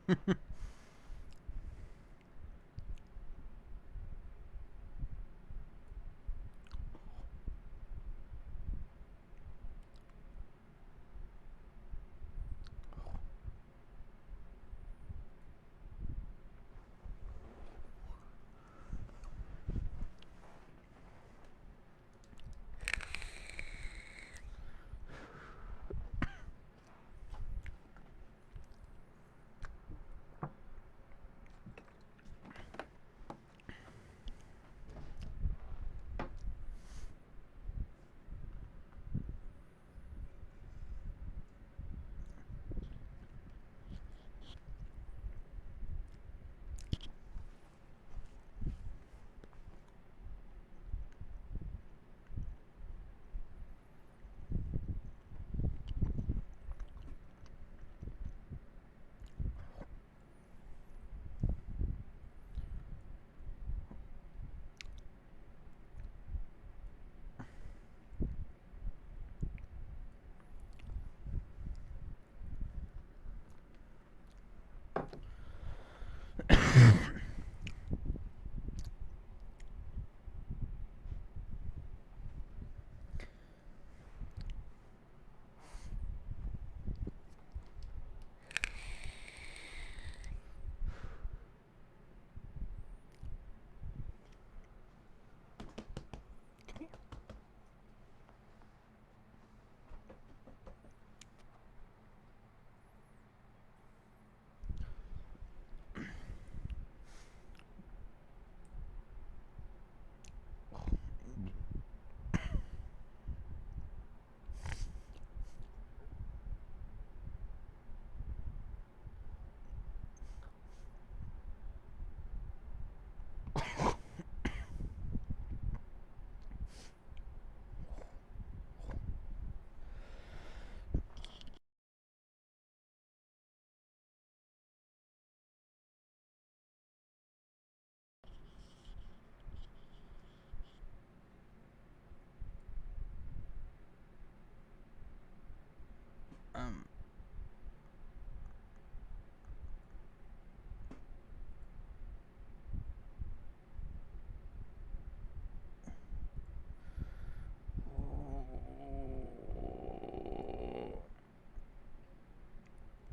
um.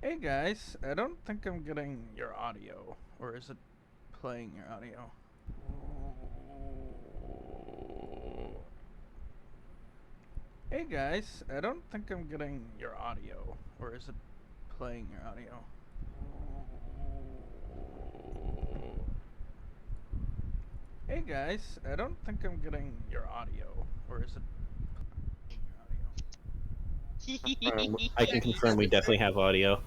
Hey guys, I don't think I'm getting your audio. Or is it playing your audio? Hey guys, I don't think I'm getting your audio. Or is it playing your audio? Hey guys, I don't think I'm getting your audio. Or is it playing your audio? I can confirm we definitely have audio.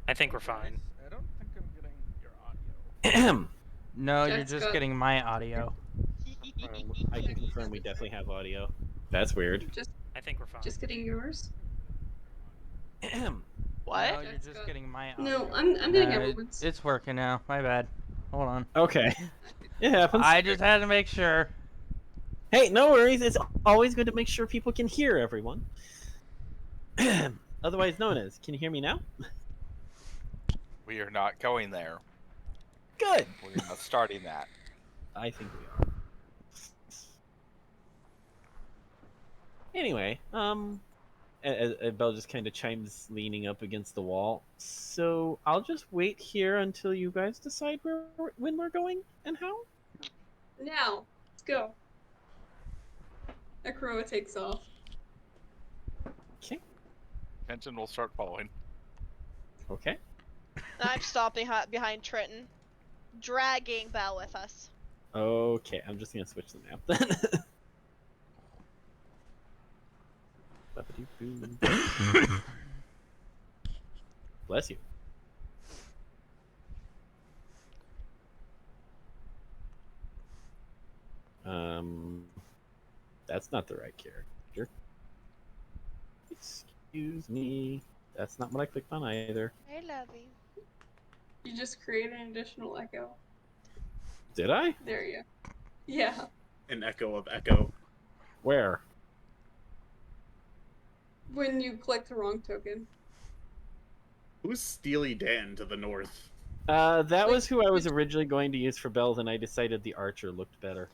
I think we're fine. I don't think I'm getting your audio. No, Jack's you're just got- getting my audio. I can confirm we definitely have audio. That's weird. I think we're fine. Just getting yours. What? No, you're just getting my audio. No, I'm getting everyone's. It's working now. My bad. Hold on. Okay. It happens. I just had to make sure. Hey, no worries. It's always good to make sure people can hear everyone. Otherwise known as, can you hear me now? We are not going there. Good. We're not starting that. I think we are. Anyway, Belle just kind of chimes, leaning up against the wall. So I'll just wait here until you guys decide when we're going and how. Now, let's go. Akroa takes off. Okay. Kenton will start following. Okay. I'm stopping behind Trenton, dragging Belle with us. Okay, I'm just gonna switch the map then. Bless you. That's not the right character. Excuse me. That's not what I clicked on either. I love you. You just create an additional echo. Did I? There you go. Yeah. An echo of echo. Where? When you click the wrong token. Who's Steely Dan to the north? That was who I was originally going to use for Bells, and I decided the archer looked better.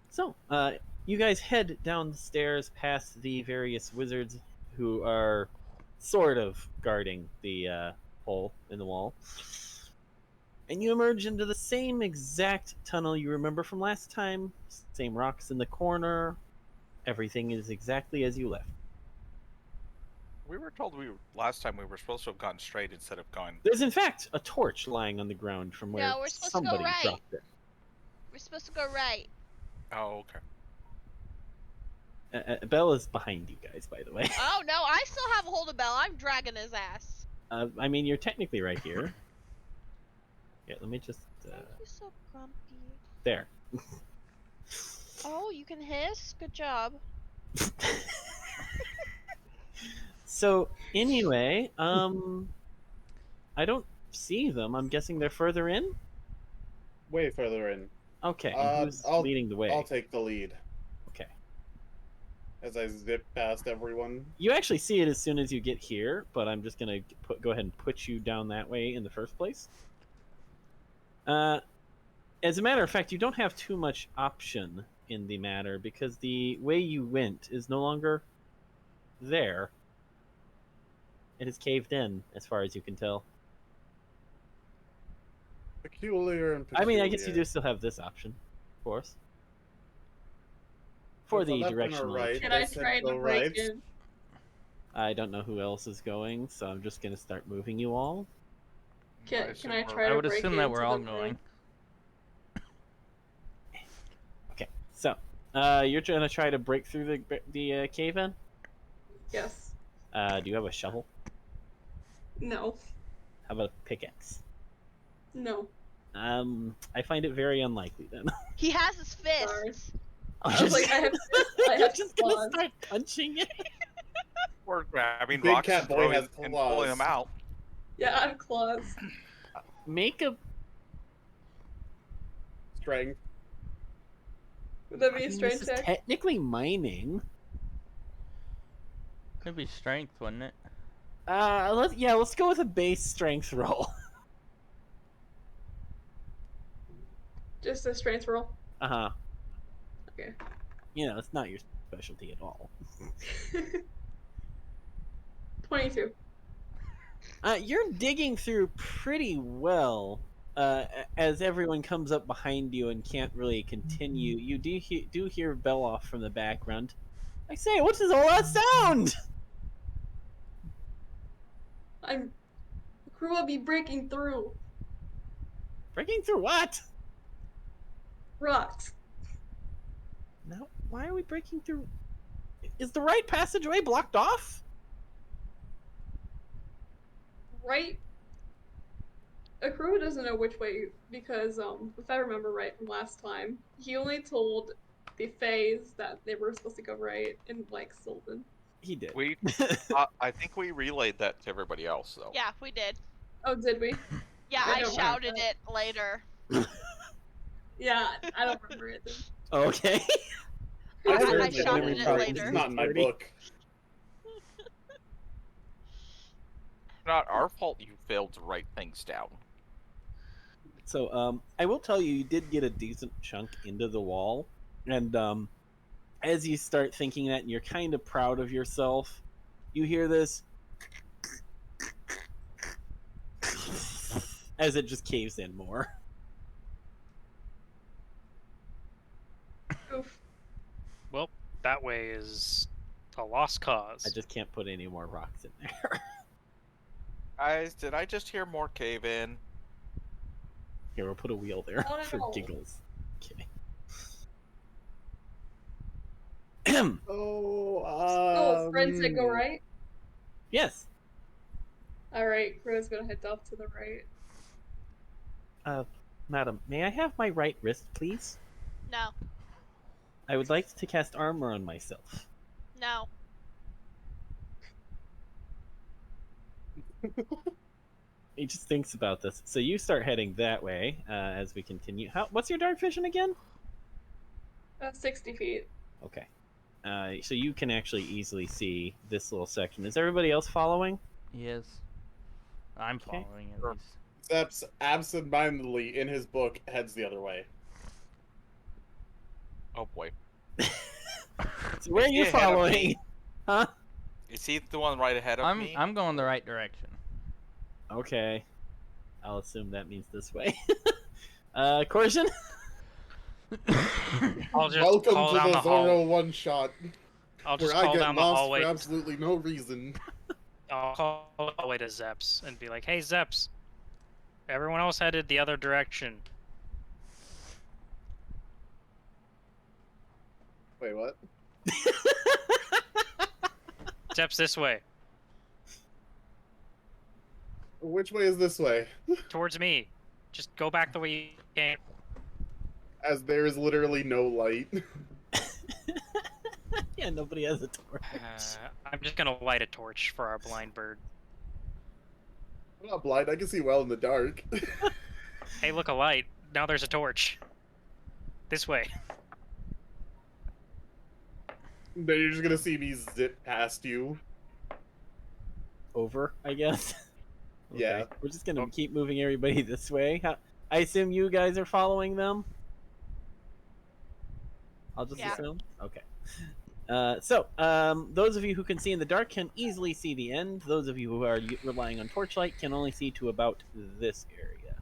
So, you guys head down the stairs past the various wizards who are sort of guarding the hole in the wall. And you emerge into the same exact tunnel you remember from last time. Same rocks in the corner. Everything is exactly as you left. We were told last time we were supposed to have gone straight instead of going. There's in fact a torch lying on the ground from where No, we're supposed to go somebody right. dropped it. We're supposed to go right. Oh, okay. Belle is behind you guys, by the way. Oh no, I still have a hold of Bell. I'm dragging his ass. I mean, you're technically right here. Yeah, let me just... Why are you so grumpy? There. Oh, you can hiss? Good job. So, anyway, I don't see them. I'm guessing they're further in? Way further in. Okay, and who's leading the way? I'll take the lead Okay. as I zip past everyone. You actually see it as soon as you get here, but I'm just going to go ahead and put you down that way in the first place. As a matter of fact, you don't have too much option in the matter, because the way you went is no longer there. It is caved in, as far as you can tell. Peculiar and I peculiar. mean, I guess you do still have this option, of course. For There's a the left and a directional right. option. Can They I said try go to break right. in? I don't know who else is going, so I'm just going to start moving you all. Can assume I we're- try I to would break assume that into we're the all room? going. Okay, so you're going to try to break through the cave in? Yes. Do you have a shovel? No. How about a pickaxe? No. I find it very unlikely then. He has his Sorry. fists. I was like, I have You're just gonna claws. start punching it. We're grabbing Big rocks cat and, boy throwing, has and claws. pulling them out. Yeah, I have claws. Make a. Strength. Would that I be a mean, strength this is check? technically mining. It'd be strength, wouldn't it? Let's go with a base strength roll. Just a strength roll. Uh huh. Okay. You know, it's not your specialty at all. 22. You're digging through pretty well. As everyone comes up behind you and can't really continue, you do hear Beloff from the background. I say, what is all that sound? The crew will be breaking through Breaking through what? rocks. No, why are we breaking through? Is the right passageway blocked off? Right? Akuru doesn't know which way, because, if I remember right from last time, he only told the Fays that they were supposed to go right, and, like, Sylvan. He did. We, I think we relayed that to everybody else, though. Yeah, we did. Oh, did we? Yeah, I I don't shouted remember. it later. Yeah, I don't remember it then. Okay. I heard shouted it it part. later. It's not in my Party. book. Not our fault you failed to write things down. So, I will tell you, you did get a decent chunk into the wall, and as you start thinking that, and you're kind of proud of yourself, you hear this as it just caves in more. Oof. Well, that way is a lost cause. I just can't put any more rocks in there. Guys, did I just hear more cave in? Here, we'll put a wheel there Oh, for no. giggles. Okay. Oh, Fred said go right? Yes. Alright, Crow's gonna head off to the right. Madam, may I have my right wrist, please? No, I would like to cast armor on myself. no. He just thinks about this. So you start heading that way as we continue. What's your dark vision again? 60 feet. Okay. So you can actually easily see this little section. Is everybody else following? Yes. I'm Okay. following at Sure. least. Zeps absentmindedly in his book heads the other way. Oh boy. So where are Is you he ahead of me? following? Huh? Is he the one right ahead of me? I'm going the right direction. Okay. I'll assume that means this way. Corson? I'll just Welcome call to down the the hall. Zorro one-shot, I'll where just I call get down the lost hallway. for absolutely no reason. I'll call the hallway to Zeps and be like, "Hey, Zeps, everyone else headed the other direction. Wait, what? Zeps this way, Which way is this way? towards me. Just go back the way you came." As there is literally no light. Yeah, nobody has a torch. I'm just gonna light a torch for our blind bird. I'm not blind, I can see well in the dark. Hey, look, a light. Now there's a torch. This way. Then you're just gonna see me zip past you. Over, I guess. Okay. Yeah. We're just gonna keep moving everybody this way. I assume you guys are following them? I'll just Yeah. assume? Okay. Those of you who can see in the dark can easily see the end. Those of you who are relying on torchlight can only see to about this area.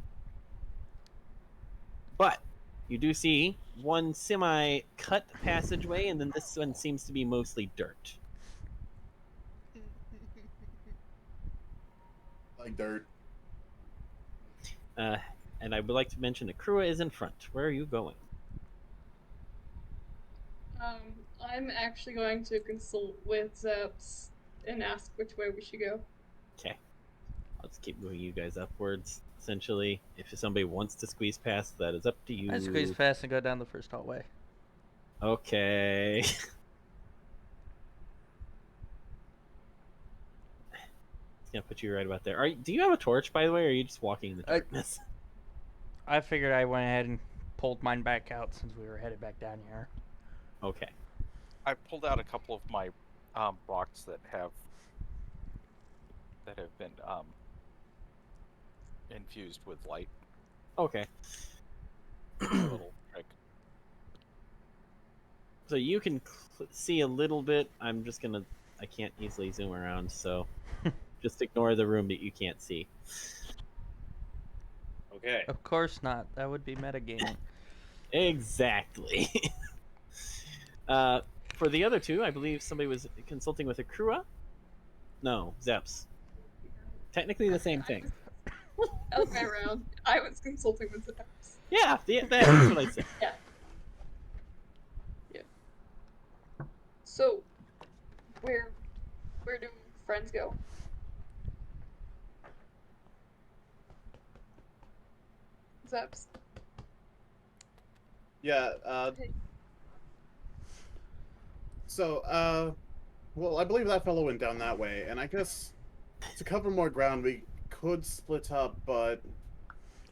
But you do see one semi-cut passageway, and then this one seems to be mostly dirt. Like dirt. And I would like to mention that Krua is in front. Where are you going? I'm actually going to consult with Zeps and ask which way we should go. Okay. I'll just keep moving you guys upwards. Essentially, if somebody wants to squeeze past, that is up to you. I squeeze past and go down the first hallway. Okay. It's gonna put you right about there. Do you have a torch, by the way, or are you just walking in the darkness? I figured I went ahead and pulled mine back out since we were headed back down here. Okay. I pulled out a couple of my rocks that have been infused with light. Okay. A little trick. So you can see a little bit. I can't easily zoom around, so just ignore the room that you can't see. Okay. Of course not. That would be metagaming. Exactly. For the other two, I believe somebody was consulting with Akrua. No, Zeps. Technically the same thing. Other way around. I was consulting with Zeps. Yeah, that's what I said. Yeah. So, where do friends go? Zeps. Yeah, well, I believe that fellow went down that way, and I guess to cover more ground, we could split up, but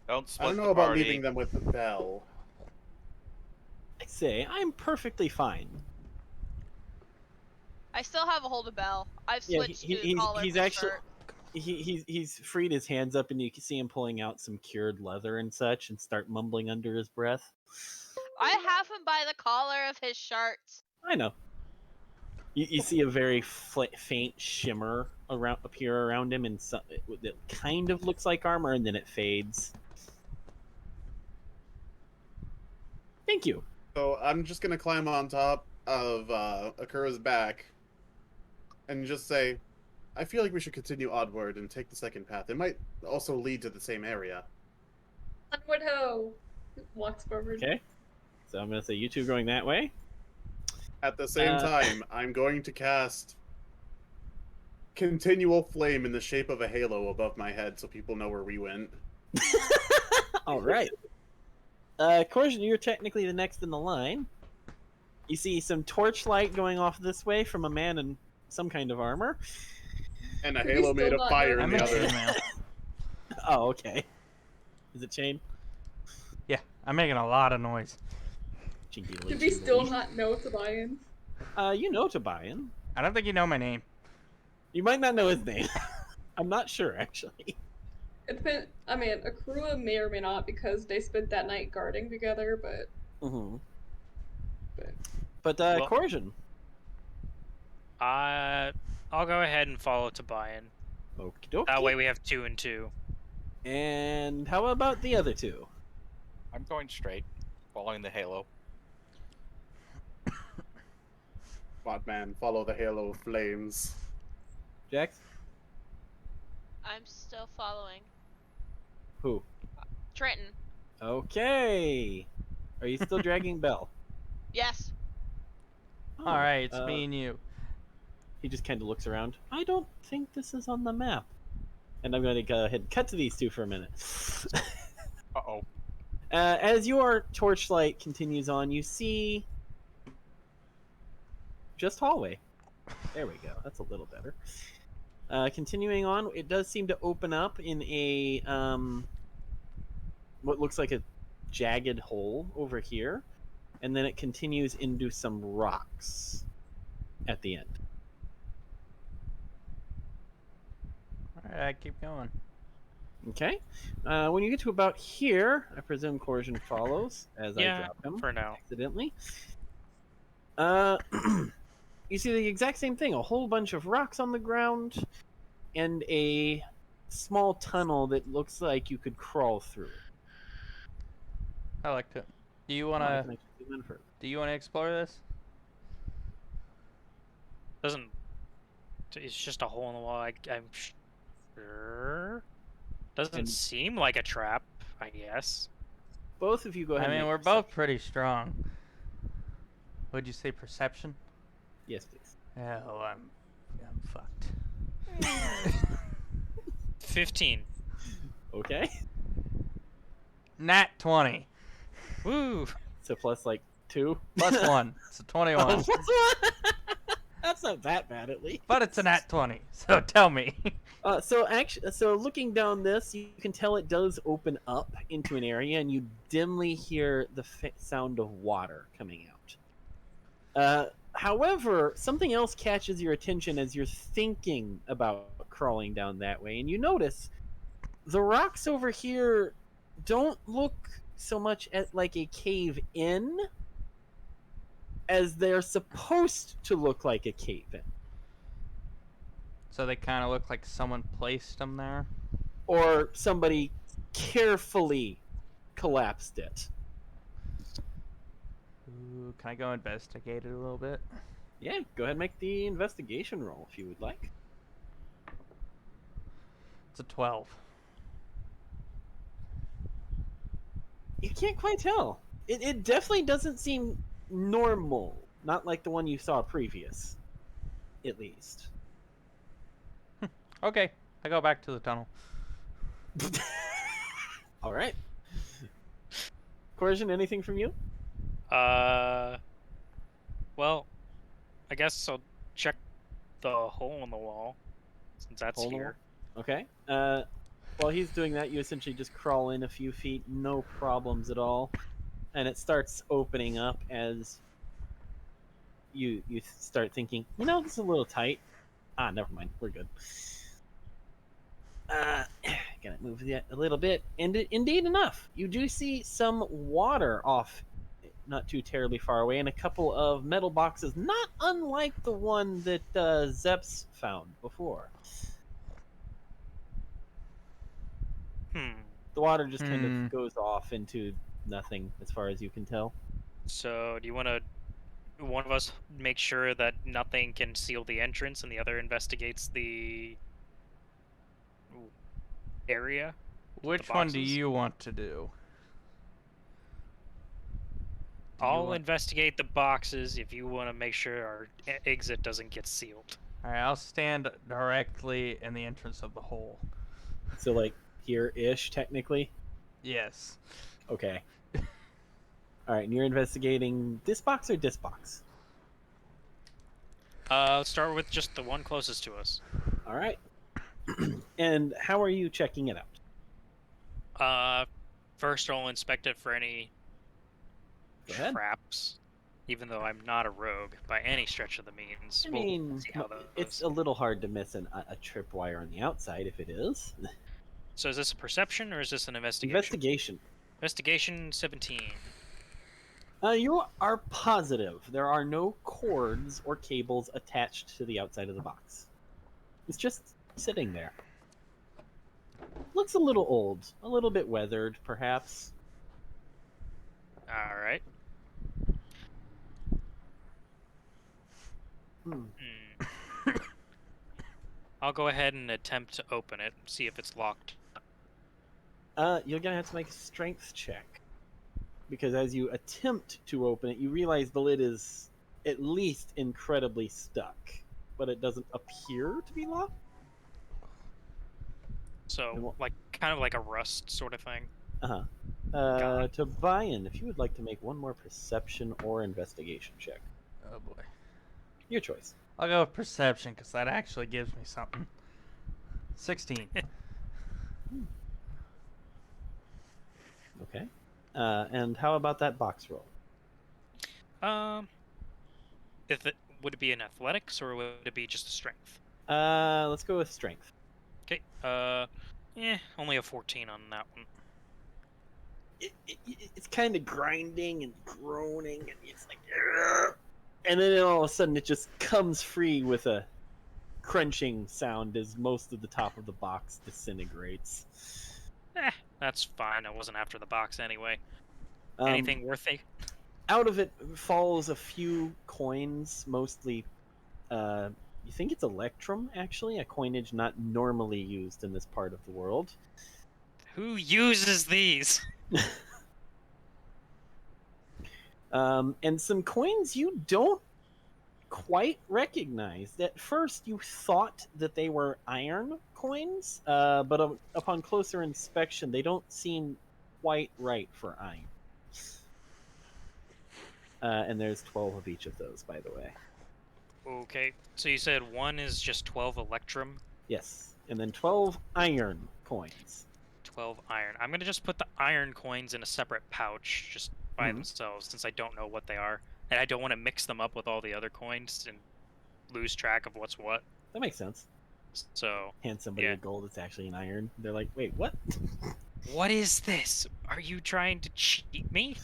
Don't I split don't know the about party. leaving them with the bell. I say, I'm perfectly fine. I still have a hold of Bell. I've Yeah, switched to collar he's for actually shirt. he's freed his hands up, and you can see him pulling out some cured leather and such, and start mumbling under his breath. I have him by the collar of his shirt. I know. You see a very faint shimmer appear around him, and it kind of looks like armor, and then it fades. Thank you. So I'm just gonna climb on top of Akura's back and just say, I feel like we should continue onward and take the second path. It might also lead to the same area. Onward ho! Walks forward. Okay. So I'm gonna say you two going that way. At the same time, I'm going to cast continual flame in the shape of a halo above my head so people know where we went. All right. Corson, you're technically the next in the line. You see some torchlight going off this way from a man in some kind of armor. And a Do we halo still made of not fire know in I'm the in other. chainmail. Oh, okay. Is it chain? Yeah, I'm making a lot of noise. Chinky Do we still not know Tobian? You know Tobian. I don't think you know my name. You might not know his name. I'm not sure, actually. It depends. I mean, Akua may or may not because they spent that night guarding together, but Mm-hmm. but But Well- Corjan. I'll go ahead and follow Tobian. Okie dokie. That way we have 2 and 2. And how about the other two? I'm going straight, following the halo. Botman, follow the halo of flames. Jax? I'm still following. Who? Trenton. Okay. Are you still dragging Bell? Yes. Oh, All right, it's me and you. He just kind of looks around. I don't think this is on the map. And I'm going to go ahead and cut to these two for a minute. Uh-oh. As your torchlight continues on, you see just hallway. There we go. That's a little better. Continuing on, it does seem to open up in a what looks like a jagged hole over here, and then it continues into some rocks at the end. All right, keep going. Okay. When you get to about here, I presume Corjan follows as I Yeah, drop him for now. accidentally. You see the exact same thing: a whole bunch of rocks on the ground, and a small tunnel that looks like you could crawl through. I like to. Do you I wanna? can actually zoom in further. Do you wanna explore this? Doesn't. It's just a hole in the wall. I'm sure. Doesn't And- seem like a trap, I guess. Both of you go ahead. I and mean, make we're perception. both pretty strong. Would you say perception? Yes, please. Hell, I'm fucked. 15. Okay. Nat 20 Woo! So plus like 2. plus 1. It's a 21. That's not that bad, at least. But it's a nat 20. So tell me. So looking down this, you can tell it does open up into an area, and you dimly hear the sound of water coming out. However, something else catches your attention as you're thinking about crawling down that way, and you notice the rocks over here don't look so much like a cave in as they're supposed to look like a cave in. So they kind of look like someone placed them there. Or somebody carefully collapsed it. Ooh, can I go investigate it a little bit? Yeah, go ahead and make the investigation roll if you would like. It's a 12. You can't quite tell. It definitely doesn't seem normal. Not like the one you saw previous. At least. Okay, I go back to the tunnel. Alright. Corjan, anything from you? Well, I guess I'll check the hole in the wall, since that's Hole in the here. Okay. While he's doing that, you essentially just crawl in a few feet, no problems at all. And it starts opening up as you start thinking, this is a little tight. Ah, never mind. We're good. Gotta move that a little bit. And indeed enough, you do see some water off not too terribly far away, and a couple of metal boxes, not unlike the one that Zeps found before. The water just kind of goes off into nothing as far as you can tell. So, do you want to one of us make sure that nothing can seal the entrance and the other investigates the area? Which one do you want to do? I'll investigate the boxes if you want to make sure our exit doesn't get sealed. Alright, I'll stand directly in the entrance of the hole. So, like, here-ish, technically? Yes. Okay. Alright, and you're investigating this box or this box? Let's start with just the one closest to us. Alright. And how are you checking it out? First I'll inspect it for any Go ahead. traps. even though I'm not a rogue by any stretch of the means. I We'll mean, see how that it's goes. a little hard to miss a tripwire on the outside if it is. So is this a perception or is this an investigation? Investigation. Investigation 17. You are positive there are no cords or cables attached to the outside of the box. It's just sitting there. Looks a little old, a little bit weathered, perhaps. All right. Hmm. I'll go ahead and attempt to open it, see if it's locked. You're gonna have to make a strength check. Because as you attempt to open it, you realize the lid is at least incredibly stuck. But it doesn't appear to be locked. So, like, kind of like a rust sort of thing. Uh-huh. Got it. To buy in, if you would like to make one more perception or investigation check. Oh boy. Your choice. I'll go with perception because that actually gives me something. 16. Okay. And how about that box roll? If it would it be an athletics or would it be just a strength? Let's go with strength. Okay. Only a 14 on that one. It's kind of grinding and groaning, and it's like, "Argh!" And then all of a sudden it just comes free with a crunching sound as most of the top of the box disintegrates. That's fine. I wasn't after the box anyway. Um, Anything worthy? Out of it falls a few coins, mostly. You think it's electrum, actually, a coinage not normally used in this part of the world. Who uses these? And some coins you don't quite recognize. At first, you thought that they were iron coins, but upon closer inspection, they don't seem quite right for iron. And there's 12 of each of those, by the way. Okay, so you said one is just 12 electrum, Yes, and then 12 iron coins. 12 iron. I'm gonna just put the iron coins in a separate pouch, just by Mhm. themselves, since I don't know what they are, and I don't want to mix them up with all the other coins and lose track of what's what. That makes sense. So, Hand somebody Yeah. a gold that's actually an iron. They're like, wait, what? what is this? Are you trying to cheat me?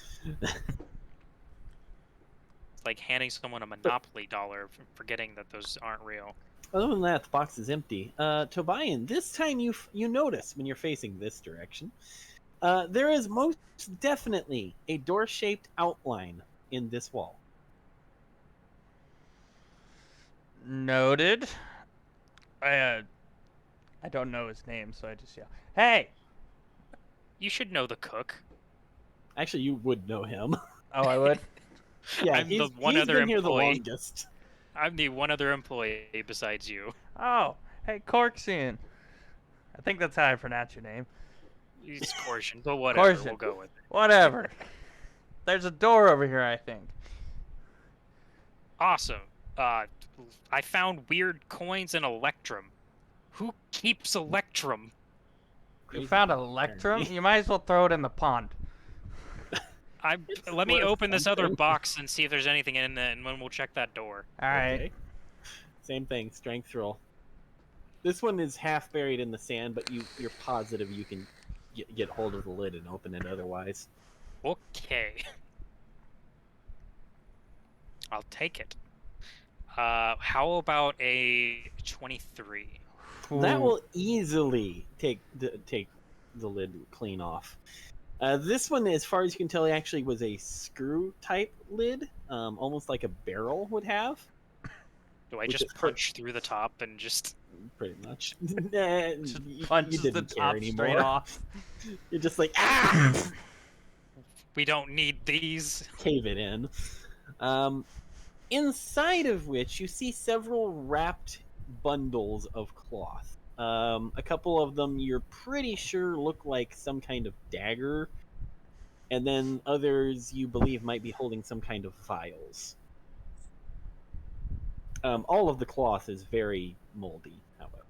It's like handing someone a Monopoly dollar, forgetting that those aren't real. Other than that, the box is empty. Tobian, this time you notice when you're facing this direction, there is most definitely a door-shaped outline in this wall. Noted. I don't know his name, so I just yell, "Hey!" You should know the cook. Actually, you would know him. Oh, I would. Yeah, I'm the one he's other been here the employee. longest. I'm the one other employee besides you. Oh, hey, Corksian. I think that's how I pronounce your name. It's Corsian, but whatever, Corsian. we'll go with it. Whatever. There's a door over here, I think. Awesome. I found weird coins in Electrum. Who keeps Electrum? You Crazy found people, Electrum? apparently. You might as well throw it in the pond. Let me worth open this other something. box and see if there's anything in it, and then we'll check that door. All right. Okay. Same thing, strength roll. This one is half buried in the sand, but you're positive you can get hold of the lid and open it otherwise. Okay. I'll take it. How about a 23? That Ooh. will easily take the lid clean off. This one, as far as you can tell, actually was a screw type lid, almost like a barrel would have. Do I Which just is punch through the top and just... Pretty much. Nah, Just you punches the didn't care top straight anymore. off. You're just like, ah! We don't need these. Cave it in. Inside of which you see several wrapped bundles of cloth. A couple of them you're pretty sure look like some kind of dagger, and then others you believe might be holding some kind of vials. All of the cloth is very moldy, however.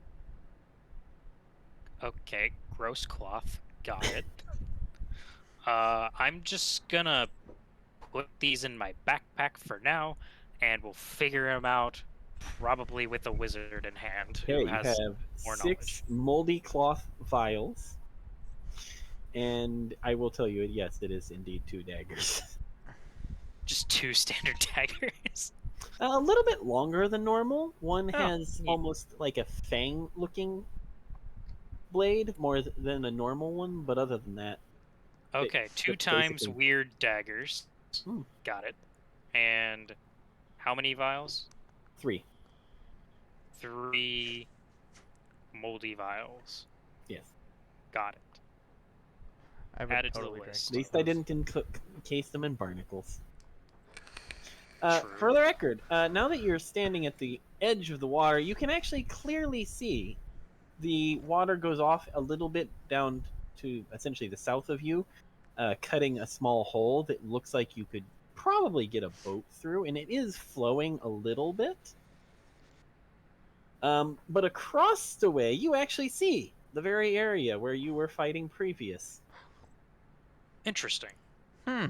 Okay, gross cloth. Got it. I'm just gonna put these in my backpack for now, and we'll figure them out probably with a wizard in hand Okay, who you has have more 6 knowledge. moldy cloth vials. And I will tell you, yes, it is indeed 2 daggers. Just 2 standard daggers. A little bit longer than normal. One Oh, has neat. almost like a fang-looking blade more than a normal one, but other than that, Okay, 2 it's times basically- weird daggers. Hmm. Got it. And how many vials? 3. 3 moldy vials. Yes. Got it. I would Added to the totally drink list. At least I didn't encase them in barnacles. True. For the record, now that you're standing at the edge of the water, you can actually clearly see the water goes off a little bit down to essentially the south of you, cutting a small hole that looks like you could probably get a boat through, and it is flowing a little bit. But across the way, you actually see the very area where you were fighting previous. Interesting. Hmm.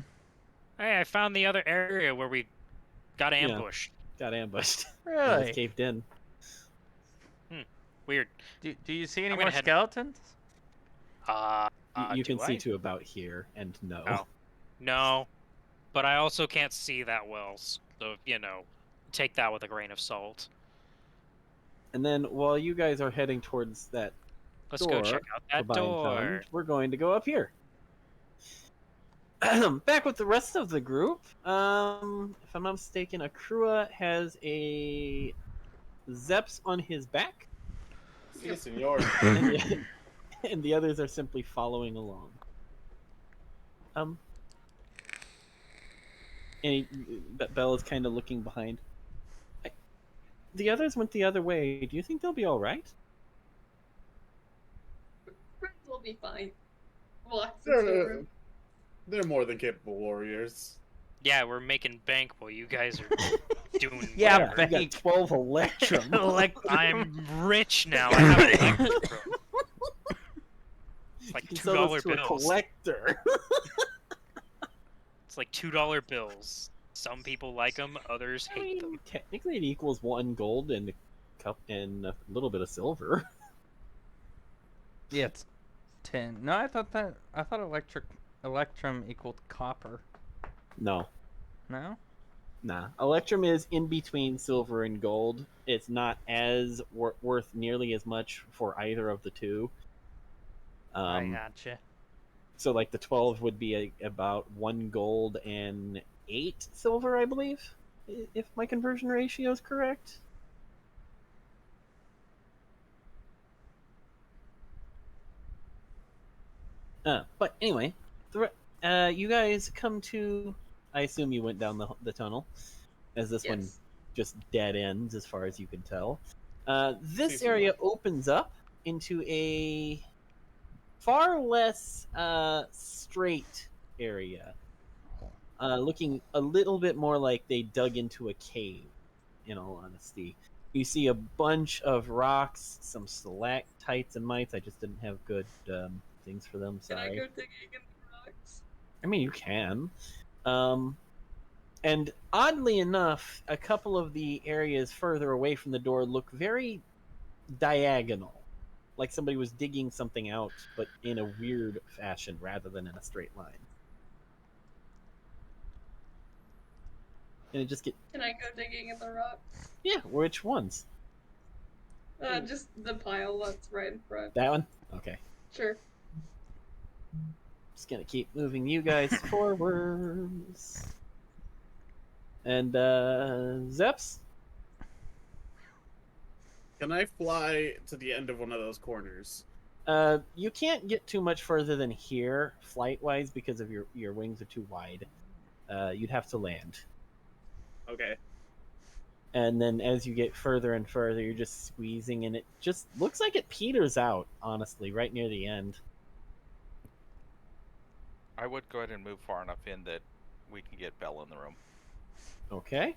Hey, I found the other area where we got Yeah. ambushed. Got ambushed. Really? Almost caved in. Weird. Do you see any I'm more gonna head- skeletons? You can do see I? to about here, and no. Oh. No, but I also can't see that well, so, take that with a grain of salt. And then while you guys are heading towards that Let's door, go check out that Combined door. Fund, we're going to go up here. Back with the rest of the group. If I'm not mistaken, Akrua has a Zeps on his back, Si, senor. and the others are simply following along. Bella's kind of looking behind. The others went the other way. Do you think they'll be all right? Friends will be fine. Well, They're, they're more than capable warriors. Yeah, we're making bank while you guys are doing Yeah, whatever. You got 12 Electrum. I'm rich now. I have Electrum. It's like You can sell this $2 to a bills. collector. It's like $2 bills. Some people like them, others I hate mean, them. technically it equals 1 gold and a cup and a little bit of silver. Yeah, it's 10. No, I thought Electrum equaled copper. No. No? Nah. Electrum is in between silver and gold. It's not as worth nearly as much for either of the two. I gotcha. So, like, the 12 would be about 1 gold and 8 silver, I believe, if my conversion ratio is correct. But anyway, you guys come to. I assume you went down the tunnel, as this one Yes. just dead ends as far as you can tell. This See, area opens up into a far less straight area, looking a little bit more like they dug into a cave. In all honesty, you see a bunch of rocks, some stalactites and mites. I just didn't have good things for them. Can I Sorry. go digging in the rocks? I mean, you can. And oddly enough, a couple of the areas further away from the door look very diagonal. Like somebody was digging something out, but in a weird fashion rather than in a straight line. And it just Can I go digging in the rocks? yeah, which ones? Just the pile that's right in front. That one? Okay. Sure. Just gonna keep moving you guys forwards. And Zeps? Can I fly to the end of one of those corners? You can't get too much further than here, flight-wise, because of your wings are too wide. You'd have to land. Okay. And then as you get further and further, you're just squeezing, and it just looks like it peters out, honestly, right near the end. I would go ahead and move far enough in that we can get Bell in the room. Okay.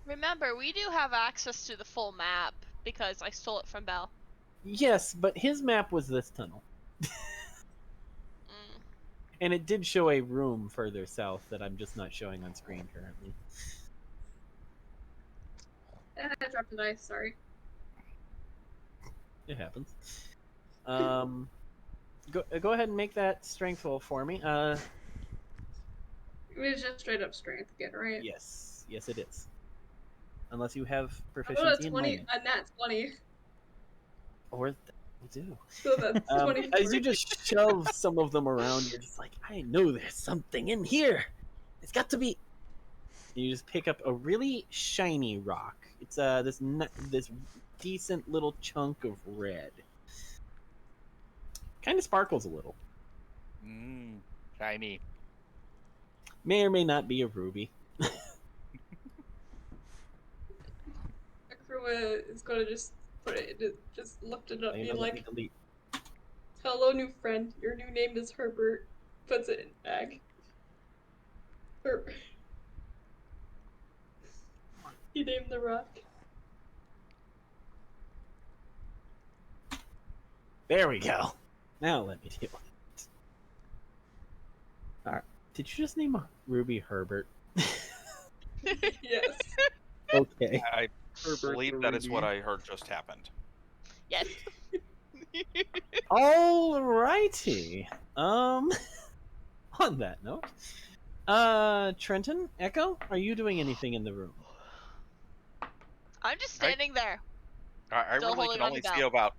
Remember, we do have access to the full map because I stole it from Belle. Yes, but his map was this tunnel. Mm. And it did show a room further south that I'm just not showing on screen currently. I dropped a dice, sorry. It happens. Go ahead and make that strength roll for me. It was just straight up strength again, right? Yes, it is. Unless you have How proficiency about in mining, a nat 20? or will do. So that's 24. As you just shove some of them around, you're just like, I know there's something in here. It's got to be. And you just pick up a really shiny rock. It's this decent little chunk of red. Kind of sparkles a little. Shiny. May or may not be a ruby. Akua is gonna just put it, just lift it up, Hang be on, let me like, delete. hello, new friend. Your new name is Herbert. Puts it in bag. Herbert. He named the rock. There we go. Now let me deal with it. Alright. Did you just name a ruby Herbert? Yes. Okay. I Herbert believe the that is what Ruby. I heard just happened. Yes. Alrighty. On that note, Trenton, Echo, are you doing anything in the room? I'm just standing there. I Still really holding can on only to see Bell. about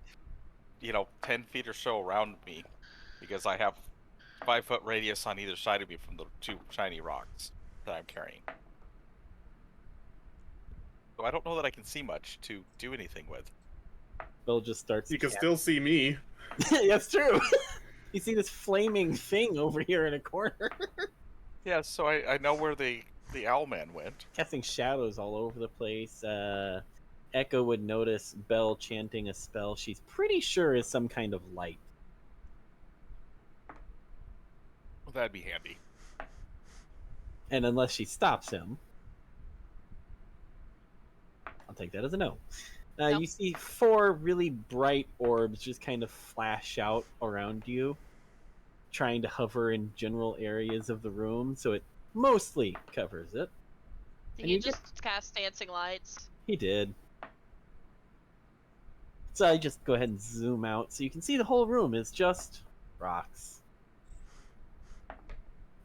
10 feet or so around me because I have 5-foot radius on either side of me from the 2 shiny rocks that I'm carrying. So I don't know that I can see much to do anything with. Bill just starts. You can still see me. That's true. You see this flaming thing over here in a corner, Yeah, so I know where the owlman went. casting shadows all over the place. Echo would notice Belle chanting a spell she's pretty sure is some kind of light. Well, that'd be handy. And unless she stops him, I'll take that as a no. Nope. You see 4 really bright orbs just kind of flash out around you, trying to hover in general areas of the room, so it mostly covers it. Did And you you get- just cast dancing lights? He did. So I just go ahead and zoom out so you can see the whole room is just rocks.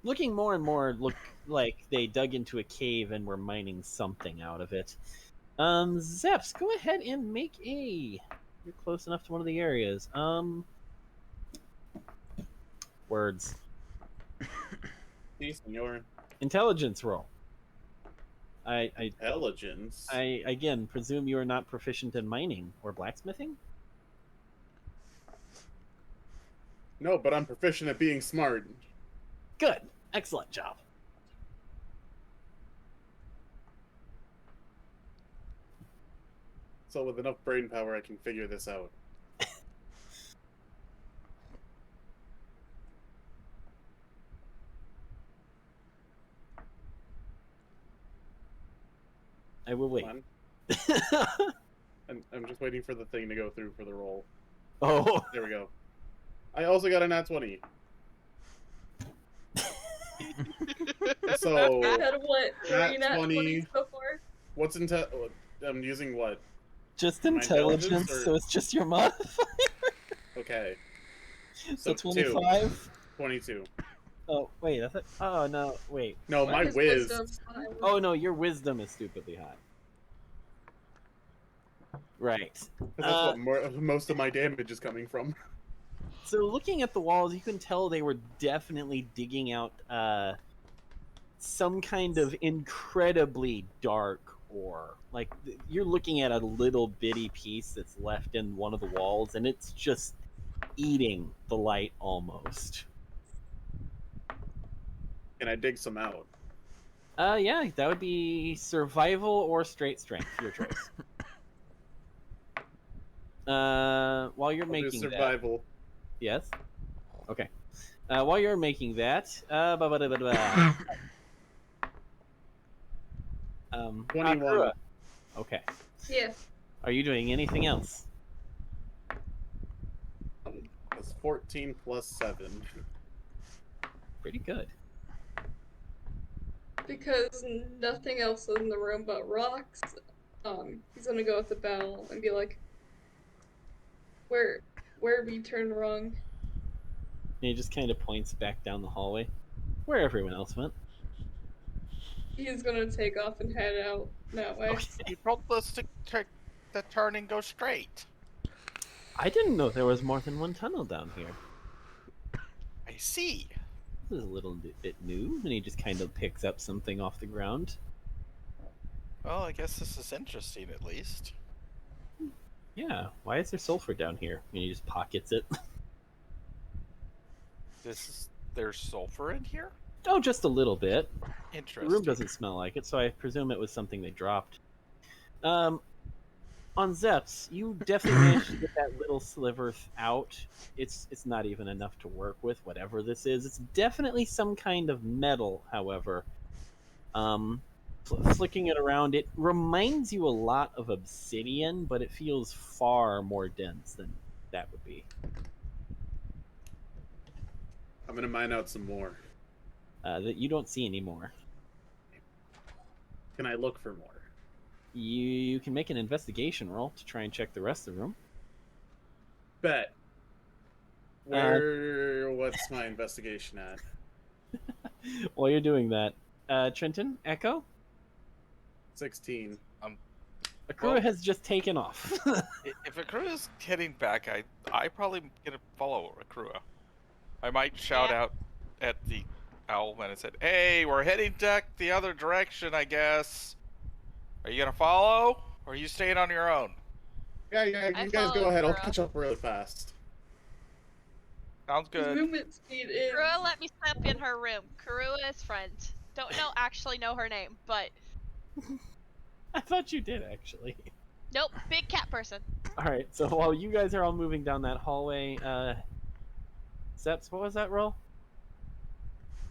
Looking more and more look like they dug into a cave and were mining something out of it. Zeps, go ahead and make a. You're close enough to one of the areas. Words. See, senor. Intelligence roll. I Intelligence. again presume you are not proficient in mining or blacksmithing. No, but I'm proficient at being smart. Good, excellent job. So with enough brain power, I can figure this out. I will wait. Come on. I'm just waiting for the thing to go through for the roll. Oh, There we go. I also got a nat 20. So, I had what? nat 3 nat 20. 20s so far? what's I'm using what? just My intelligence, intelligence, or- so it's just your modifier. Okay, So So 25. 22. Oh wait, I thought. Oh no, wait. No, my His whiz. wisdom, I was- Oh no, your wisdom is stupidly high. Right. That's what most of my damage is coming from. So looking at the walls, you can tell they were definitely digging out some kind of incredibly dark ore. Like you're looking at a little bitty piece that's left in one of the walls, and it's just eating the light almost. Can I dig some out? Yeah, that would be survival or straight strength, your choice. While you're I'll do making that, survival. yes. Okay. While you're making that, 21. Akura. Okay. Yeah. Are you doing anything else? That's 14 plus 7. pretty good. Because nothing else is in the room but rocks, he's gonna go with the bell and be like, where we turned wrong? And he just kind of points back down the hallway, where everyone else went. He's gonna take off and head out that way. Okay. You told us to take the turn and go straight. I didn't know there was more than one tunnel down here. I see. This is a little bit new. And he just kind of picks up something off the ground. Well, I guess this is interesting at least. Yeah, why is there sulfur down here? And he just pockets it. There's sulfur in here? Oh, just a little bit. The Interesting. room doesn't smell like it, so I presume it was something they dropped. On Zeps, you definitely managed to get that little sliver out. It's not even enough to work with, whatever this is. It's definitely some kind of metal, however. Flicking it around, it reminds you a lot of obsidian, but it feels far more dense than that would be. I'm gonna mine out some more. That you don't see anymore. Can I look for more? You can make an investigation roll to try and check the rest of the room. Bet. What's my investigation at? While you're doing that, Trenton, Echo, 16. Akura Well- has just taken off. If Akrua's heading back, I probably gonna follow Akrua. I might shout Yeah. out at the owlman and said, "Hey, we're heading back the other direction, I guess. Are you gonna follow, or are you staying on your own?" Yeah, I you guys go follow ahead. I'll Kuro. catch up really fast. Sounds His good. movement speed is. Kurua let me step in her room. Kurua's friend. Don't actually know her name, but I thought you did, actually. nope, big cat person. Alright, so while you guys are all moving down that hallway, Zeps, what was that roll?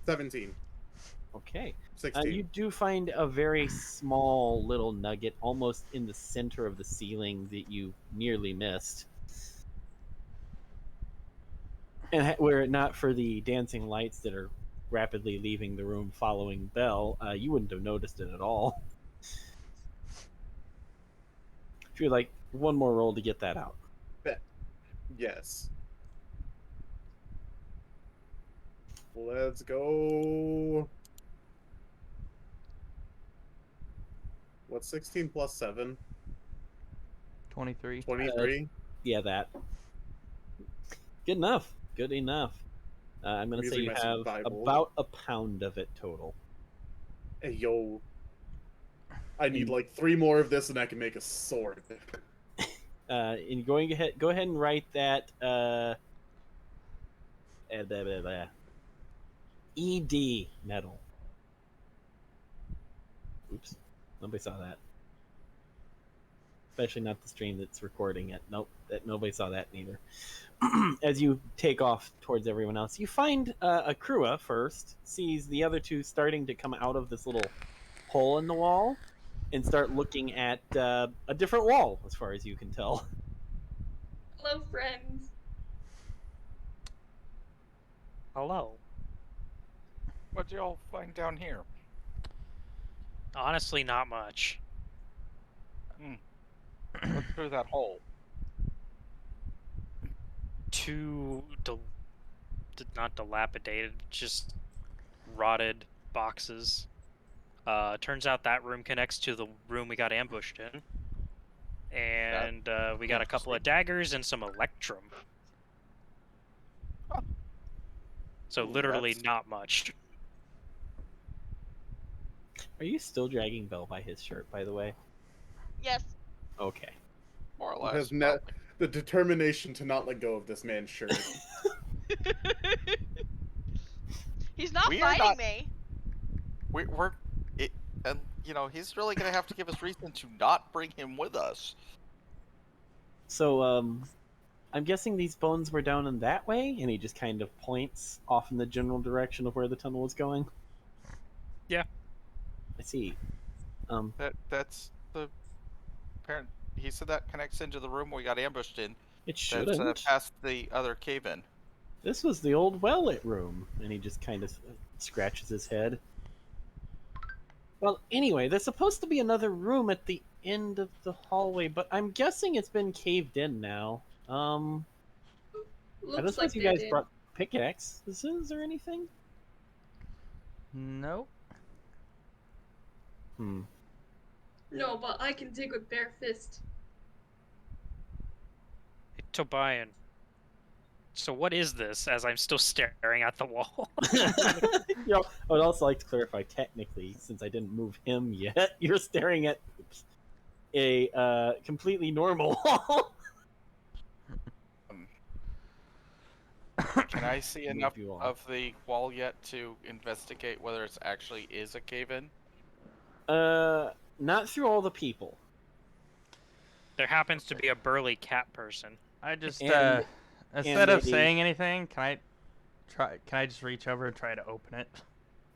17. Okay. 16. You do find a very small little nugget almost in the center of the ceiling that you nearly missed. And were it not for the dancing lights that are rapidly leaving the room following Bell, you wouldn't have noticed it at all. If you'd like one more roll to get that out. Yes. Let's go. What's 16 plus 7? 23. 23? Yeah, that. Good enough. Good enough. I'm going to say Using you my have survival. about a pound of it total. Hey, yo. I need like 3 more of this and I can make a sword. And go ahead and write that ED metal. Oops, nobody saw that. Especially not the stream that's recording it. Nope, nobody saw that neither. As you take off towards everyone else, you find Akrua first, sees the other two starting to come out of this little hole in the wall, and start looking at a different wall, as far as you can tell. Hello, friends. Hello. What'd y'all find down here? Honestly, not much. Look through that hole. Not dilapidated, just rotted boxes. Turns out that room connects to the room we got ambushed in. And we got a couple of daggers and some electrum. Huh. So Ooh, literally that's- not much. Are you still dragging Bell by his shirt, by the way? Yes. Okay. More or Has less. ne- the determination to not let go of this man's shirt. He's not We are fighting not- me. And he's really gonna have to give us reason to not bring him with us. So, I'm guessing these bones were down in that way, and he just kind of points off in the general direction of where the tunnel was going. Yeah. I see. That's the apparent. He said that connects into the room we got ambushed in. It That's shouldn't. past the other cave-in. This was the old well-lit room. And he just kind of scratches his head. Well, anyway, there's supposed to be another room at the end of the hallway, but I'm guessing it's been caved in now. I don't Looks suppose like you they guys did. brought pickaxes or anything? Nope. Hmm. No, but I can dig with bare fist. Hey, Tobian. So what is this? As I'm still staring at the wall. I would also like to clarify, technically, since I didn't move him yet, you're staring at a completely normal wall. Can I see enough you all. of the wall yet to investigate whether it actually is a cave-in? Not through all the people. There happens to be a burly cat person. I just And- instead of maybe- saying anything, can I try? Can I just reach over and try to open it?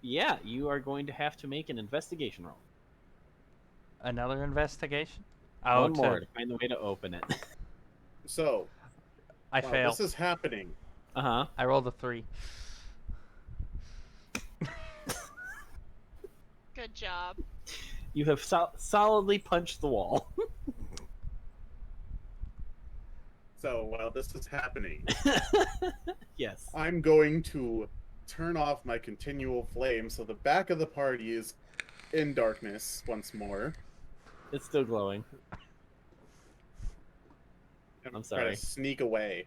Yeah, you are going to have to make an investigation roll. Another investigation? One more to find the way to open it. So, I while failed. this is happening, Uh-huh. I rolled a 3. Good job. You have solidly punched the wall. so while this is happening, Yes. I'm going to turn off my continual flame so the back of the party is in darkness once more. It's still glowing. And I'm try sorry. to sneak away.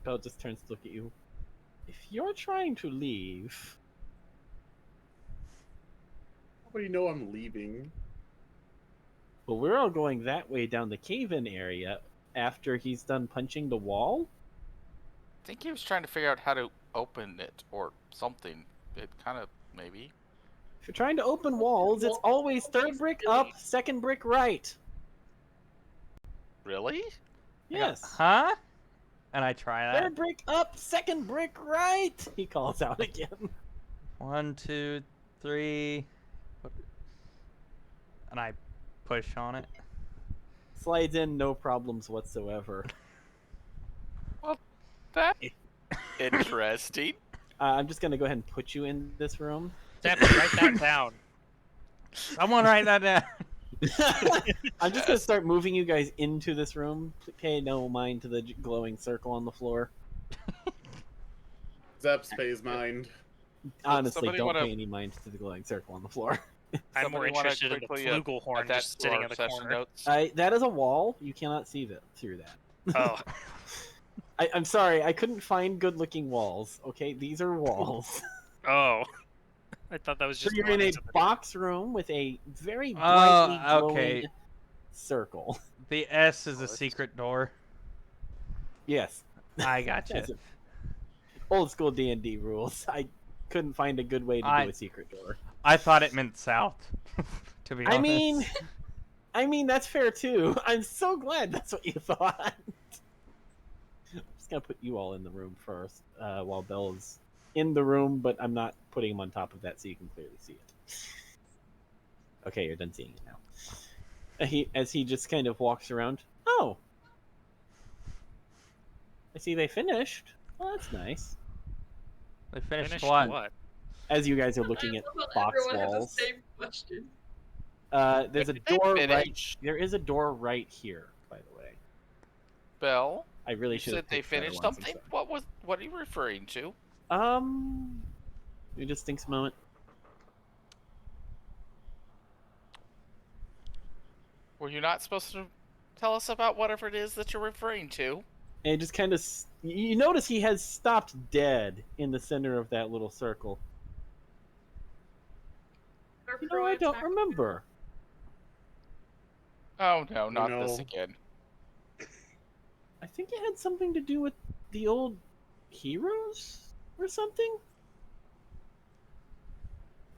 Belle just turns to look at you. If you're trying to leave, How do you know I'm leaving? well, we're all going that way down the cave-in area after he's done punching the wall. I think he was trying to figure out how to open it or something. It kind of, maybe. If you're trying to open walls, it's always third brick up, second brick right. Really? Yes. Huh? And I try that. Third brick up, second brick right. He calls out again. 1, 2, 3. And I push on it. Slides in, no problems whatsoever. That interesting. I'm just gonna go ahead and put you in this room. Zep, write that down. Someone write that down. I'm just gonna start moving you guys into this room. Pay no mind to the glowing circle on the floor. Zep's phase mind. Honestly, somebody don't wanna- pay any mind to the glowing circle on the floor. I'm more Somebody wanna interested in the quickly, flugelhorn attach just to sitting our in the session corner. notes? That is a wall. You cannot see that through that. Oh, I'm sorry, I couldn't find good-looking walls. Okay, these are walls. oh. I thought that was So just. you're in a lines of the- box room with a very brightly Oh, glowing okay. circle. The S is a it's- secret door. Yes. I gotcha. That's it. Old school D&D rules. I couldn't find a good way to do a secret door. I thought it meant south. To be honest. I mean that's fair too. I'm so glad that's what you thought. I'm just gonna put you all in the room first, while Belle's in the room, but I'm not putting him on top of that so you can clearly see it. Okay, you're done seeing it now. As he just kind of walks around. Oh, I see they finished. Well, that's nice. They finished, Finished what? what? As you guys are looking at I love how box everyone has walls. the same question. There's a Did they door right. finish? There is a door right here, by the way. Bell, I really you should said have they picked better finished ones, I'm something? What are you referring to? sorry. Let me just think a moment. Were you not supposed to tell us about whatever it is that you're referring to? And it just kind of, you notice he has stopped dead in the center of that little circle. You know, I don't remember. Oh no, not No. this again. I think it had something to do with the old heroes or something.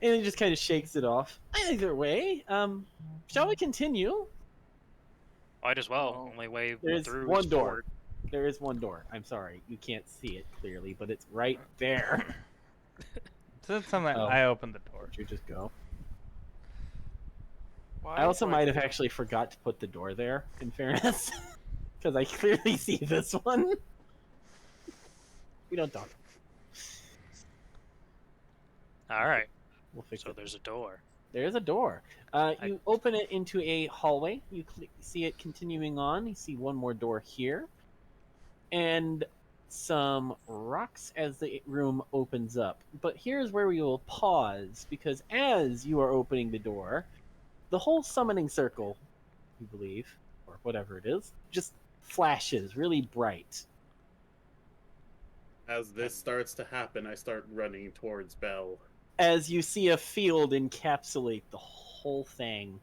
And he just kind of shakes it off. Either way, shall we continue? Might as well. Oh. Only way There's through one is door. forward. There is one door. I'm sorry, you can't see it clearly, but it's right there. So that's something Oh. I opened the door. Would you just go? Why I also would might have you- actually forgot to put the door there, in fairness. because I clearly see this one. We don't talk. All right. We'll fix So it. there's a door. There's a door. You open it into a hallway. You see it continuing on. You see one more door here. And some rocks as the room opens up. But here's where we will pause, because as you are opening the door, the whole summoning circle, you believe, or whatever it is, just flashes really bright. As this starts to happen, I start running towards Belle. As you see a field encapsulate the whole thing.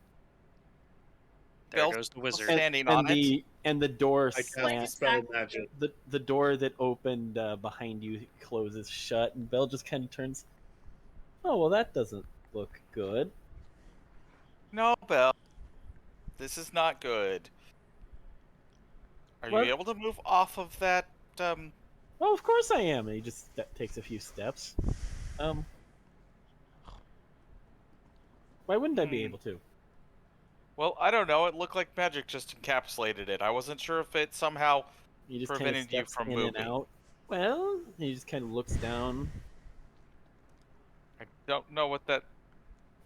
There Bell goes the wizard. standing on it. And the door I cast slams. spell magic. The door that opened behind you closes shut, and Belle just kind of turns. Oh, well, that doesn't look good. No, Bell. This is not good. Are What? you able to move off of that? Oh, of course I am. And he just takes a few steps. Why wouldn't I be able to? Well, I don't know. It looked like magic just encapsulated it. I wasn't sure if it somehow He just kind of prevented you steps from in moving. and out. Well, he just kind of looks down. I don't know what that.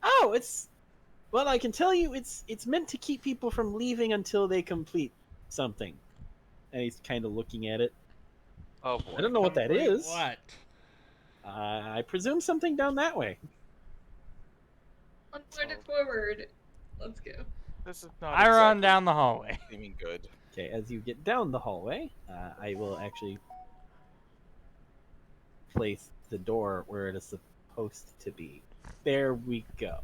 Oh, it's. Well, I can tell you, it's meant to keep people from leaving until they complete something. And he's kind of looking at it. Oh boy. I don't know what that Complete is. What? I presume something down that way. Onward and forward. Let's go. This is not. I run exactly down the hallway. seeming good. Okay, as you get down the hallway, I will actually place the door where it is supposed to be. There we go.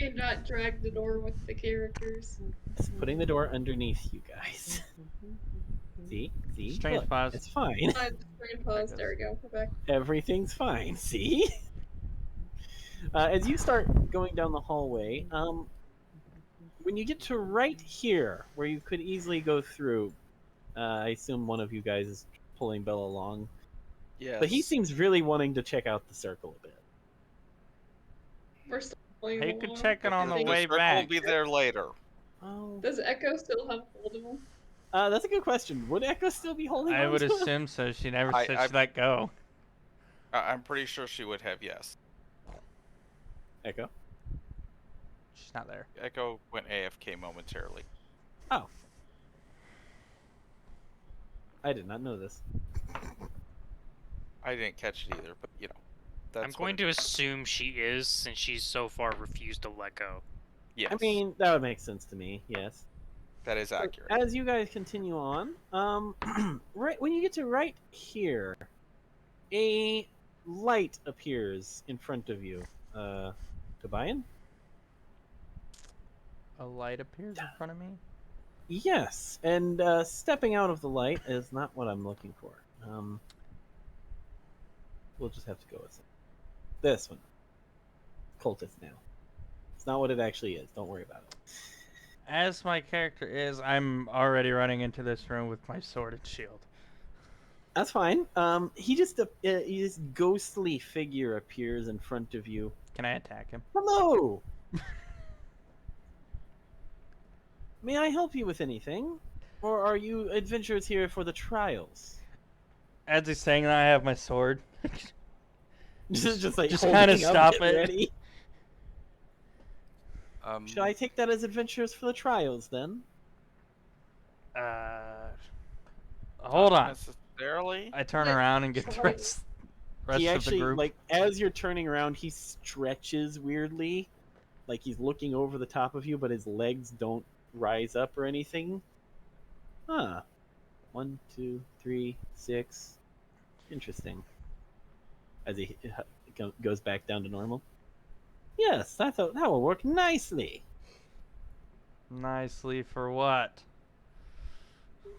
And not drag the door with the characters. Just putting the door underneath you guys. See? Strange Look, pause. it's fine. Screen pause. There we go. We're back. Everything's fine. See? As you start going down the hallway, when you get to right here, where you could easily go through, I assume one of you guys is pulling Bella along. Yes. But he seems really wanting to check out the circle a bit. We're still playing Hey, you could along. check it on the Think- way circle back. will be there later. Oh, Does Echo still have hold of him? that's a good question. Would Echo still be holding on I would to him? assume so. She never I- said I- she let go. I'm pretty sure she would have. Yes. Echo? She's not there. Echo went AFK momentarily. Oh. I did not know this. I didn't catch it either, but you know. That's I'm going to assume she is, since she's so far refused to let go. Yes. I mean, that would make sense to me, yes. that is So, accurate. as you guys continue on, right when you get to right here, a light appears in front of you. Tobian? A light appears in front of me. Yes, and stepping out of the light is not what I'm looking for. We'll just have to go with it. This one. Cultist now. It's not what it actually is. Don't worry about it. As my character is, I'm already running into this room with my sword and shield. That's fine. His ghostly figure appears in front of you. Can I attack him? Hello! May I help you with anything? Or are you adventurers here for the trials? As he's saying that, I have my sword. Just like Just holding kinda up, stop get it. ready. Should I take that as adventurers for the trials then? Hold Not on. necessarily. I turn Like, around and get the try- rest He of actually, the group. like, as you're turning around, he stretches weirdly. Like he's looking over the top of you, but his legs don't rise up or anything. Huh. 1, 2, 3, 6. Interesting. As he goes back down to normal. Yes, I thought that will work nicely. Nicely for what?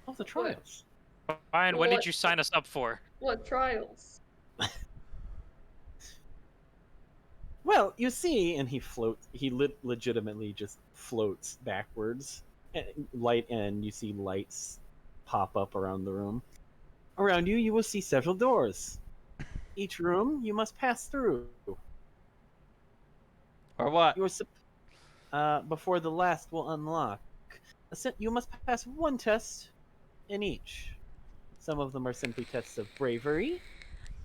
Oh, the trials. Ryan, what What? did you sign us up for? What trials? Well, you see, and he floats. He legitimately just floats backwards, and you see lights pop up around the room. Around you, you will see several doors. Each room you must pass through. Or what? Before the last will unlock. You must pass one test in each. Some of them are simply tests of bravery.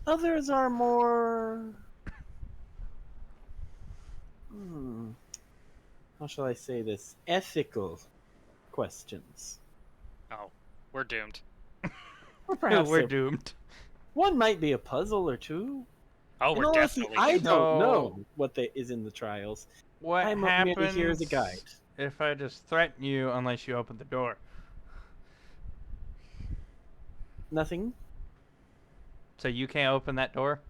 Others are more... how shall I say this? Ethical questions. Oh, we're doomed. Or perhaps We're they're- doomed. one might be a puzzle or two. Oh, In we're all honesty, definitely I doomed. don't know So- what is in the trials. What I'm merely here as happens a guide. if I just threaten you unless you open the door? Nothing. So you can't open that door?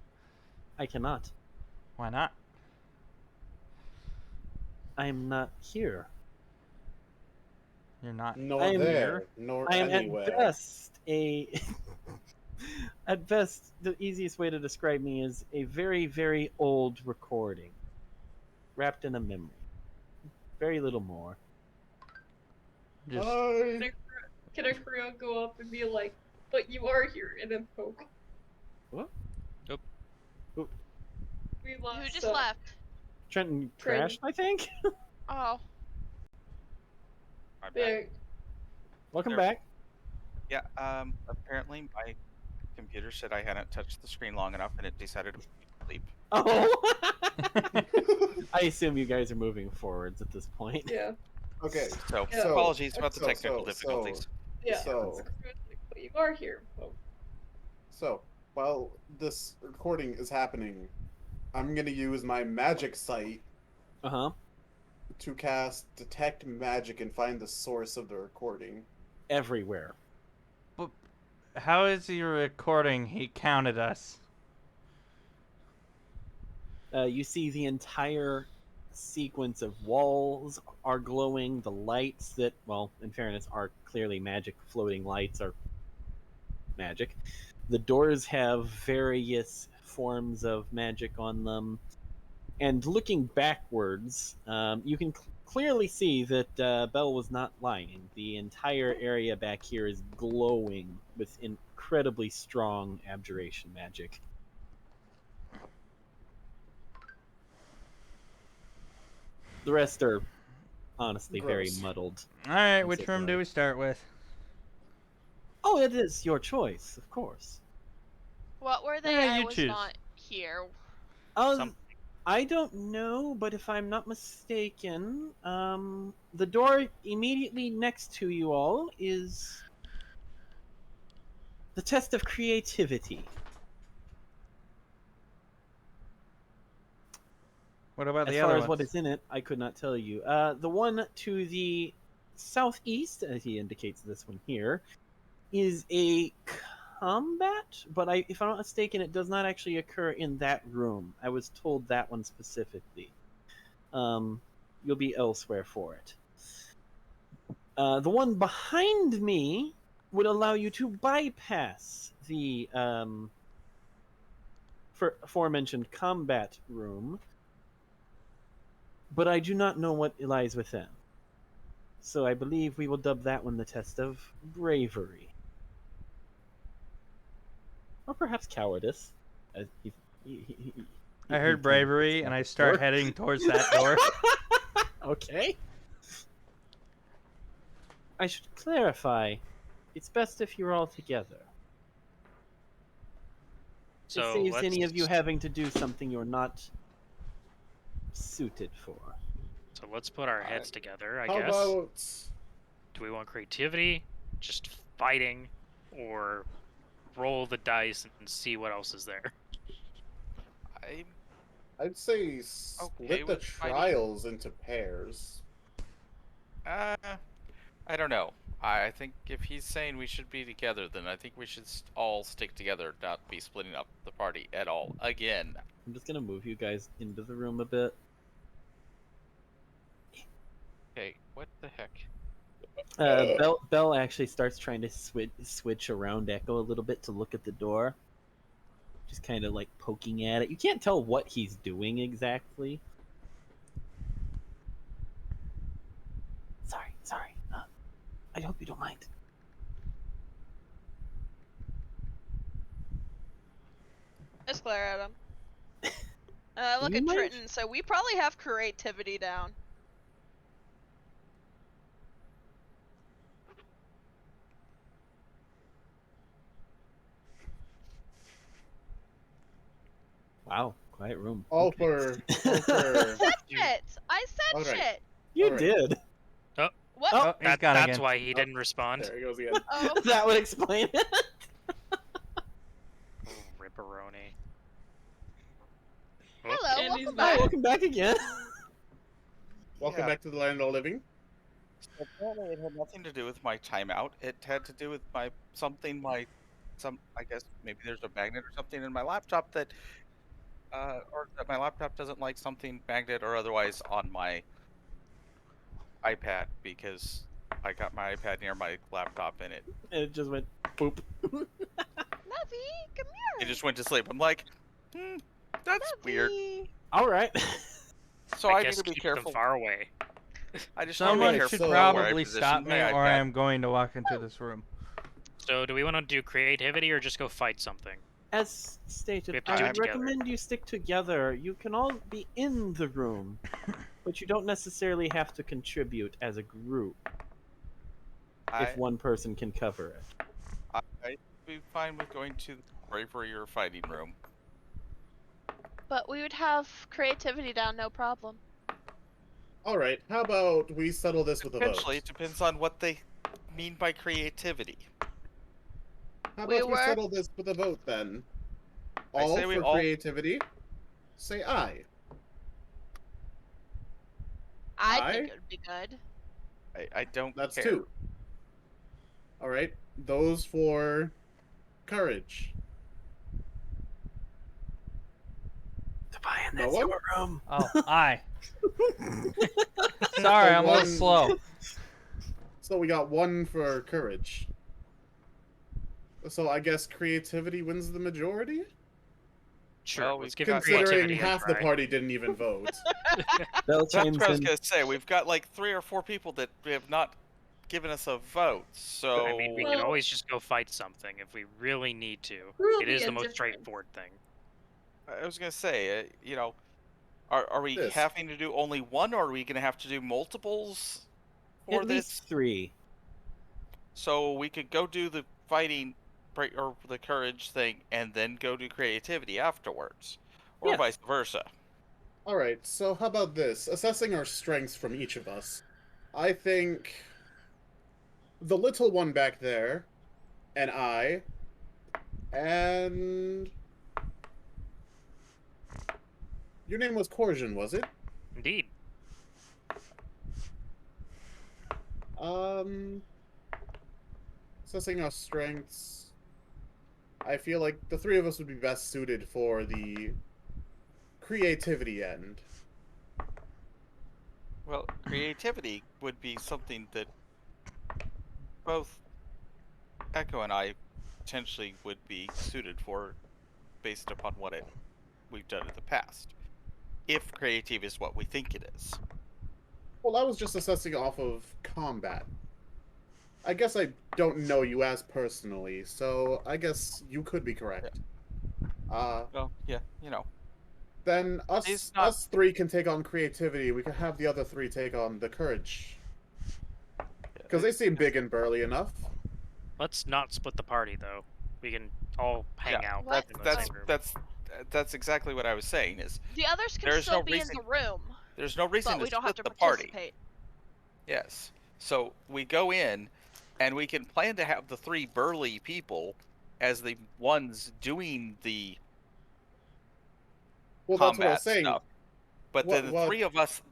I cannot. Why not? I am not here. You're not. Nor I am there, here. nor I am anywhere. at best a. At best, the easiest way to describe me is a very, very old recording, wrapped in a memory. Very little more. Just Hi. Can Akuro go up and be like, but you are here, and then poke? What? Nope. Oop. We lost, Who just left? Trenton Trenton. crashed, I think. Oh. My bad. Yeah, Welcome There. back. Yeah, apparently my computer said I hadn't touched the screen long enough and it decided to sleep. Oh. I assume you guys are moving forwards at this point. yeah, Okay. So, Yeah. apologies about the So- technical so- difficulties. yeah. So- But you are here, poke. So, while this recording is happening, I'm gonna use my magic sight Uh huh. to cast Detect Magic and find the source of the recording. Everywhere. how is he recording? He counted us. You see the entire sequence of walls are glowing. The lights that, well, in fairness, are clearly magic floating lights are magic. The doors have various forms of magic on them. And looking backwards, you can clearly see that Belle was not lying. The entire area back here is glowing with incredibly strong abjuration magic. The rest are honestly very Gross. muddled. All right, I'm which so room sorry. do we start with? Oh, it is your choice, of course. What were they? Yeah, I you was choose. not here. Um, I don't know, but if I'm not mistaken, the door immediately next to you all is the test of creativity. What about As the far other as what ones? is in it, I could not tell you. The one to the southeast, as he indicates this one here, is a combat, but if I'm not mistaken, it does not actually occur in that room. I was told that one specifically. You'll be elsewhere for it. The one behind me would allow you to bypass the aforementioned combat room, but I do not know what lies within. So I believe we will dub that one the test of bravery. Or perhaps cowardice. I heard bravery, and I start heading towards that door. Okay. I should clarify. It's best if you're all together. So it saves let's, any of you having to do something you're not suited for. So let's put our heads together, I How guess. about Do we want creativity, just fighting, or roll the dice and see what else is there? I'd say split Okay the with fighting. trials into pairs. I don't know. I think if he's saying we should be together, then I think we should all stick together, not be splitting up the party at all again. I'm just gonna move you guys into the room a bit. Okay, what the heck? Bell actually starts trying to switch around Echo a little bit to look at the door. Just kind of like poking at it. You can't tell what he's doing exactly. Sorry. I hope you don't mind. Let's glare at him. Look You at might- Triton, so we probably have creativity down. Wow, quiet room. All Okay. for I said shit. I said Alright. shit. You Alright. did. What? Oh, Oh, he's gone That's again. why he Oh, didn't respond. there he goes again. Oh. that would explain it. Oh, ripperoni. Hello, And he's welcome Hi, back. welcome back again. Welcome Yeah. back to the land of the living. So apparently it had nothing to do with my timeout. It had to do with I guess maybe there's a magnet or something in my laptop that or that my laptop doesn't like something magnet or otherwise on my iPad because I got my iPad near my laptop and it It just went boop. Navi, come here. just went to sleep. I'm like, that's weird. Navi. All right. So I I need guess to be keep careful. them far away. I just need to Someone be Alright, should careful so- where I probably position stop me, my or I iPad. am going to walk into this room. So, do we want to do creativity or just go fight something? As stated, We have to I do it would together. recommend you stick together. You can all be in the room, but you don't necessarily have to contribute as a group if I one person can cover it. I'd be fine with going to the bravery or fighting room. But we would have creativity down, no problem. Alright, how about we settle this with a vote? Eventually, it depends on what they mean by creativity. How We about we were- settle this with a vote then? I All say we for all- creativity, say aye. I think Aye? it would be good. I don't That's care. 2. Alright, those for courage. Tobias, No that's one? your room. Oh, aye. Sorry, I'm a little One- slow. So we got 1 for courage. So I guess creativity wins the majority? Sure, Well, let's give Considering creativity a half the try. party didn't even vote. Bell That's chimes what I was in. gonna say. We've got like 3 or 4 people that have not given us a vote. So I mean, we can Well- always just go fight something if we really need to. There will It be is a the most difference. straightforward thing. I was gonna say, are we This. having to do only one, or are we gonna have to do multiples for At this? least 3. So we could go do the fighting or the courage thing, and then go do creativity afterwards, or Yeah. vice versa. Alright, so how about this? Assessing our strengths from each of us. I think the little one back there, and I, and... Your name was Corjan, was it? Indeed. Assessing our strengths... I feel like the 3 of us would be best suited for the creativity end. Well, creativity would be something that both Echo and I potentially would be suited for, based upon what we've done in the past. If creative is what we think it is. Well, I was just assessing off of combat. I guess I don't know you as personally, so I guess you could be correct. Well, yeah, Then It's not- us 3 can take on creativity. We can have the other 3 take on the courage. Because they seem big and burly enough. Let's not split the party, though. We can all hang Yeah, out What? in the that's same room. that's exactly what I was saying. Is The others can There's still no be reason- in the room, there's no reason but we to don't have split to the party. participate. Yes. So we go in, and we can plan to have the 3 burly people as the ones doing the Well, that's what I combat was saying. stuff. But then What-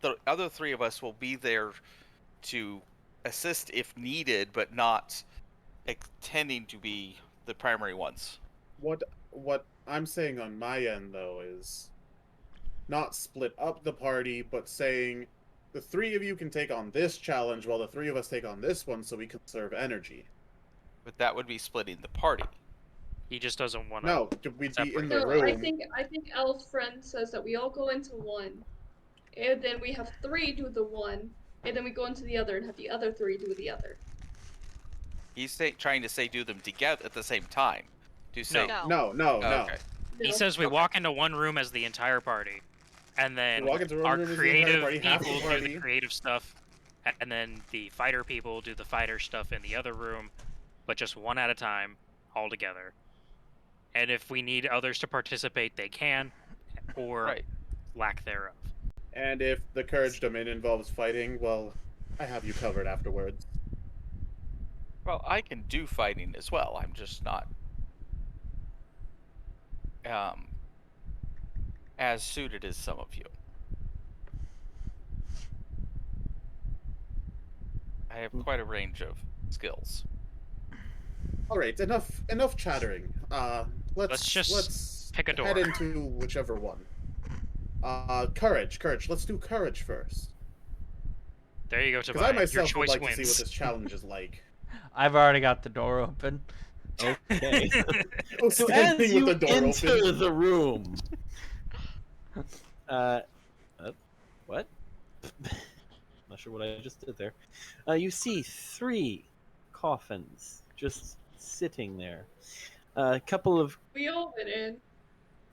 the other 3 of us will be there to assist if needed, but not intending to be the primary ones. What I'm saying on my end, though, is not split up the party, but saying the 3 of you can take on this challenge while the 3 of us take on this one so we conserve energy. But that would be splitting the party. He just doesn't want to. No, we'd be in the No, room. I think El's friend says that we all go into one, and then we have 3 do the one, and then we go into the other and have the other 3 do the other. He's trying to say do them together at the same time. Do say No. No. okay. He No. says we Okay. walk into one room as the entire party, and then We walk into one our room as the entire creative party, half the people do party. the creative stuff, and then the fighter people do the fighter stuff in the other room, but just one at a time, all together. And if we need others to participate, they can. or Right. lack thereof. And if the Courage Domain involves fighting, well, I have you covered afterwards. Well, I can do fighting as well. I'm just not as suited as some of you. I have quite a range of skills. All right, enough chattering. Let's pick a head door. into whichever one. Courage. Let's do courage first. There you go, Because I Tobias. Your myself would choice like wins. to see what this challenge is like. I've already got the door open. Okay. Oh, So standing as with you the door enter open. the room, what? Not sure what I just did there. You see 3 coffins just sitting there. A couple of We all went in.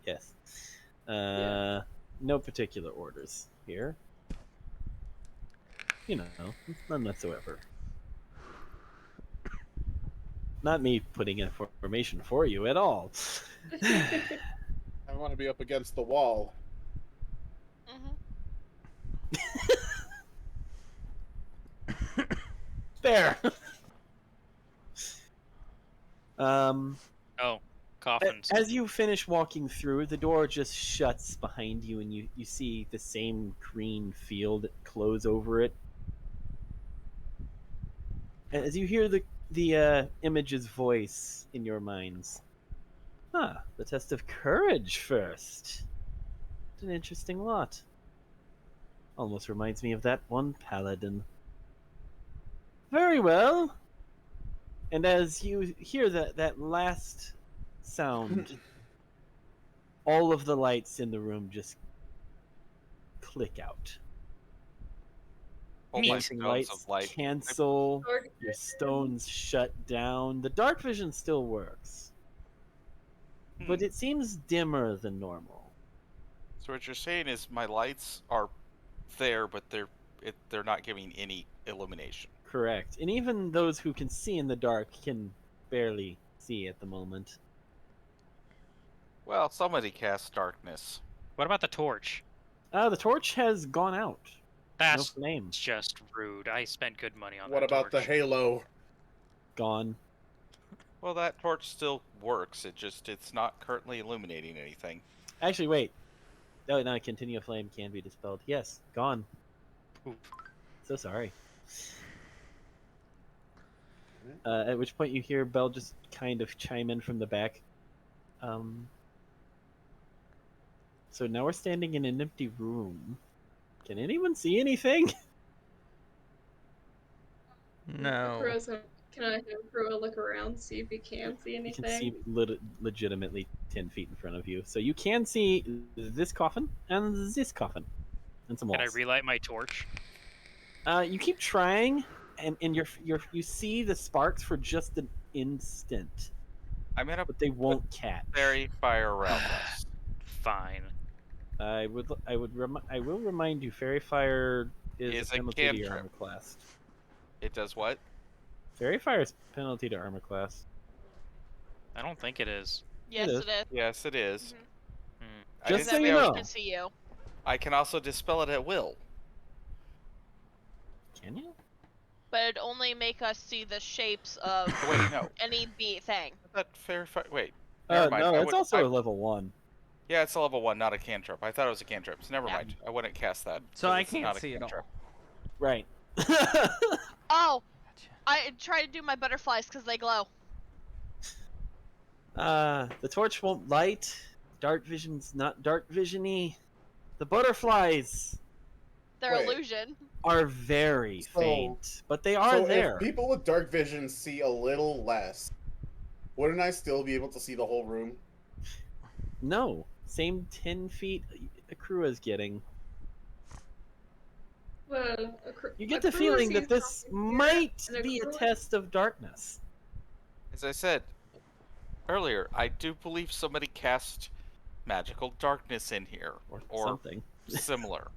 yes. Yeah. No particular orders here. You know, none whatsoever. Not me putting in information for you at all. I want to be up against the wall. There. Oh, coffins. As you finish walking through, the door just shuts behind you, and you see the same green field close over it. As you hear the image's voice in your minds. The test of courage first. It's an interesting lot. Almost reminds me of that one paladin. Very well. And as you hear that last sound, all of the lights in the room just click out. All my Blinking stones lights of light. cancel. Dark Your vision. stones shut down. The dark vision still works, but it seems dimmer than normal. So what you're saying is my lights are there, but they're not giving any illumination. Correct. And even those who can see in the dark can barely see at the moment. Well, somebody cast darkness. What about the torch? The torch has gone out. No That's flame. just rude. I spent good money on What that about the torch. halo? Gone. Well, that torch still works. It's not currently illuminating anything. Actually, wait. Oh, no, continue flame can be dispelled. Yes, gone. Oof. So sorry. At which point you hear Bell just kind of chime in from the back. So now we're standing in an empty room. Can anyone see anything? No. Can I have Akura look around, see if he can see You anything? can see legitimately 10 feet in front of you. So you can see this coffin and this coffin. And some walls. Can I relight my torch? You keep trying, and you see the sparks for just an instant, I'm gonna but they won't catch. fairy fire around us. Fine. I will remind you, Fairy Fire is Is a a penalty to your cantrip. armor class. It does what? Fairy Fire is penalty to armor class. I don't think it is. Yes, is. it is. Yes, it is. Mhm. I Just didn't so That say you way I we was- know. can see you. I can also dispel it at will. Can you? But it'd only make us see the shapes of Oh, wait, no. any thing. I thought fairy fire. Wait. Never mind. No, I it's would- also I- a level 1. Yeah, it's a level 1, not a cantrip. I thought it was a cantrip, so never Yeah. mind. I wouldn't cast that. So 'cause I it's can't not a see it all. cantrip. Right. Oh, Gotcha. I try to do my butterflies because they glow. The torch won't light. Dark vision's not dark visiony. The butterflies Their Wait. illusion. are very So- faint, but they are So there. if people with dark vision see a little less, wouldn't I still be able to see the whole room? No, same 10 feet Akrua's getting. Well, You get the Akura feeling that sees this something here, might and be a Akura- test of darkness. As I said earlier, I do believe somebody cast magical darkness in here. Or something. Similar.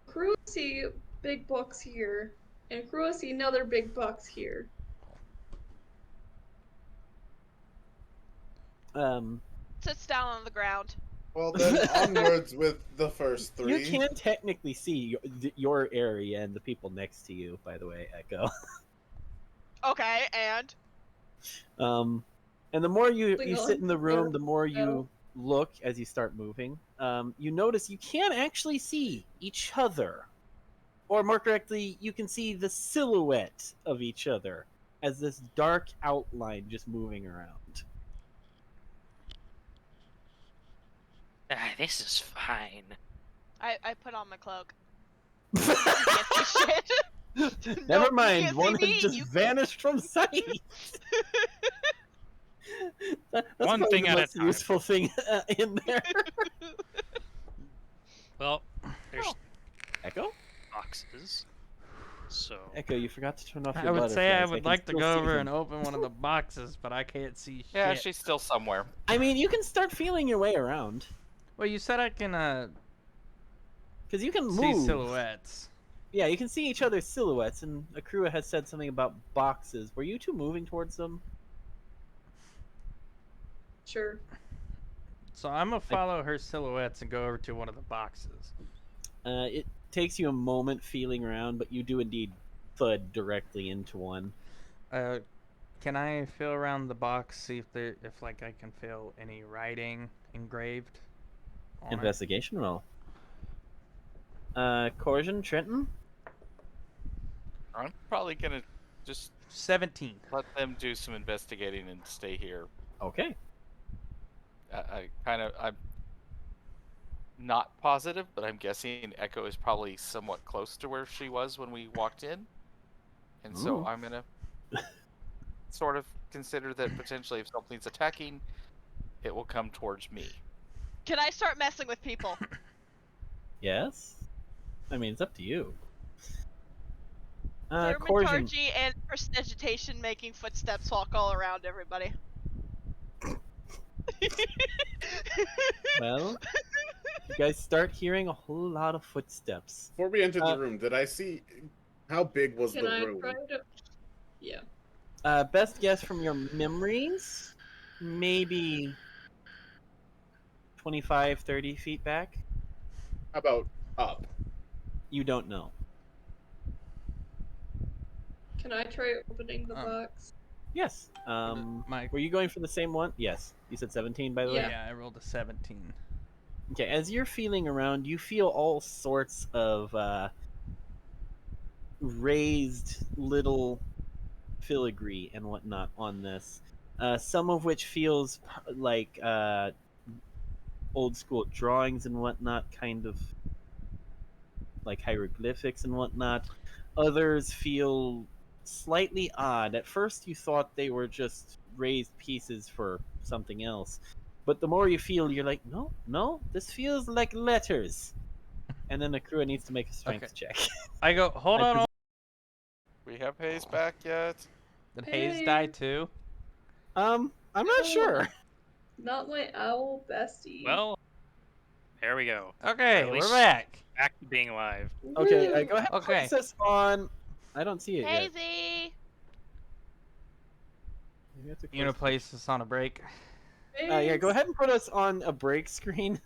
Akura see big bucks here, and Akura see another big bucks here. sits down on the ground. Well, then onwards with the first You three. can technically see your area and the people next to you, by the way, Echo. Okay, and And the more you Moving sit on. in the room, Yeah. the more you No. look as you start moving. You notice you can actually see each other. Or more correctly, you can see the silhouette of each other as this dark outline just moving around. This is fine. I put on my cloak. You can't see shit. Never Nope, you mind, can't one see has me. just You... vanished from sight. That's One probably thing the at a most time. useful thing in there. Well, there's Oh. Echo? boxes. So Echo, you forgot to turn off your I would say I butterflies. would can like to still go see over them. and open one of the boxes, but I can't see Yeah, shit. she's still somewhere. I mean, you can start feeling your way around. Well, you said I can Because you can see move. silhouettes. Yeah, you can see each other's silhouettes, and Akira has said something about boxes. Were you two moving towards them? Sure. So I'm gonna follow her silhouettes and go over to one of the boxes. It takes you a moment feeling around, but you do indeed thud directly into one. Can I feel around the box, see if like I can feel any writing engraved on it? Investigation roll. Coercion, Trenton? I'm probably gonna just 17. let them do some investigating and stay here. Okay. I'm not positive, but I'm guessing Echo is probably somewhat close to where she was when we walked in. And so Ooh. I'm gonna sort of consider that potentially if something's attacking, it will come towards me. Can I start messing with people? Yes? I mean, it's up to you. Coercion. Thaumaturgy and prestidigitation making footsteps walk all around everybody. Well, you guys start hearing a whole lot of footsteps. Before we entered the room, did I see how big was Can the I room? try to? Yeah. Best guess from your memories, maybe 25, 30 feet back? How about up? You don't know. Can I try opening the Um, box? Yes. Mike. Were you going for the same one? Yes. You said 17, by the way? Yeah, I rolled a 17. Okay, as you're feeling around, you feel all sorts of raised little filigree and whatnot on this. Some of which feels like old school drawings and whatnot, kind of like hieroglyphics and whatnot. Others feel slightly odd. At first, you thought they were just raised pieces for something else. But the more you feel, you're like, no, this feels like letters. And then the crew needs to make a strength check. I go, hold I on. pres- We have Hayes back yet? Did Hayes die Hey. too? I'm not sure. Not my owl bestie. well, there we go. Okay, At we're least- back. Back to being alive. Okay, Woo! go ahead and Okay. place us on. I don't see it yet. Hazy! Maybe I have to You gonna close- place us on a break? Yeah, go ahead and put us on a break screen.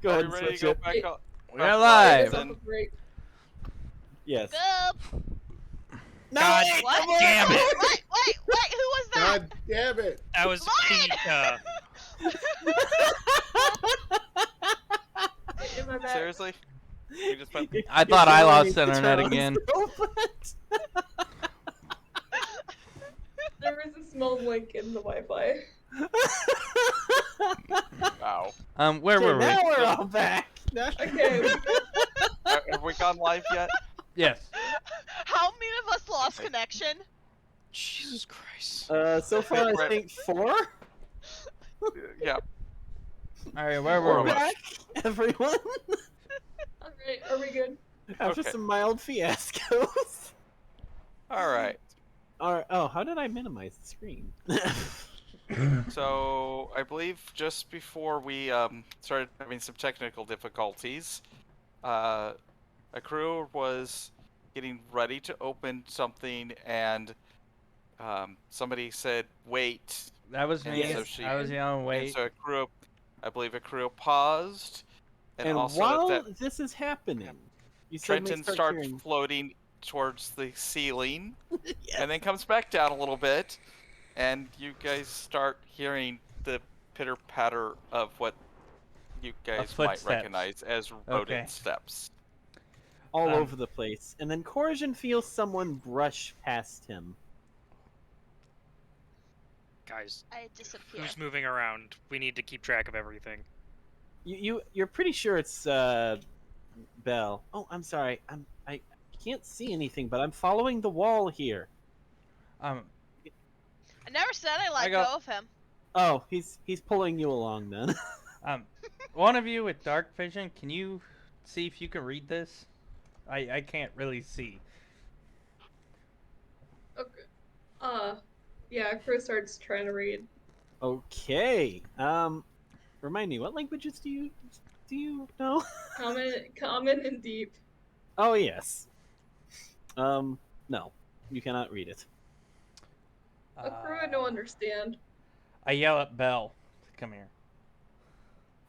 Go Are ahead we and ready to switch go it. back up? We're up live. Take us then? off a break. Yes. Boop. No, God wait, What? come on. damn it. Wait, who was that? God damn it! That was What? In my back. Seriously? We just went. I Your thought I camera lost needs to internet turn on again. so fast. There was a small link in the Wi-Fi. Wow. Where Okay, were we? now we're all back. Okay, we good? Have we gone live yet? Yes. How many of us lost Okay. connection? Jesus Christ. So far, I Right. think 4. Yeah. All right, where Four were of we? us. Back, everyone. Alright, are we good? After Okay. some mild fiascos. All right. Alright. Oh, how did I minimize the screen? So I believe just before we started having some technical difficulties, a crew was getting ready to open something, and somebody said, "Wait." That was And me. so she- I was yelling, And wait. so I believe a crew paused, and, And also while that this is happening, you suddenly Trenton start starts hearing... floating towards the ceiling, Yes. and then comes back down a little bit, and you guys start hearing the pitter patter of what you guys might footsteps. recognize as rodent steps. all Um, over the place. And then Corsian feels someone brush past him. Guys, I disappear. who's moving around? We need to keep track of everything. You're pretty sure it's Bell. Oh, I'm sorry. I can't see anything, but I'm following the wall here. I never said I let go- go of him. Oh, he's pulling you along then. One of you with dark vision, can you see if you can read this? I can't really see. Okay. Yeah, Chris starts trying to read. Okay. Remind me, what languages do you know? Common and deep. Oh yes. No, you cannot read it. A crew would no understand. I yell at Bell to come here.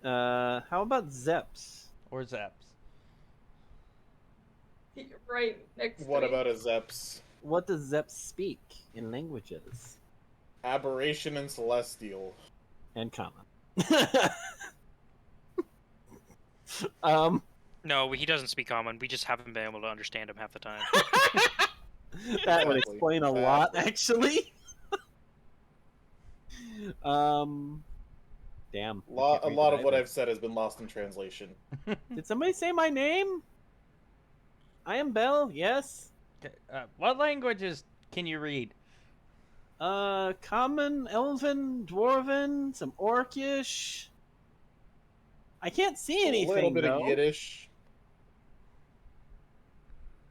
How about Zeps? Or Zaps. Right next to What me. about a Zeps? What does Zeps speak in languages? Aberration and Celestial. And common. No, he doesn't speak common. We just haven't been able to understand him half the time. That would Exactly. explain a lot, actually. Damn. I A can't read lot it of what either. I've said has been lost in translation. Did somebody say my name? I am Bell. Yes. What languages can you read? Common, Elven, Dwarven, some Orcish. I can't see anything. A little bit though. of Yiddish.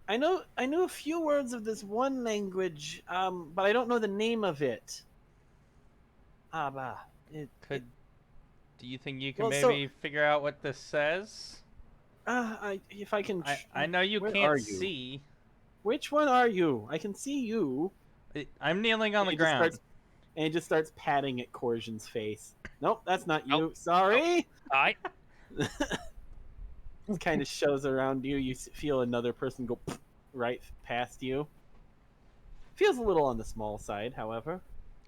I know a few words of this one language, but I don't know the name of it. Do you think you can Well, so- maybe figure out what this says? If I can. I know you where are can't you? see. Which one are you? I can see you. I'm kneeling on And the he just ground. and he just starts patting at Corsian's face. Nope, that's not you. Nope. Sorry. I Kind of shows around you. You feel another person go right past you. Feels a little on the small side, however.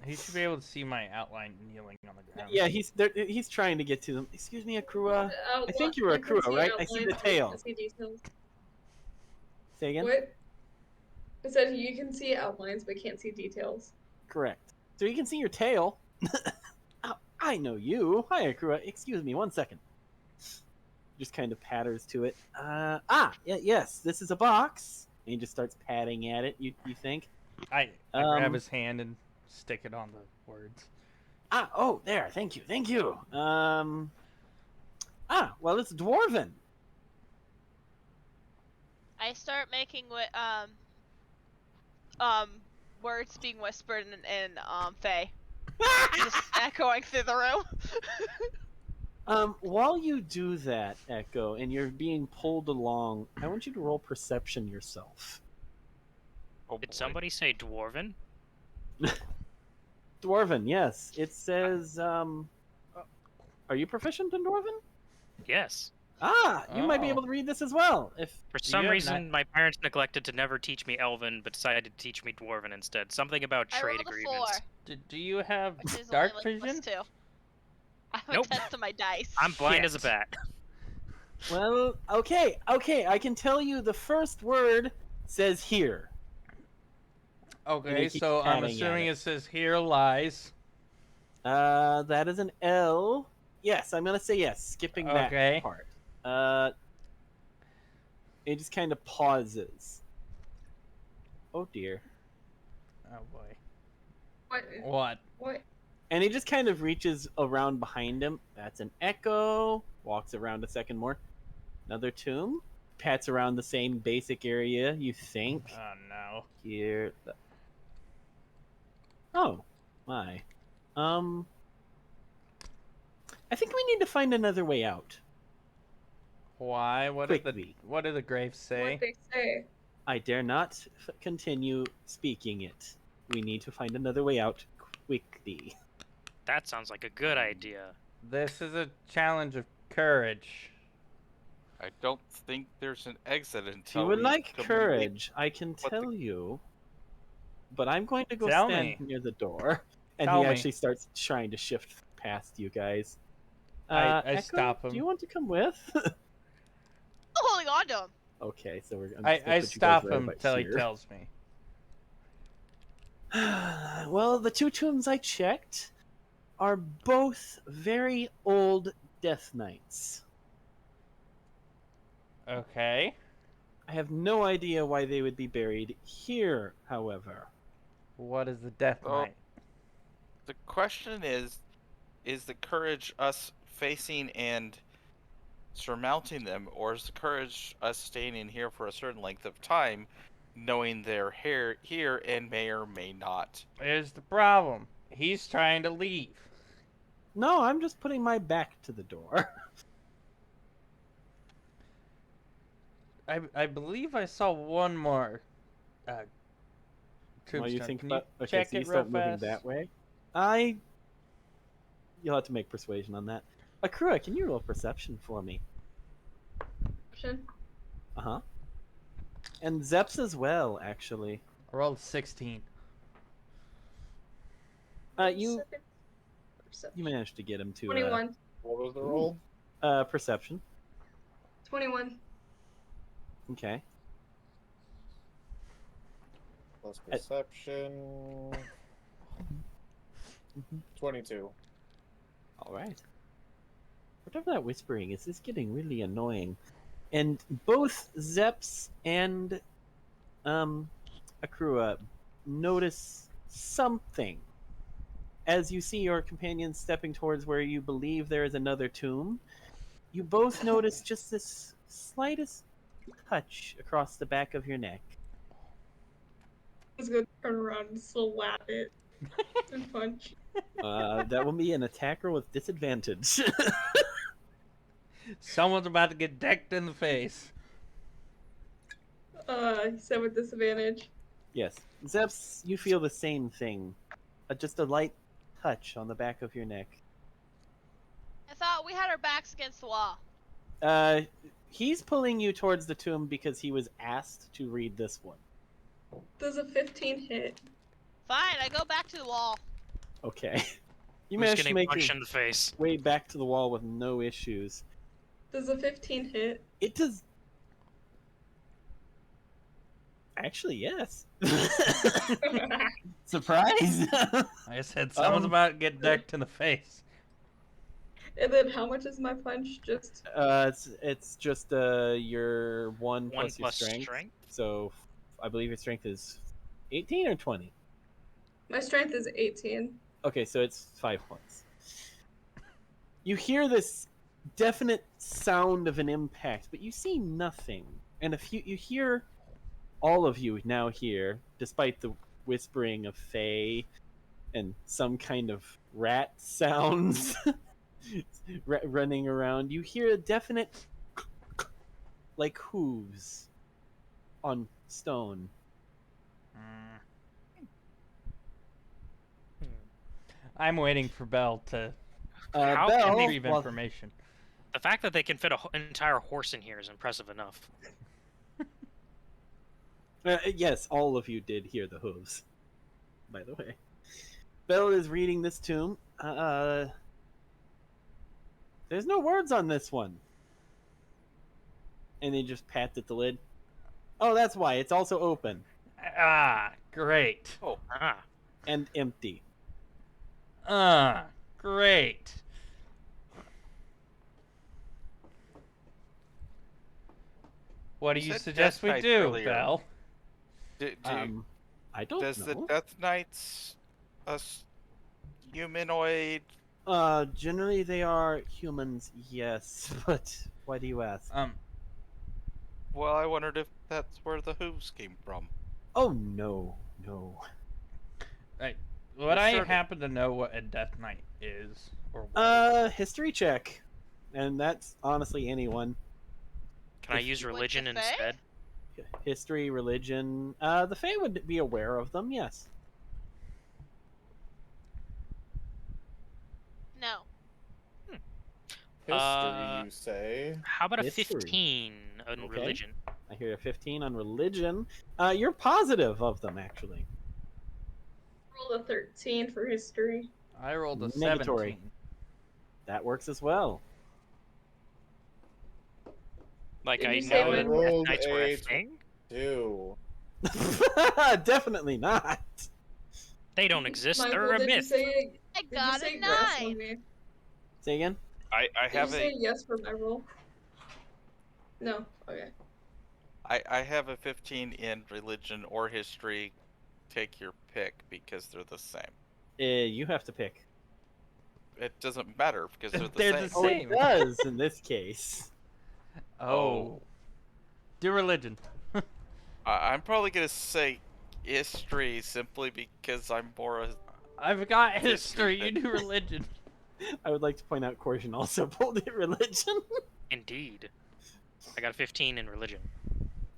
He should be able to see my outline kneeling on the ground. Yeah, he's trying to get to them. Excuse me, Akrua. I think you're you can Akrua, right? I see the outlines, but tail. can't see details. Say again. What? I said you can see outlines but can't see details. Correct. So you can see your tail. Oh, I know you. Hi, Akrua. Excuse me, 1 second. Just kind of patters to it. Yes, this is a box. And he just starts patting at it. You think? I grab Um, his hand and stick it on the words. Oh, there. Thank you. Well, it's Dwarven. I start making words being whispered in Fey, just echoing through the room. While you do that, Echo, and you're being pulled along, I want you to roll perception yourself. Oh, Did boy. somebody say dwarven? Dwarven, yes. It says, are you proficient in Dwarven? Yes. Ah, you might be Oh. able to read this as well. If For Do some you have reason, my parents neglected to never teach me Elven, but decided to teach me Dwarven instead. Something about I trade rolled a 4, agreements. do you have which is dark only like vision? +2. I have Nope. a 10 to my dice. I'm blind as a Shit. bat. well, okay, I can tell you the first word says here. Okay, he keeps so I'm patting at assuming it. it says here lies. That is an L. Yes, I'm gonna say yes. Skipping that Okay. part. It just kind of pauses. Oh dear. Oh boy. What? What? What? And he just kind of reaches around behind him. That's an echo. Walks around a second more. Another tomb. Pats around the same basic area, you think. Oh no. Here. Oh, my. I think we need to find another way out. Why? What Quickly. do the graves say? What they say? I dare not continue speaking it. We need to find another way out quickly. That sounds like a good idea. This is a challenge of courage. I don't think there's an exit If until you would we like communicate courage, I can what the- tell you. But I'm going to go Tell stand me. near the door. And Tell he me. actually starts trying to shift past you guys. I Echo, stop him. Do you want to come with? Holding on to him. Okay, so I'm just I gonna put you guys stop right him about till he here. tells me. Well, the two tombs I checked are both very old Death Knights. Okay. I have no idea why they would be buried here, however. What is the Death Well, Knight? The question is the courage us facing and surmounting them, or is the courage us staying in here for a certain length of time, knowing they're here and may or may not? Here's the problem. He's trying to leave. No, I'm just putting my back to the door. I believe I saw one more. What do you tombstone. think Can you about? Okay, check so you it real start moving fast? that way. You'll have to make persuasion on that. Akura, can you roll perception for me? Option. Uh huh. And Zeps as well, actually. I rolled 16. You Perception. managed to get him to 21. What was the roll? perception. 21. Okay. Plus perception. 22. All right. Whatever that whispering is, it's getting really annoying. And both Zeps and Akura notice something as you see your companions stepping towards where you believe there is another tomb. You both notice just this slightest touch across the back of your neck. I was gonna turn around and slap it and punch. That will be an attacker with disadvantage. Someone's about to get decked in the face. He said with disadvantage. Yes. Zeps, you feel the same thing. Just a light touch on the back of your neck. I thought we had our backs against the wall. He's pulling you towards the tomb because he was asked to read this one. Does a 15 hit? Fine, I go back to the wall. Okay. You Who's managed to getting make punched your in the face? way back to the wall with no issues. Does a 15 hit? It does. Actually, yes. Surprise! I said someone's about to get decked in the face. And then how much is my punch? Just it's just your one plus your strength. So I believe your strength is 18 or 20. my strength is 18. Okay, so it's 5 points. You hear this definite sound of an impact, but you see nothing. And if you hear, all of you now hear, despite the whispering of Fae and some kind of rat sounds running around, you hear a definite like hooves on stone. I'm waiting for Belle to How Belle, can they- retrieve while- information. The fact that they can fit an entire horse in here is impressive enough. Yes, all of you did hear the hooves. By the way, Bell is reading this tomb. There's no words on this one. And he just pats at the lid. Oh, that's why. It's also open. Ah, great. Oh, Ah. And empty. Great. What do You you said suggest Death we Knight do, earlier. Bell? I don't does know. the Death Knights humanoid? Generally they are humans, yes. But why do you ask? Well, I wondered if that's where the hooves came from. Oh, no. No. Would Well, I sure. happen to know what a Death Knight is or was? History check. And that's honestly anyone. Can I use Like the religion Fae? instead? History, religion. The Fae would be aware of them, yes. No. History, you say? How about a History. 15 on Okay. religion? I hear a 15 on religion. You're positive of them, actually. Rolled a 13 for history. I rolled a Negatory. 17. That works as well. Like, Did I you say know that when- Death Rolled Knights were a a thing? 2. Definitely not. They don't exist. They're Michael, a did you myth. say I did you got say a yes 9. on me? Say again? I Did you have say a yes for my roll? No. Okay. I have a 15 in religion or history. Take your pick because they're the same. You have to pick. It doesn't matter because they're the They're same. the Oh, it Same. does in this case. Oh. Do religion. I'm probably gonna say history simply because I'm more a I've got History history. You then. do religion. I would like to point out Corsian also pulled it religion. Indeed. I got a 15 in religion.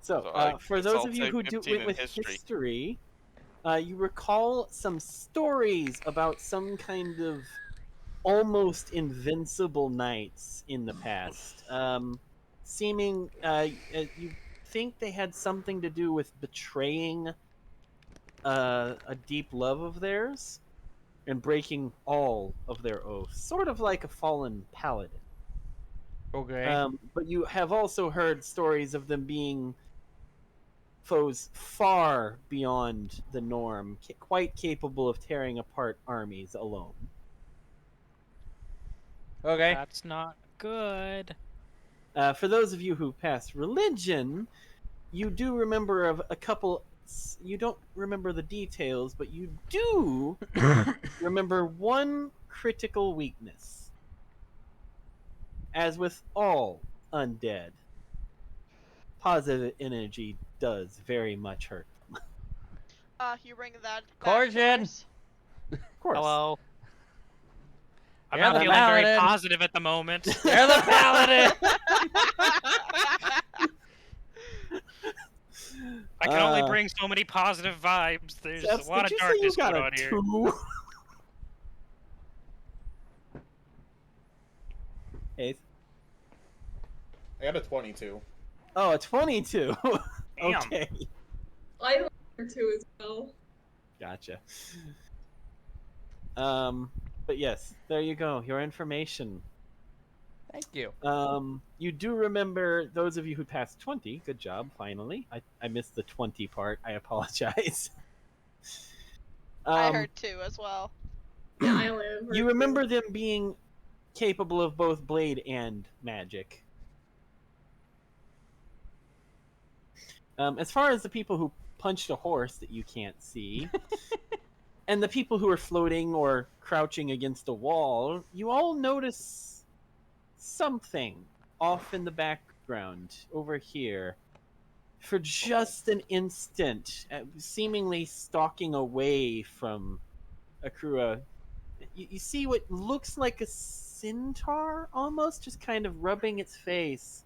So, So I for guess those I'll of you take who do 15 it in with history. you recall some stories about some kind of almost invincible knights in the past. Seeming, you think they had something to do with betraying a deep love of theirs and breaking all of their oaths, sort of like a fallen paladin. Okay. But you have also heard stories of them being foes far beyond the norm, quite capable of tearing apart armies alone. Okay. That's not good. For those of you who passed religion, you do remember of a couple. You don't remember the details, but you do remember one critical weakness. As with all undead, positive energy does very much hurt them. You bring that back Corsian! to us? Of course. Hello. I'm You're not the feeling very paladin. positive at the moment. You're the paladin. I can only Uh, bring so many positive vibes. There's Seth, a lot did of you say you darkness got going a on here. 2? Eighth. I got a 22. Oh, a 22. Damn. Okay. I learned 2 as well. Gotcha. But yes, there you go. Your information. Thank you. You do remember those of you who passed 20. Good job, finally. I missed the 20 part. I apologize. I heard 2 as well. Yeah, I only heard You 2. remember them being capable of both blade and magic. As far as the people who punched a horse that you can't see, and the people who are floating or crouching against a wall, you all notice something off in the background over here. For just an instant, seemingly stalking away from Akura, you see what looks like a centaur almost, just kind of rubbing its face.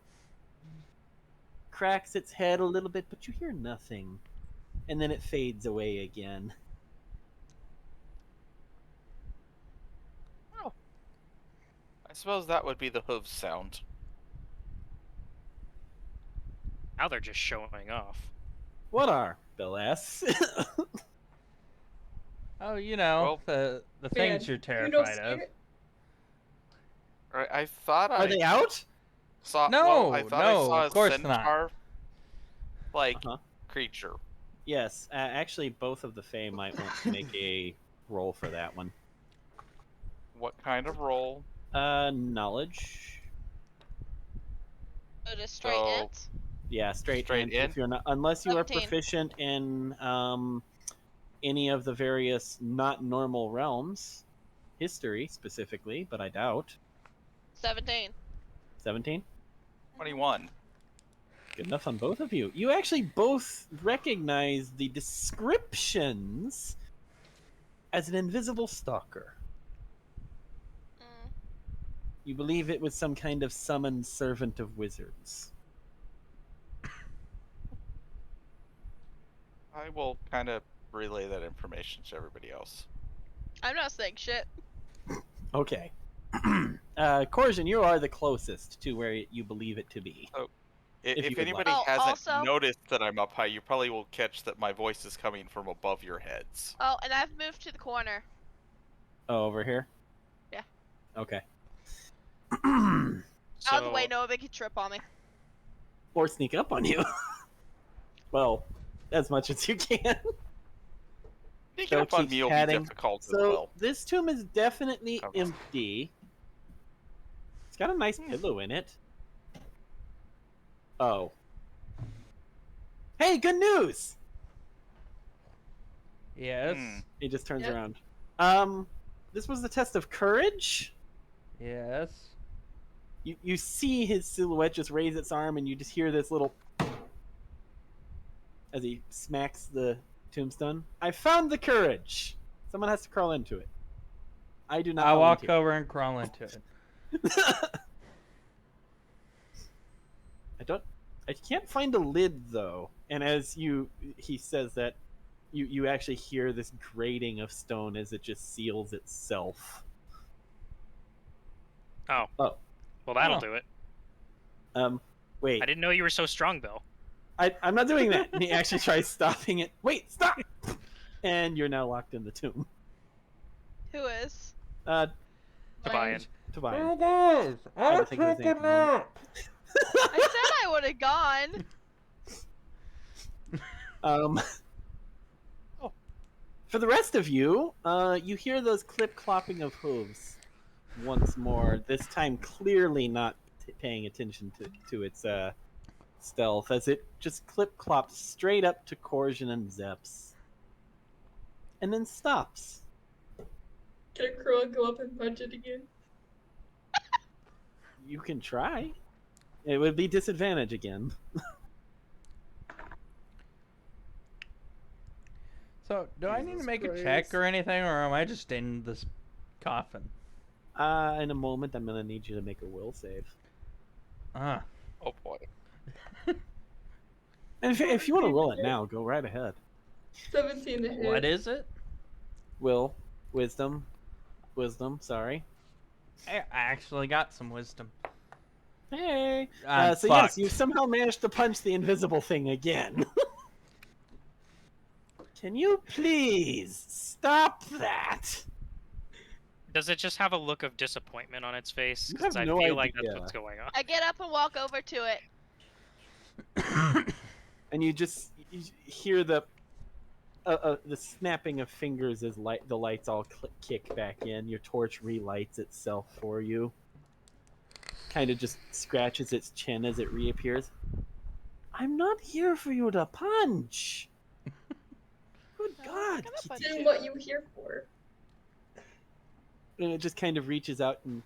Cracks its head a little bit, but you hear nothing. And then it fades away again. I suppose that would be the hooves sound. Now they're just showing off. What are, Bill asks? Oh, you know, Well, the things Man, you're you know terrified of. Spirit? I thought Are I they out? saw. No, well, I thought I no, saw of a course not. centaur like Uh-huh. creature. Yes, actually, both of the Fae might want to make a roll for that one. What kind of roll? Knowledge. Oh, just straight So int. Yeah, straight Straight int. If in? you're not, unless you are 17. proficient in any of the various not normal realms, history specifically, but I doubt. 17. 17. 21. Good enough on both of you. You actually both recognize the descriptions as an invisible stalker. Mm. You believe it was some kind of summoned servant of wizards. I will kind of relay that information to everybody else. I'm not saying shit. Okay. Corsian, you are the closest to where you believe it to be. If you If would anybody like. Oh, hasn't also- noticed that I'm up high, you probably will catch that my voice is coming from above your heads. Oh, and I've moved to the corner. Oh, over here? Yeah. Okay. Out of the way, So- nobody can trip on me. Or sneak up on you. Well, as much as you can. Sneaking So up on keeps me will padding. be difficult as So well. this tomb is definitely Okay. empty. It's got a nice pillow in it. Oh. Hey, good news! Yes. Hmm. He just turns Yep. around. This was the test of courage. Yes. You see his silhouette just raise its arm, and you just hear this little as he smacks the tombstone. I found the courage. Someone has to crawl into it. I do not. I walk volunteer. over and crawl into it. I can't find a lid though. And as he says that, you actually hear this grating of stone as it just seals itself. Oh. Oh. Well, that'll Oh. do it. Wait. I didn't know you were so strong, Bill. I'm not doing that. And he actually tries stopping it. Wait, stop! And you're now locked in the tomb. Who is? Tobian. Tobias. guys, I had to think of his name for a moment. I said I would have gone. For the rest of you, you hear those clip-clopping of hooves once more. This time, clearly not paying attention to its stealth, as it just clip-clops straight up to Corsian and Zeps, and then stops. Can Akroa go up and punch it again? You can try. It would be disadvantage again. So, do I need to Jesus make a Christ. check or anything, or am I just in this coffin? In a moment, I'm gonna need you to make a will save. Ah. Oh boy. And if you want to roll it now, go right ahead. 17 to hit. What is it? Will, wisdom, sorry. I actually got some wisdom. Hey. I'm So yes, fucked. you somehow managed to punch the invisible thing again. Can you please stop that? Does it just have a look of disappointment on its face? You Because have I no feel like idea. that's what's going on. I get up and walk over to it. And you hear the snapping of fingers as the lights all kick back in. Your torch relights itself for you. Kind of just scratches its chin as it reappears. I'm not here for you to punch. Good No, God. I'm gonna punch Then you. what you here for? And it just kind of reaches out and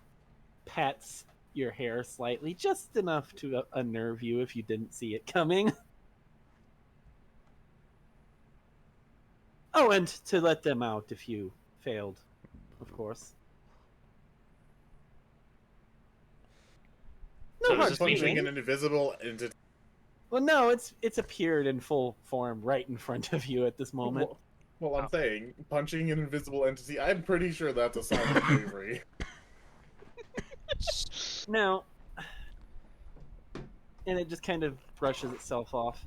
pats your hair slightly, just enough to unnerve you if you didn't see it coming. Oh, and to let them out if you failed, of course. No So does hard this mean Punching feelings. an invisible entity. Well, no, it's appeared in full form right in front of you at this moment. Well, I'm saying, punching an invisible entity, I'm pretty sure that's a sign of bravery. Now, and it just kind of brushes itself off.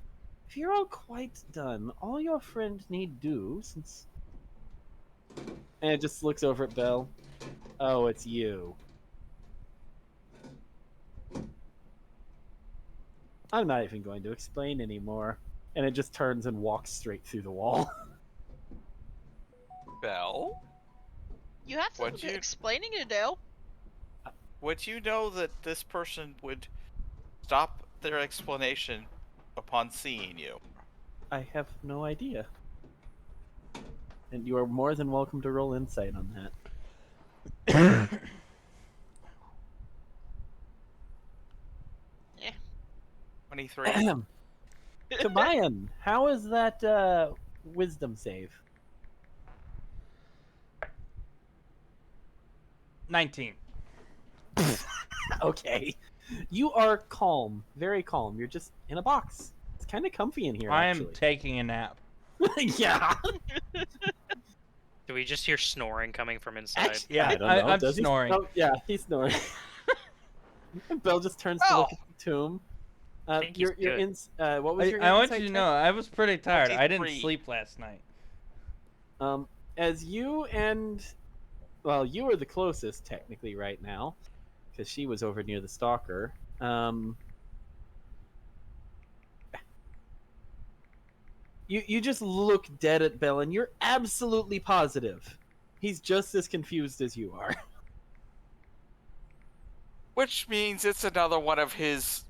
If you're all quite done, all your friend need do, since... And it just looks over at Belle. Oh, it's you. I'm not even going to explain anymore. And it just turns and walks straight through the wall. Belle, You have some What'd you- explaining to do. would you know that this person would stop their explanation upon seeing you? I have no idea. And you are more than welcome to roll insight on that. 23. Tobian, how is that wisdom save? 19. Okay. You are calm, very calm. You're just in a box. It's kind of comfy in here, I am actually. taking a nap. Yeah. Do we just hear snoring coming from inside? Yeah, I don't know. I'm Does he? snoring. Oh, yeah, he's snoring. Belle just turns to look at the tomb. think he's You're good. in. What was your I want insight you to check? know, I was pretty tired. I didn't 23. sleep last night. As you and, well, you are the closest technically right now, because she was over near the stalker. You just look dead at Belle, and you're absolutely positive he's just as confused as you are. Which means it's another one of his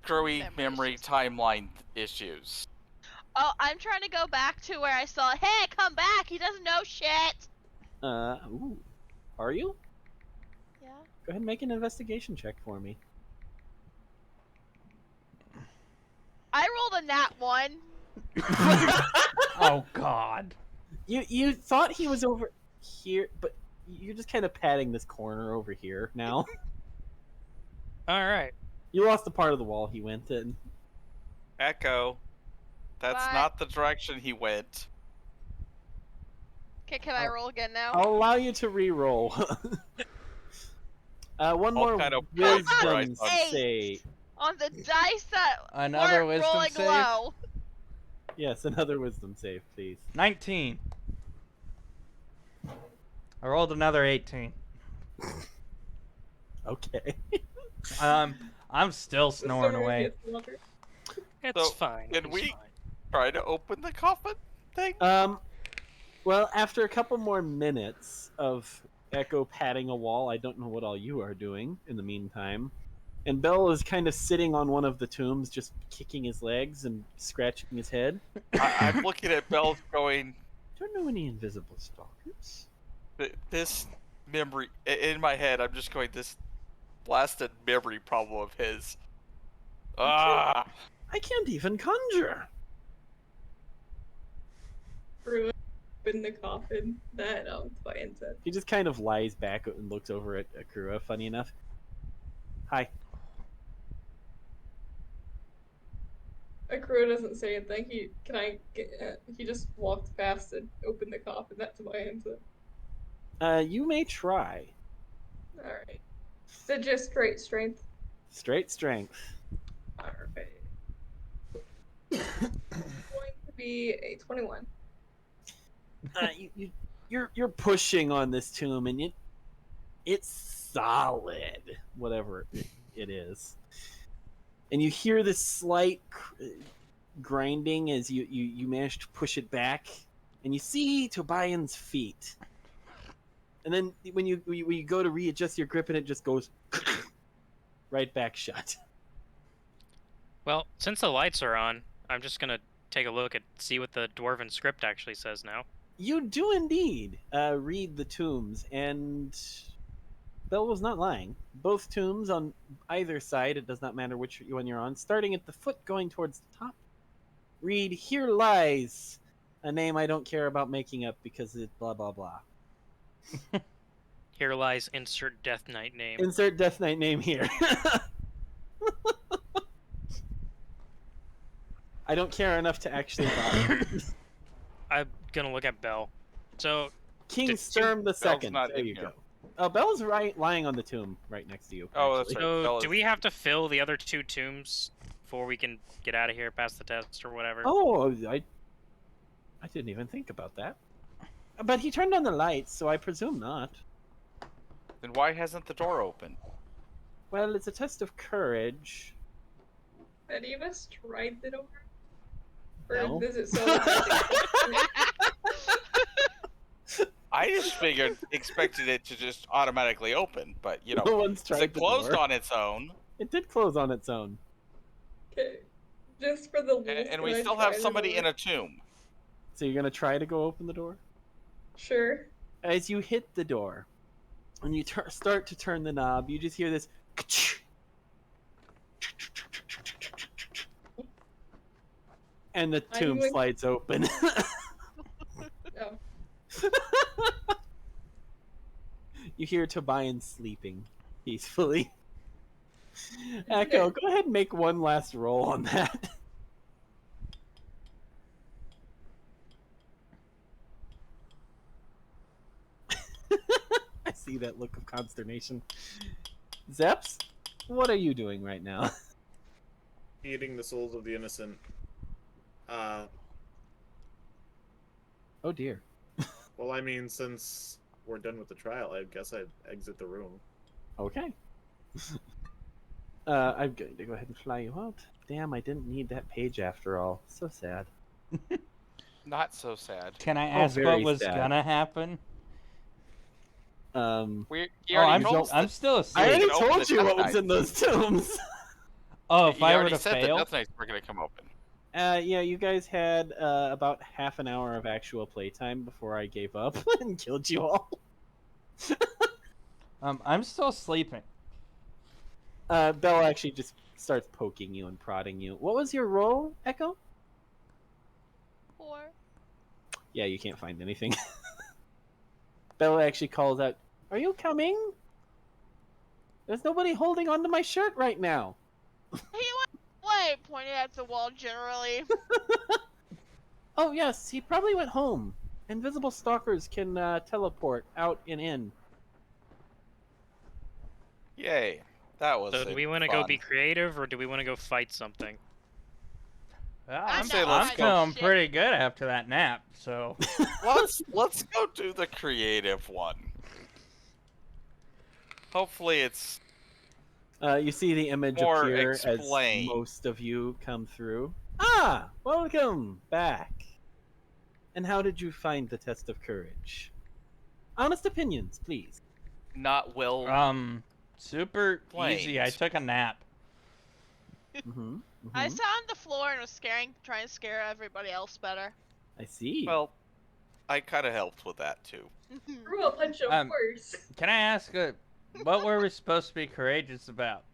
screwy Memory memory issues. timeline issues. Oh, I'm trying to go back to where I saw. Hey, come back! He doesn't know shit. Ooh, are you? Yeah. Go ahead and make an investigation check for me. I rolled a nat 1. Oh God. You thought he was over here, but you're just kind of patting this corner over here now. All right. You lost the part of the wall he went in. Echo. That's What? not the direction he went. Okay, can I roll again now? I'll allow you to re-roll. One All more kind of points where I wisdom thought- save. On the dice that Another weren't wisdom rolling save? low. Yes, another wisdom save, please. 19. I rolled another 18. Okay. I'm still The snoring story away. gets longer. It's So, fine. can It's we- fine. Try to open the coffin thing? Well, after a couple more minutes of Echo patting a wall, I don't know what all you are doing in the meantime. And Bell is kind of sitting on one of the tombs, just kicking his legs and scratching his head. I'm looking at Bell going, Don't know any invisible stalkers. this memory, in my head, I'm just going, this blasted memory problem of his. Ah! I can't even conjure. Threw in the coffin that Tobian said. He just kind of lies back and looks over at Akura, funny enough. Hi. Akuro doesn't say anything. He just walked past and opened the coffin that Tobian said. You may try. Alright. So just straight strength. Straight strength. Alright. Going to be a 21. You're pushing on this tomb, and it's solid, whatever it is. And you hear this slight grinding as you manage to push it back, and you see Tobian's feet. And then when you go to readjust your grip, and it just goes right back shut. Well, since the lights are on, I'm just gonna take a look at see what the dwarven script actually says now. You do indeed read the tombs, and Bell was not lying. Both tombs on either side, it does not matter which one you're on, starting at the foot going towards the top, read, "Here lies," a name I don't care about making up because it blah blah blah. Here lies insert Death Knight name. Insert Death Knight name here. I don't care enough to actually bother. I'm gonna look at Bell. So King Did- Sturm the Second. not There in you here. go. Bella's lying on the tomb right next to you. Oh, that's actually. right. So, Bella's- do we have to fill the other 2 tombs before we can get out of here, pass the test, or whatever? Oh, I didn't even think about that. But he turned on the lights, so I presume not. Then why hasn't the door opened? Well, it's a test of courage. Any of us tried the door? Or No. is it so like, I just expected it to just automatically open, but you know, No one's is tried it the closed door. on its own? It did close on its own. okay. Just for the And we still have somebody in a tomb. So you're gonna try to go open the door? Sure. As you hit the door, and you start to turn the knob, you just hear this. And the tomb going- slides open. Oh. You hear Tobian sleeping peacefully. Echo, go ahead and make one last roll on that. I see that look of consternation. Zeps, what are you doing right now? Eating the souls of the innocent. Oh dear. Well, I mean, since we're done with the trial, I guess I'd exit the room. Okay. I'm going to go ahead and fly you out. Damn, I didn't need that page after all. So sad. Not so sad. Can I ask what very was sad. gonna happen? You Oh, already told us I'm that- still I asleep. already can open told the you Death what was Knights. in those tombs. Oh, if You I were already to said fail, that Death Knights were going to come open. Yeah, you guys had about half an hour of actual playtime before I gave up and killed you all. I'm still sleeping. Bella actually just starts poking you and prodding you. What was your roll, Echo? 4. Yeah, you can't find anything. Bella actually calls out, "Are you coming? There's nobody holding onto my shirt right now." He went away, pointing at the wall generally. Oh yes, he probably went home. Invisible stalkers can teleport out and in. Yay. That was So, do we want to go be fun. creative, or do we want to go fight something? I'm, say I'm let's go. feeling Shit. pretty good after that nap. So Let's go do the creative one. Hopefully it's You see the image More appear explain. as most of you come through. Ah, welcome back. And how did you find the test of courage? Honest opinions, please. not well. super easy. I Flames. took a nap. Mm-hmm. I sat on the floor and was trying to scare everybody else better. I see. Well, I kind of helped with that too. Threw a punch of horse. Can I ask what were we supposed to be courageous about?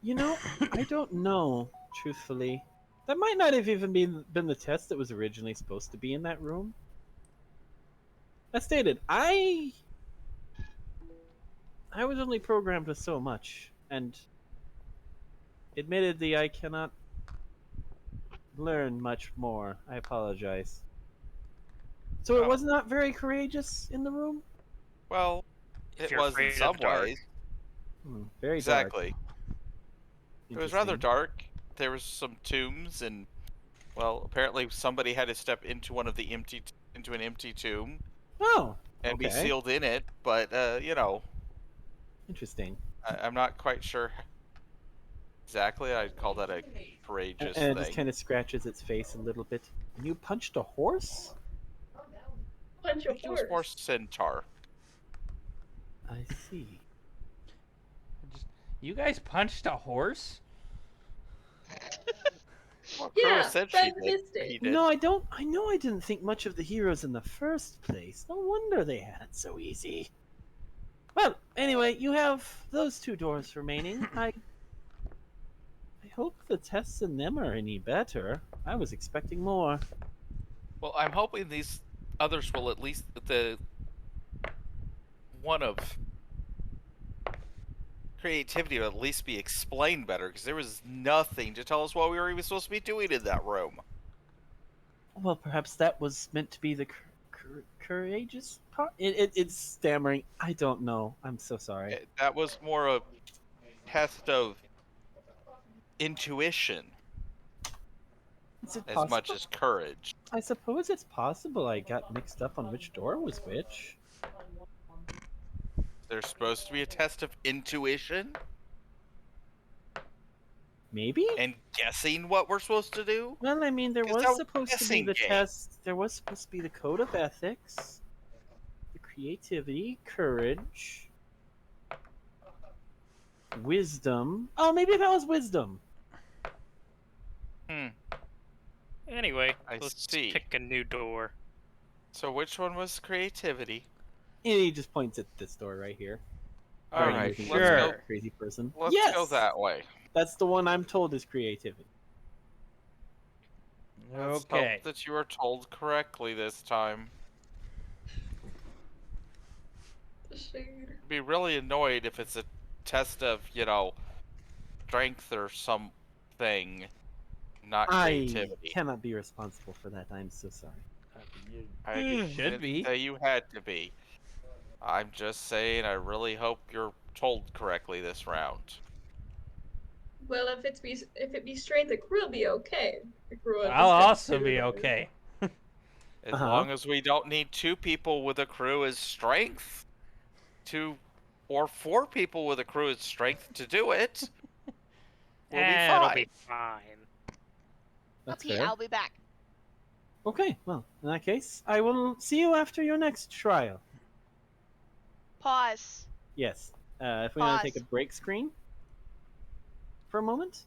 You know, I don't know, truthfully. That might not have even been the test that was originally supposed to be in that room. As stated, I was only programmed with so much, and admittedly, I cannot learn much more. I apologize. So it Oh. was not very courageous in the room? Well, If it you're was in afraid of some the dark. ways. Very Exactly. dark. It was rather Interesting. dark. There was some tombs, and well, apparently somebody had to step into into an empty tomb Oh, and be okay. sealed in it. But you know, Interesting. I'm not quite sure exactly. I'd call that a courageous And it thing. just kind of scratches its face a little bit. And you punched a horse? Punch I of think it was more horse. centaur. I see. You guys punched a horse? Well, Yeah, Crow said Ben she did. missed it. He did. No, I don't. I know I didn't think much of the heroes in the first place. No wonder they had it so easy. Well, anyway, you have those 2 doors remaining. I hope the tests in them are any better. I was expecting more. Well, I'm hoping these others will at least the one of creativity will at least be explained better, because there was nothing to tell us what we were even supposed to be doing in that room. Well, perhaps that was meant to be the courageous part. It's stammering. I don't know. I'm so sorry. That was more a test of intuition Is it as much possible? as courage. I suppose it's possible I got mixed up on which door was which. There's supposed to be a test of intuition Maybe? and guessing what we're supposed to do. Well, I mean, there 'Cause was that was a supposed to be guessing the game. test. There was supposed to be the code of ethics, the creativity, courage, wisdom. Oh, maybe that was wisdom. Anyway, I let's see. pick a new door. So which one was creativity? And he just points at this door right here. All Guarding right, everything let's from go. that crazy person. Let's yes! go that way. That's the one I'm told is creativity. Let's Okay. hope that you are told correctly this time. The shade. I'd be really annoyed if it's a test of, strength or something, not I creativity. cannot be responsible for that. I'm so sorry. I You should didn't be. say you had to be. I'm just saying I really hope you're told correctly this round. Well, if it be straight, the crew will be okay. The crew at I'll least gets also two be days. okay. As Uh-huh. long as we don't need 2 people with a crew as strength or 4 people with a crew as strength to do it, we'll be It'll fine. be fine. That's Okay, fair. I'll be back. Okay, well, in that case, I will see you after your next trial. Pause. Yes. If we want to take a Pause. break screen for a moment.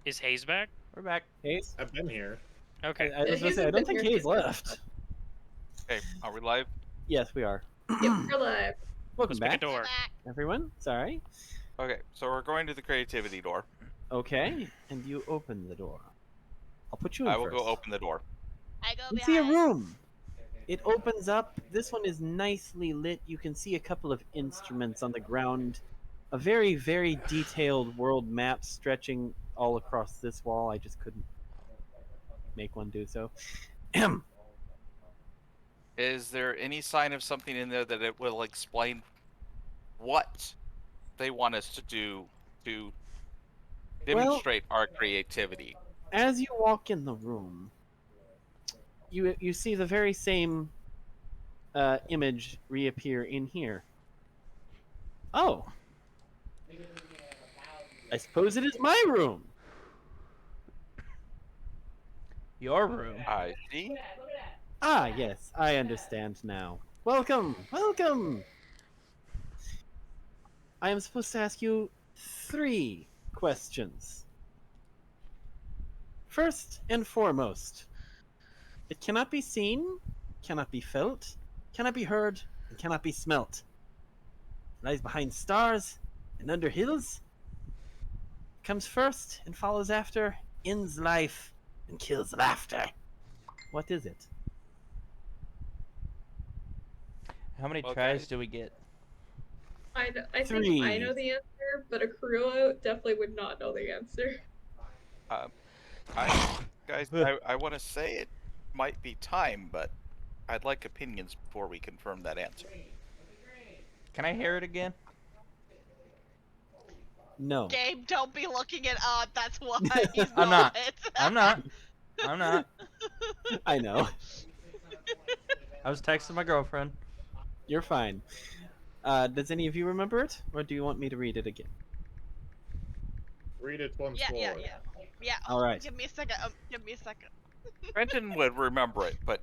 Is Hayes back? We're back. Hayes? I've been here. Okay. I was Hayes gonna say, I hasn't don't been think here Hayes since the left. Okay, are we live? Yes, we are. Yep, we're live. Welcome Let's pick a back, door. Back. everyone. Sorry. Okay, so we're going to the creativity door. Okay, and you open the door. I'll put you in I will first. go open the door. I go You see a behind. room. It opens up. This one is nicely lit. You can see a couple of instruments on the ground. A very, very detailed world map stretching all across this wall. I just couldn't make one do so. Is there any sign of something in there that it will explain what they want us to do to demonstrate our creativity? As you walk in the room, you see the very same image reappear in here. Oh, I suppose it is my room. Your room. I see. Ah, yes, I understand now. Welcome, welcome. I am supposed to ask you 3 questions. First and foremost, it cannot be seen, cannot be felt, cannot be heard, and cannot be smelt. It lies behind stars and under hills. Comes first and follows after, ends life and kills laughter. What is it? How many Okay. tries do we get? I think I 3. know the answer, but Akruo definitely would not know the answer. I want to say it might be time, but I'd like opinions before we confirm that answer. Can I hear it again? No. Gabe, don't be looking it up. That's why he's I'm not. not. I'm not. I'm not. I know. I was texting my girlfriend. You're fine. Does any of you remember it, or do you want me to read it again? Read it once Yeah, more. yeah, yeah. Yeah. All right. Give me a second. Give me a second. Brenton would remember it, but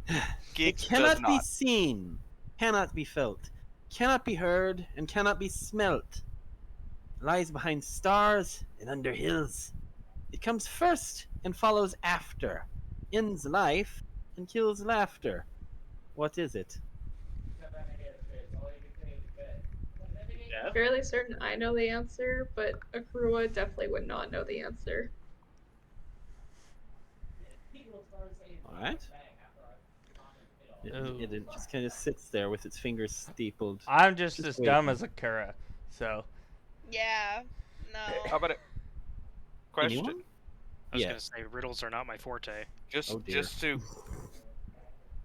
It Geeks cannot does be not. seen, cannot be felt, cannot be heard, and cannot be smelt. It lies behind stars and under hills. It comes first and follows after, ends life and kills laughter. What is it? Fairly certain I know the answer, but Akruo definitely would not know the answer. All right. It just kind of sits there with its fingers steepled. I'm just Just as wait. dumb as Akura, so Yeah. How No. about it? Question. Anyone? I was Yeah. gonna say riddles are not my forte. Just Oh, dear. just to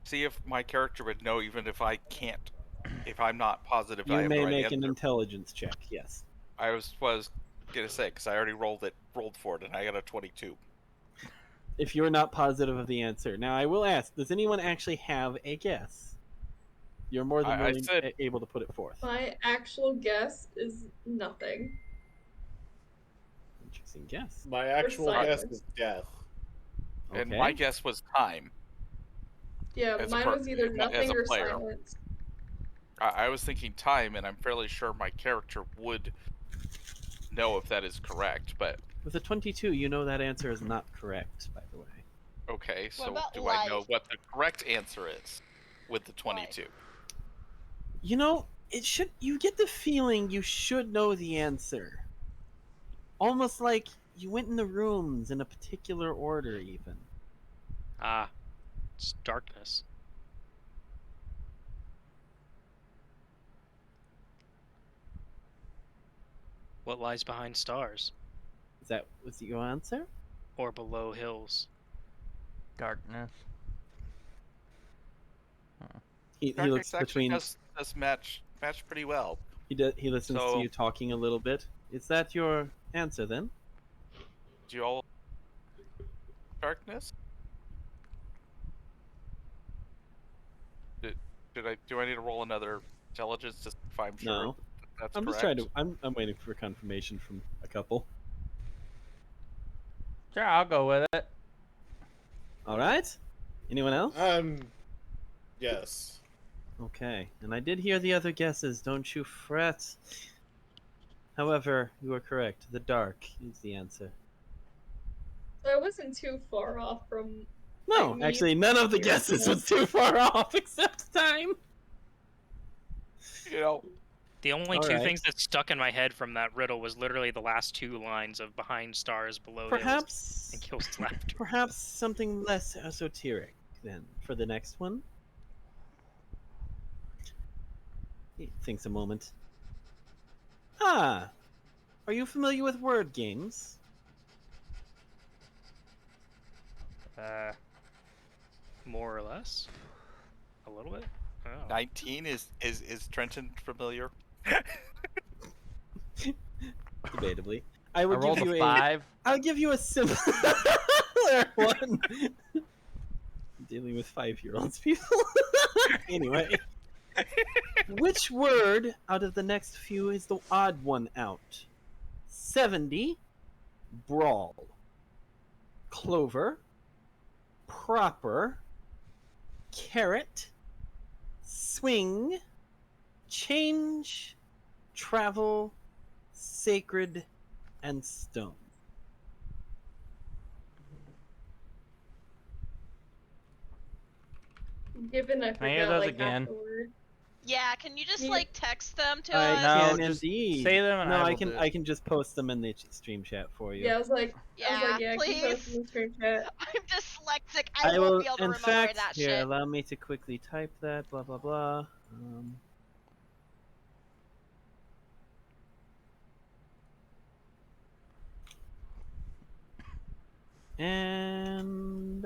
see if my character would know, even if I can't, if I'm not positive I You have may the right make answer. an intelligence check. Yes. I was gonna say, because I already rolled for it, and I got a 22. If you're not positive of the answer. Now, I will ask, does anyone actually have a guess? You're more than I willing, said- able to put it forth. My actual guess is nothing. Interesting guess. My actual guess silence. is death. And Okay. my guess was time. Yeah, As a mine was either as a nothing or player. silence. I was thinking time, and I'm fairly sure my character would know if that is correct. But With a 22, you know that answer is not correct, by the way. okay, so about do I know life? what the correct answer is with the 22? You know, it should. You get the feeling you should know the answer. Almost like you went in the rooms in a particular order, even. Ah, it's darkness. What lies behind stars Was it your answer? or below hills? darkness. He Darkness looks actually between. does match pretty well. He listens to So- you talking a little bit. Is that your answer then? Do you all darkness? Do I need to roll another intelligence just if I'm sure No. that's I'm correct? just trying to. I'm waiting for confirmation from a couple. Sure, I'll go with it. All right. Anyone else? Yes. Okay. And I did hear the other guesses. Don't you fret. However, you are correct. The dark is the answer. So I wasn't too far off from. No, like, me actually, none of the here. guesses was too far off except time. You know, The only All two right. things that stuck in my head from that riddle was literally the last two lines of "behind stars, below hills," Perhaps, and kills laughter. perhaps something less esoteric then for the next one. He thinks a moment. Ah, are you familiar with word games? More or less, a little bit. Oh. 19 is Trenton familiar? Debatably. I I would rolled give you a 5. I'll give you a similar one. Dealing with 5-year-olds, people. Anyway, which word out of the next few is the odd one out? 70, brawl, clover, proper, carrot, swing, change, travel, sacred, and stone. Given I Can I hear forgot those like half again? the word. Yeah, can you just Yeah. like text them to I us? No, can just indeed. say them and no, I I will can do it. I can just post them in the stream chat for you. Yeah, I was like, Yeah, keep please. posting the screen chat. I'm dyslexic. I, will, won't be able to in remember fact, that here, shit. allow me to quickly type that. Blah blah blah. And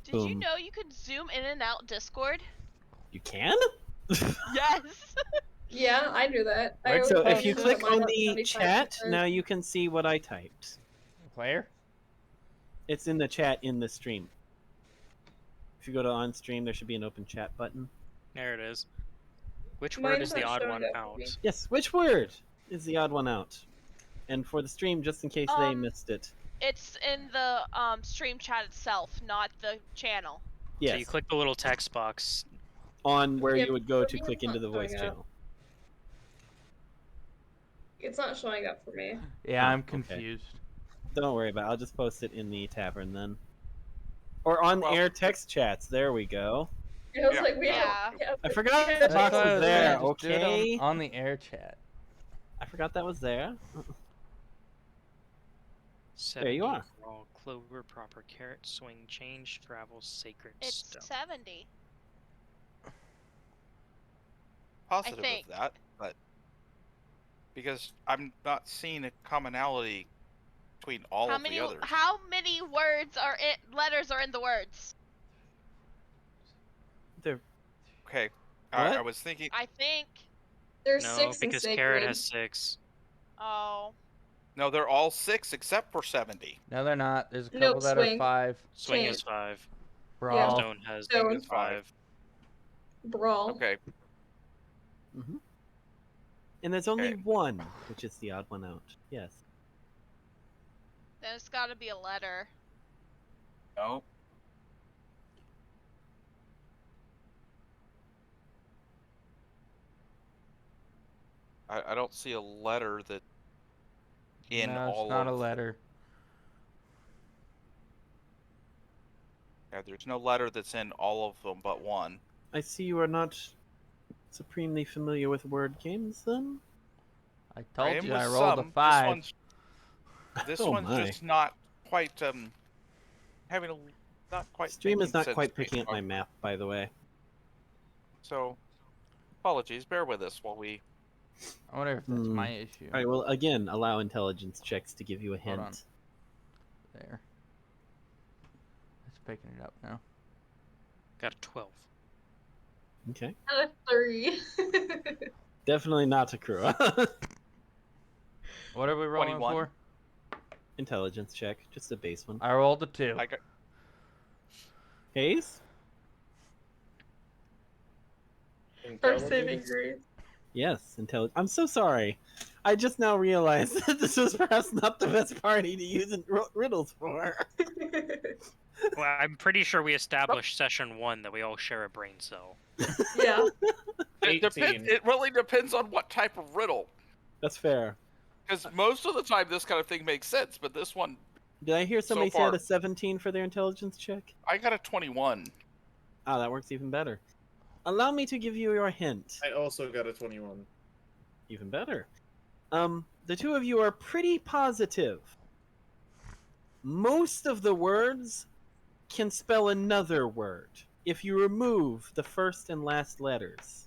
Did you boom. know you could zoom in and out Discord? You can. Yes. Yeah, I knew that. I Where- always So if thought you it was click mine on at the chat, 75%. now you can see what I typed. Where? It's in the chat in the stream. If you go to on stream, there should be an open chat button. There it is. Which word Mine's is the not odd showing one up for out? me. Yes, which word is the odd one out? And for the stream, just in case they missed it. It's in the stream chat itself, not the channel. Yes, So you click the little text box. on where Yeah, you would go for to me, click it's into not the voice showing up. channel. It's not showing up for me. Yeah, Oh, I'm okay. confused. Don't worry about it. I'll just post it in the tavern then. Or on Well- air text chats. There we go. And I was Yeah. like, we Yeah. have I forgot we have the That's box what I was was there. saying, just do it Okay. on the air chat. I forgot that was there. 70, you are. Brawl, clover, proper, carrot, swing, change, travel, sacred, It's stone. 70. Positive think. of that, but because I'm not seeing a commonality between all How of many the others. how many words are letters are in the words? There. Okay, What? I was thinking. I think. There's No, 6 in because sacred. carrot has 6. Oh. No, they're all 6 except for 70. No, they're not. There's a Nope, couple that swing. are 5. Swing Change. is 5. Brawl. Stone has Stone. Is 5. Brawl. Okay, Mm-hmm. And there's only Okay. one, which is the odd one out. Yes. Then it's got to be a letter. no. I don't see a letter that in no, all it's not of a letter. Yeah, there's no letter that's in all of them but one. I see you are not supremely familiar with word games, then? I told am you with I rolled some. a 5. This Oh one's my. just not quite having a not quite. Stream is making not sense quite based picking up my on- map, by the way. So, apologies. Bear with us while we. I wonder if that's Hmm. my issue. Alright, well, again, allow intelligence checks to give you a Hold on. hint. There. It's picking it up now. Got a 12. Okay. And a 3. Definitely not Takura. What are we rolling 21. for? Intelligence check, just a base one. I rolled a 2. I got. Hayes? First saving grace. Yes, intelligence. I'm so sorry. I just now realized that this was perhaps not the best party to use riddles for. Well, I'm pretty sure we established session 1 that we all share a brain cell. Yeah. It really depends on what type of riddle. That's fair. Because most of the time this kind of thing makes sense, but this one, Did I hear somebody say far- had a 17 for their intelligence check? I got a 21. Ah, that works even better. Allow me to give you your hint. I also got a 21. Even better. The two of you are pretty positive. Most of the words can spell another word if you remove the first and last letters.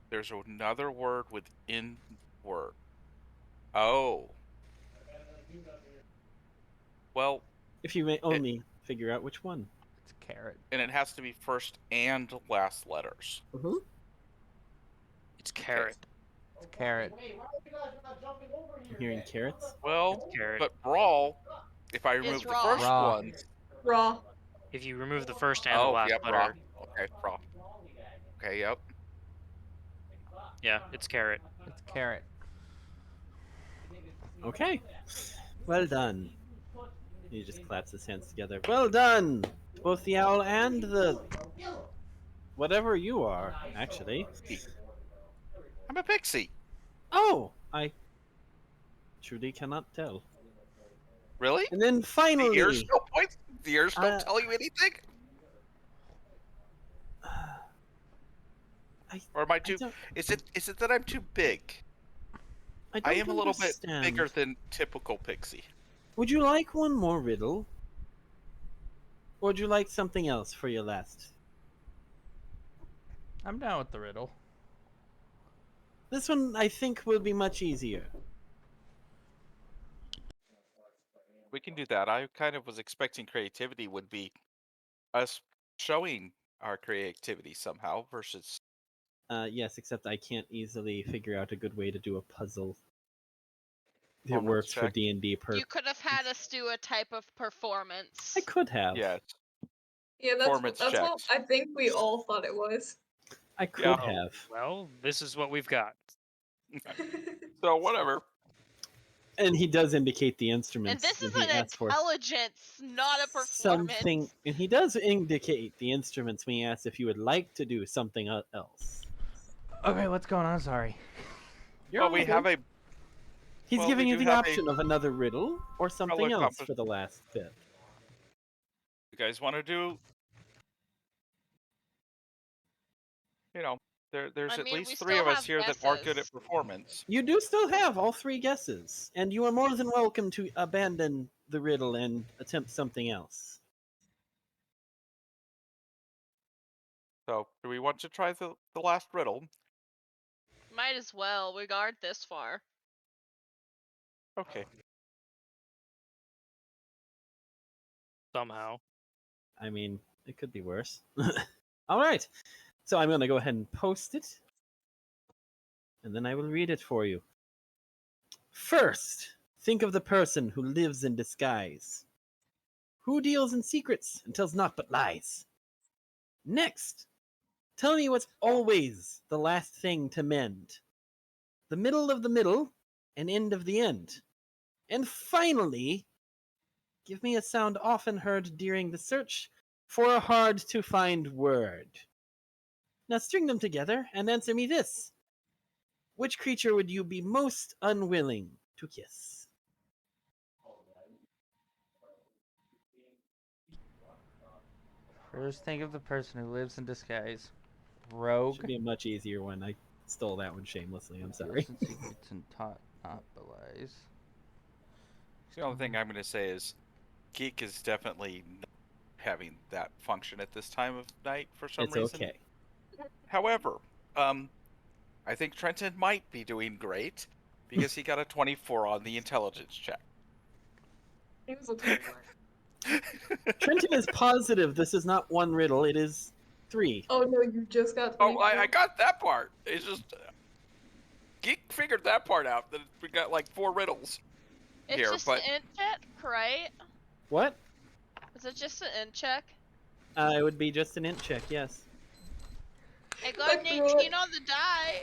There's another word within word. Oh. Well, If you may only figure out which one. It's carrot. and it has to be first and last letters. Mm-hmm. It's carrot. It's carrot. I'm hearing carrots. Well, Carrot. but brawl, if I remove the raw. first Raw. one. Raw. If you remove the first and the Oh, last yep, letter, raw. Okay, raw. Okay, yep. yeah, it's carrot. It's carrot. Okay. Well done. He just claps his hands together. Well done! Both the owl and the... whatever you are, actually. I'm a pixie. Oh! I truly cannot tell. Really? And then The finally... ears don't point? The ears don't tell you anything? Or am I too... don't- Is it that I'm too big? I I don't am a little bit understand. bigger than typical pixie. Would you like one more riddle? Or would you like something else for your last? I'm down with the riddle. This one, I think, will be much easier. We can do that. I kind of was expecting creativity would be us showing our creativity somehow versus... Yes, except I can't easily figure out a good way to do a puzzle that Performance works for check. D&D purposes. You could have had us do a type of performance. I could have. Yes. Yeah, Performance that's what checks. I think we all thought it was. I could Yeah. have. Well, this is what we've got. So, whatever. And he does indicate the And instruments this when is he an asks for intelligence, not a performance. something. And he does indicate the instruments when he asks if you would like to do something else. Okay, what's going on? Sorry. You're Well, all we good. have a... He's well, giving we you do the have a option of another riddle or something else compass. for the last bit. You guys want to do... You know, there's I at mean, we least three still of us have here that are good guesses. at performance. You do still have all three guesses, and you are more than welcome to abandon the riddle and attempt something else. So, do we want to try the last riddle? Might as well. We got this far. Okay. Somehow. I mean, it could be worse. All right. So I'm going to go ahead and post it. And then I will read it for you. First, think of the person who lives in disguise. Who deals in secrets and tells naught but lies? Next, tell me what's always the last thing to mend. The middle of the middle and end of the end. And finally, give me a sound often heard during the search for a hard to find word. Now string them together and answer me this. Which creature would you be most unwilling to kiss? First, think of the person who lives in disguise. Rogue. Should be a much easier one. I stole that one shamelessly. I'm sorry. Lives in secrets and taught not but lies. The only thing I'm going to say is Geek is definitely not having that function at this time of night for some It's reason. okay. However, I think Trenton might be doing great because he got a 24 on the intelligence check. He was a 24. Trenton is positive this is not one riddle, it is 3. Oh no, you just got 24. Oh, I got that part. It's just Geek figured that part out. That we got like 4 riddles It's here, just but an int check, right? What? Is it just an int check? It would be just an int check, yes. I got an I threw 18 it. on the die.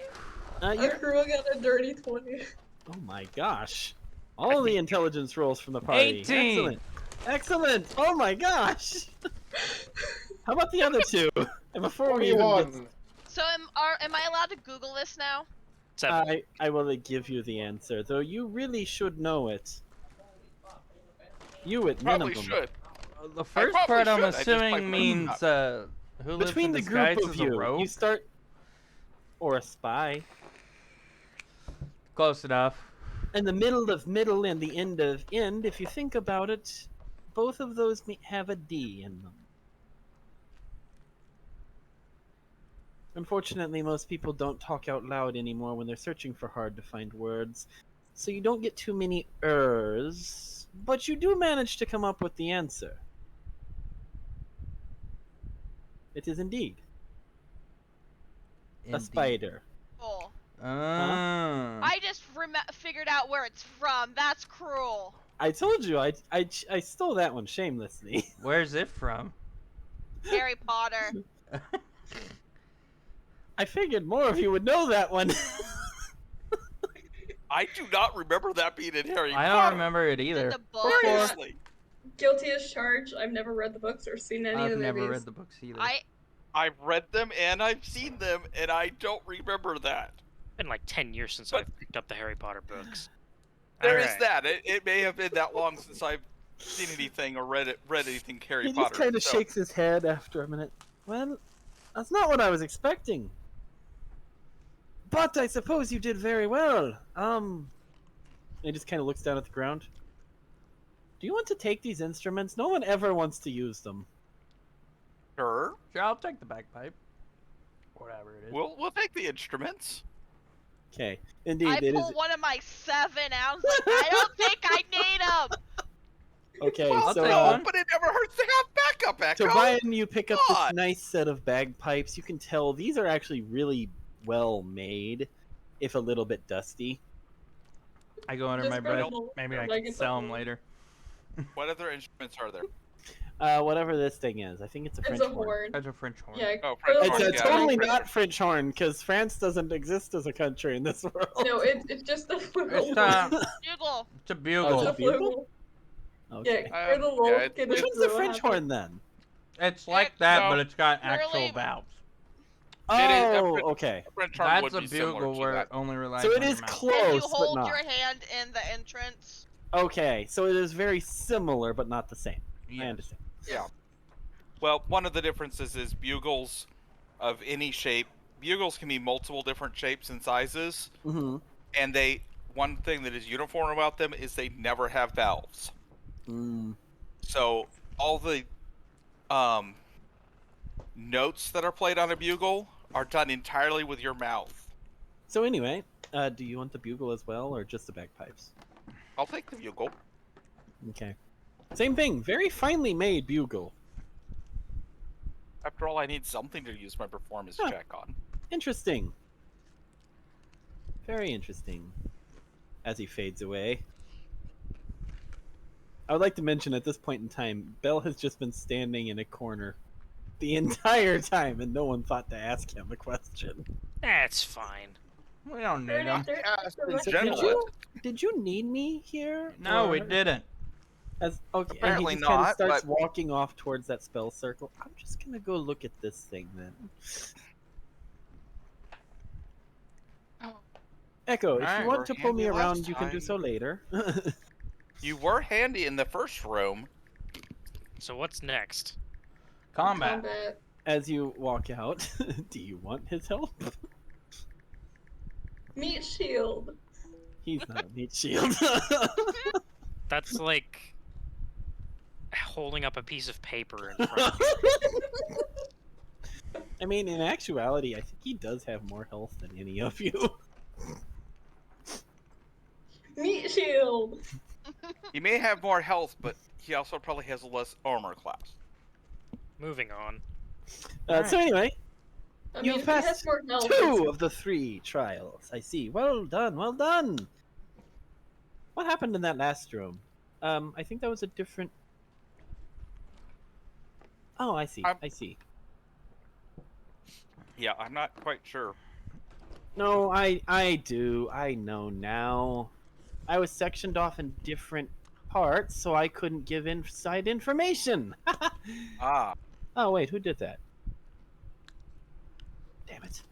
Akura got a dirty 20. Oh my gosh. All the intelligence rolls from the party. 18. Excellent. Excellent. Oh my gosh. How about the other two? And before we even get 21. So am I allowed to Google this now? 7. I will give you the answer, though you really should know it. You at Probably minimum. should. The first probably part I'm should, I just assuming might mess means who lives Between in the group disguise of as a you, rogue. you start, or a spy. Close enough. In the middle of middle and the end of end, if you think about it, both of those have a D in them. Unfortunately, most people don't talk out loud anymore when they're searching for hard-to-find words, so you don't get too many ers, but you do manage to come up with the answer. It is indeed a spider. Cool. I I just figured out where it's from. That's cruel. I told you, I stole that one shamelessly. Where's it from? Harry Potter. I figured more of you would know that one. I do not remember that being in Harry I Potter. don't remember it In either. the book. Seriously. Guilty as charged. I've never read the books or seen any I've of the never movies. read the books either. I've read them and I've seen them, and I don't remember that. Been like 10 years since But- I've picked up the Harry Potter books. There is Alright. that. It may have been that long since I've seen anything or read anything Harry He Potter. just kind of so- shakes his head after a minute. Well, that's not what I was expecting. But I suppose you did very well. And he just kind of looks down at the ground. Do you want to take these instruments? No one ever wants to use them. Sure. Sure, I'll take the bagpipe. Whatever it is. We'll take the instruments. Okay, indeed, I it pull is. one of my 7 out. Like, I don't think I need them. Okay, Well, so take no, one. but it never hurts to have backup, Echo. so Ryan, you pick up this God. nice set of bagpipes. You can tell these are actually really well made, if a little bit dusty. I go under Just my grab breath. them, Maybe I like can it's sell all- them later. What other instruments are there? Whatever this thing is, I think it's a French It's a horn. horn. That's a French horn. Yeah. Oh, for the French It's horn, a yeah. totally French not French horn because France doesn't exist as a country in this world. No, it's just a flugel. It's Bugle. it's a Oh, bugle. is It's it a flugel. Okay. Yeah, for the little yeah, kid. Which that one's the threw French it. horn then? It's like that, No. but it's got actual Literally- valves. It is- Oh, okay. French horn That's would a be similar bugle to where that. it only relies So it on your is mouth. close, And you but hold not. your hand in the entrance. Okay, so it is very similar, but not the same. I Yes. understand. Well, one of the differences is bugles of any shape. Bugles can be multiple different shapes and sizes, Mm-hmm. and one thing that is uniform about them is they never have valves. Mm. So all the notes that are played on a bugle are done entirely with your mouth. So anyway, do you want the bugle as well, or just the bagpipes? I'll take the bugle. Okay. Same thing. Very finely made bugle. After all, I need something to use my performance Huh. check on. Interesting. Very interesting. As he fades away. I would like to mention at this point in time, Bell has just been standing in a corner the entire time, and no one thought to ask him a question. That's fine. We don't need They're them. not- they're- Yes, they're in not- Did general, you, did you need me here? No, we or- didn't. As, okay, Apparently and he just kind of not, starts but- walking off towards that spell circle. I'm just gonna go look at this thing then. Echo, if Alright, you want we're to pull me handy last around, you can do time. so later. You were handy in the first room. So what's next? Combat. Combat. As you walk out, do you want his help? Meat shield. He's not a meat shield. That's like holding up a piece of paper in front of you. I mean, in actuality, I think he does have more health than any of you. Meat shield. He may have more health, but he also probably has less armor class. Moving on. So anyway, I You mean, if he has passed more health, 2 of the 3 trials. I see. Well done, well done. What happened in that last room? I think that was a different. Oh, I see. I'm- I see. Yeah, I'm not quite sure. No, I do. I know now. I was sectioned off in different parts, so I couldn't give inside information. Ah, Oh wait, who did that? Damn it.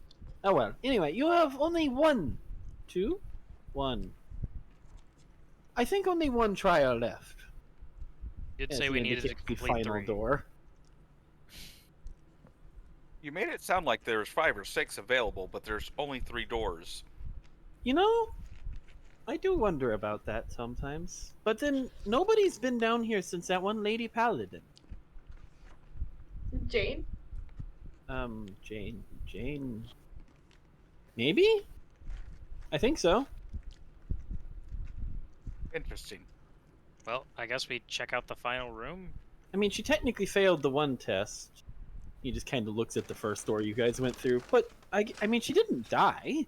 Oh well. Anyway, you have only one, two, one. I think only one trial left. Did As say he we needed to indicates the complete final 3. door. You made it sound like there's 5 or 6 available, but there's only 3 doors. You know, I do wonder about that sometimes. But then nobody's been down here since that one lady paladin. Jane? Jane. Maybe? I think so. Interesting. Well, I guess we check out the final room. I mean, she technically failed the one test. He just kind of looks at the first door you guys went through. But, I mean, she didn't die.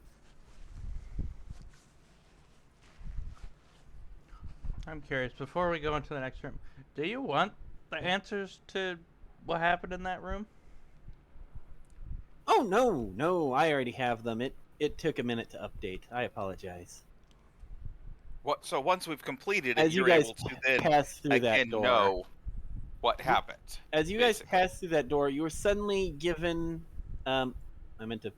I'm curious, before we go into the next room, do you want the answers to what happened in that room? Oh, no, I already have them. It took a minute to update. I apologize. So once we've completed it, As you you're guys able to then pass through that again door. know what happened. As you guys basically. pass through that door, you were suddenly given. I meant to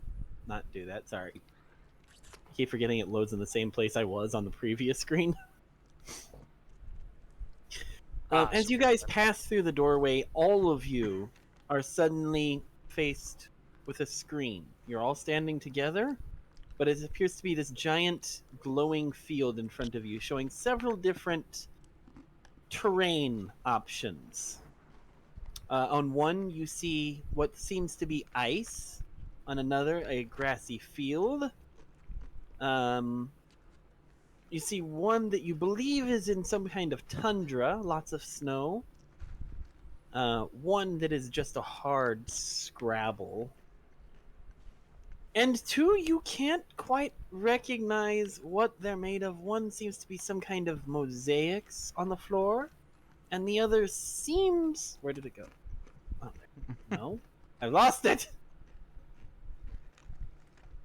not do that. Sorry. I keep forgetting it loads in the same place I was on the previous screen. As you guys pass through the doorway, all of you are suddenly faced with a screen. You're all standing together, but it appears to be this giant glowing field in front of you, showing several different terrain options. On one, you see what seems to be ice. On another, a grassy field. You see one that you believe is in some kind of tundra, lots of snow. One that is just a hard Scrabble. And two, you can't quite recognize what they're made of. One seems to be some kind of mosaics on the floor, and the other seems... Where did it go? Oh, no. I lost it!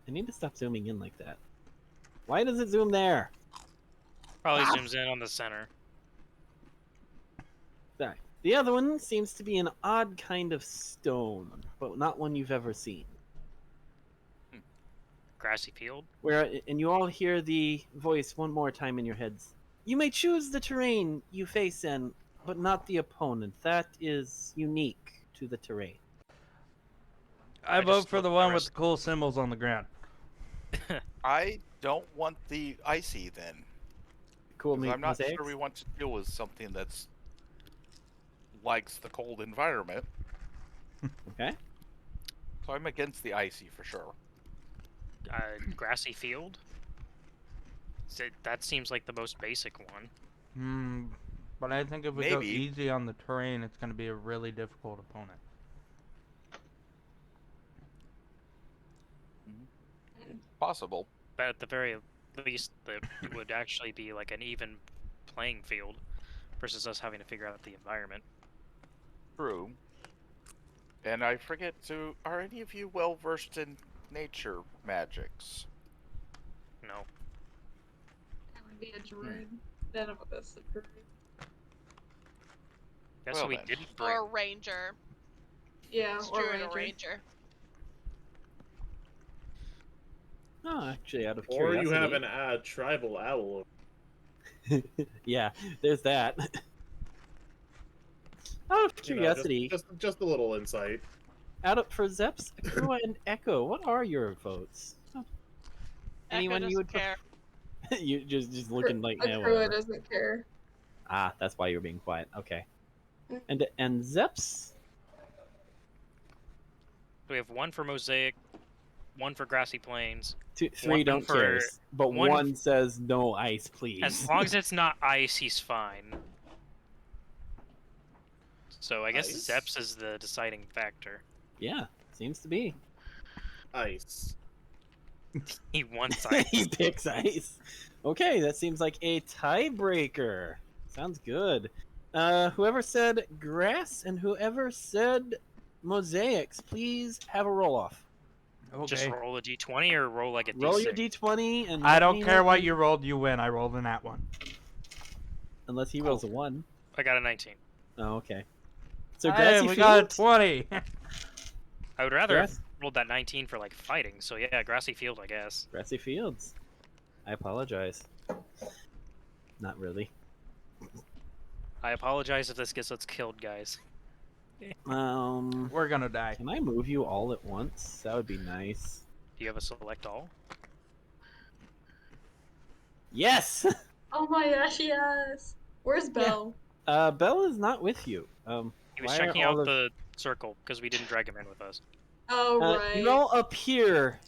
I need to stop zooming in like that. Why does it zoom there? Probably zooms in on the center. Sorry. The other one seems to be an odd kind of stone, but not one you've ever seen. Grassy field. And you all hear the voice one more time in your heads. You may choose the terrain you face in, but not the opponent. That is unique to the terrain. I vote just for look the at one the with rest- the cool symbols on the ground. I don't want the icy then. Cool. 'Cause I'm not mosaics? sure we want to deal with something that's likes the cold environment. Okay. So I'm against the icy for sure. Grassy field. That seems like the most basic one. But I think if we go Maybe. easy on the terrain, it's going to be a really difficult opponent. Possible. But at the very least, it would actually be like an even playing field versus us having to figure out the environment. True. And I forget to... Are any of you well versed in nature magics? No. That would be a druid. None of us a druid. Guess Well we then. didn't bring. Or ranger. Yeah, or Druid or ranger. ranger. Oh, actually, out of Or curiosity. you have an tribal owl. Yeah, there's that. Out of You know, curiosity, just a little insight. for Zeps, Akua, and Echo, what are your votes? Anyone Echo you would doesn't care. you just looking like A yeah, druid whatever. doesn't care. Ah, that's why you were being quiet. Okay. And Zeps? We have one for mosaic, one for grassy plains. Three One don't for- care, but one one says no ice, please. As long as it's not ice, he's fine. So I guess Ice? Zeps is the deciding factor. Yeah, seems to be. Ice. He wants ice. He picks ice. Okay, that seems like a tiebreaker. Sounds good. Whoever said grass and whoever said mosaics, please have a roll off. Okay. Just roll a d20 or roll like a Roll d6. your d20 and I let don't me care know- what you rolled, you win. I rolled in that one. Unless he rolls a 1. I got a 19. Oh, okay. So Hey, grassy we got a field. 20. I would rather have Grass- rolled that 19 for like fighting. So yeah, grassy field, I guess. Grassy fields. I apologize. Not really. I apologize if this gets us killed, guys. We're gonna die. Can I move you all at once? That would be nice. Do you have a select all? Yes. Oh my gosh, yes. Where's Belle? Belle is not with you. He was why are checking all out of- the circle because we didn't drag him in with us. Oh, right. You all appear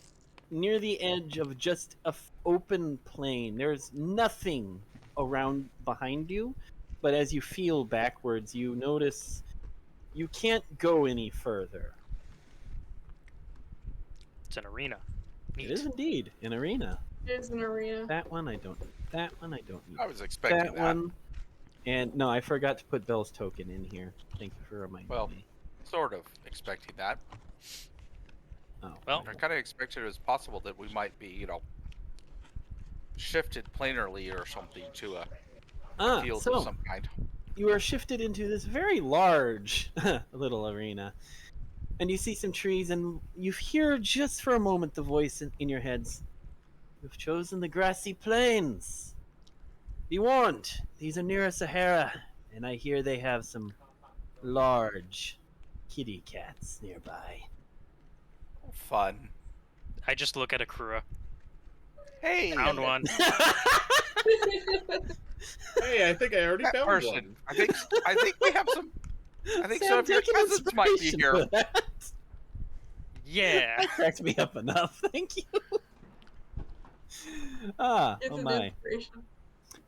near the edge of just a open plain. There's nothing around behind you, but as you feel backwards, you notice you can't go any further. It's an arena. Neat. It is indeed an arena. It is an arena. That one I don't need. That one I don't need. I was expecting that. one. And no, I forgot to put Belle's token in here. Thank you for reminding Well, me. Sort of expecting that. Oh, Well, I kind of expected it was possible that we might be, shifted planarly or something to a field so of some kind. you are shifted into this very large little arena. And you see some trees, and you hear just for a moment the voice in your heads. You've chosen the grassy plains. Be warned, these are near a Sahara, and I hear they have some large kitty cats nearby. Fun. I just look at Akura. Hey, Found one. Hey, I think I already that found person. one. I think we have some. I think Sam, some of your take an cousins might be inspiration here. for that. Yeah. That cracked me up enough. Thank you. It's Oh an my. inspiration.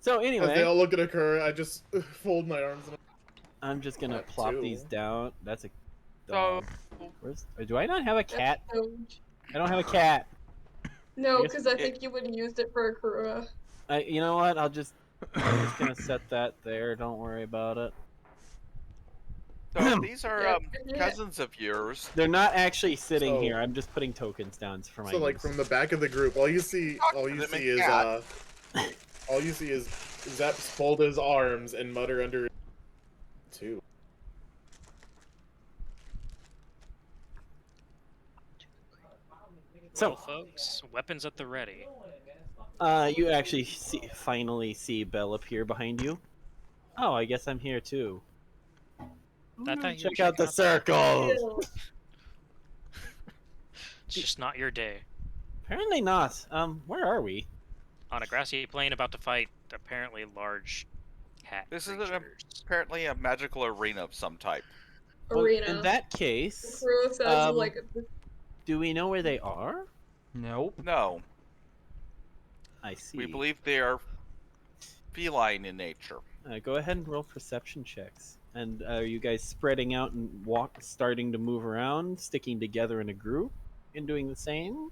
So As they anyway, all look at occur, I just fold my arms. And I'm just gonna That plop too. these down. That's a So, dog. Do I not have a cat? So- I don't have a cat. No, I guess because I think you would have used it for Akura. You know what? I'm just gonna set that there. Don't worry about it. so these are Yeah, yeah. cousins of yours. They're not actually sitting So- here. I'm just putting tokens down for my so, like use. from the back of the group, all you see is cat. all you see is Zepp fold his arms and mutter under. Too. So, Well, folks, weapons at the ready. you actually finally see Belle appear behind you. Oh, I guess I'm here too. I thought you Check were out the checking circles. Ew. It's just not your day. Apparently not. Where are we? On a grassy plain about to fight apparently large cat This is creatures. apparently a magical arena of some type. Well, Arena. in that case, Akura says like do we know where they are? Nope. No, I see. we believe they are feline in nature. Go ahead and roll perception checks. And are you guys spreading out and starting to move around, sticking together in a group, and doing the same?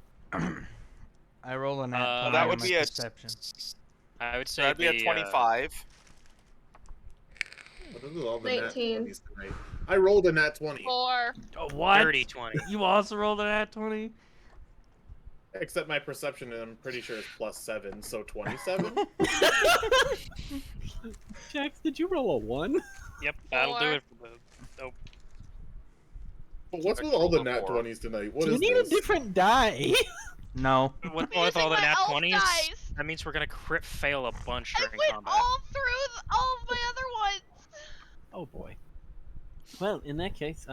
I roll a nat 20 that on would my be a- perception. I would say That'd be a the, 25. What is all the nat 19. 20s tonight? I rolled a nat 20, 4. Oh, what? Dirty 20. You also rolled a nat 20? except my perception, and I'm pretty sure it's +7, so 27. Jax, did you roll a 1? Yep, that'll do 4. it for the. Oh, But what's I with all the rolled a nat 4. 20s tonight? What Do you is need this? a different die? No. with I'm all using the my nat elf 20s, dice. that means we're gonna crit fail a bunch I during went combat. all through all of my other ones. Oh boy. Well, in that case,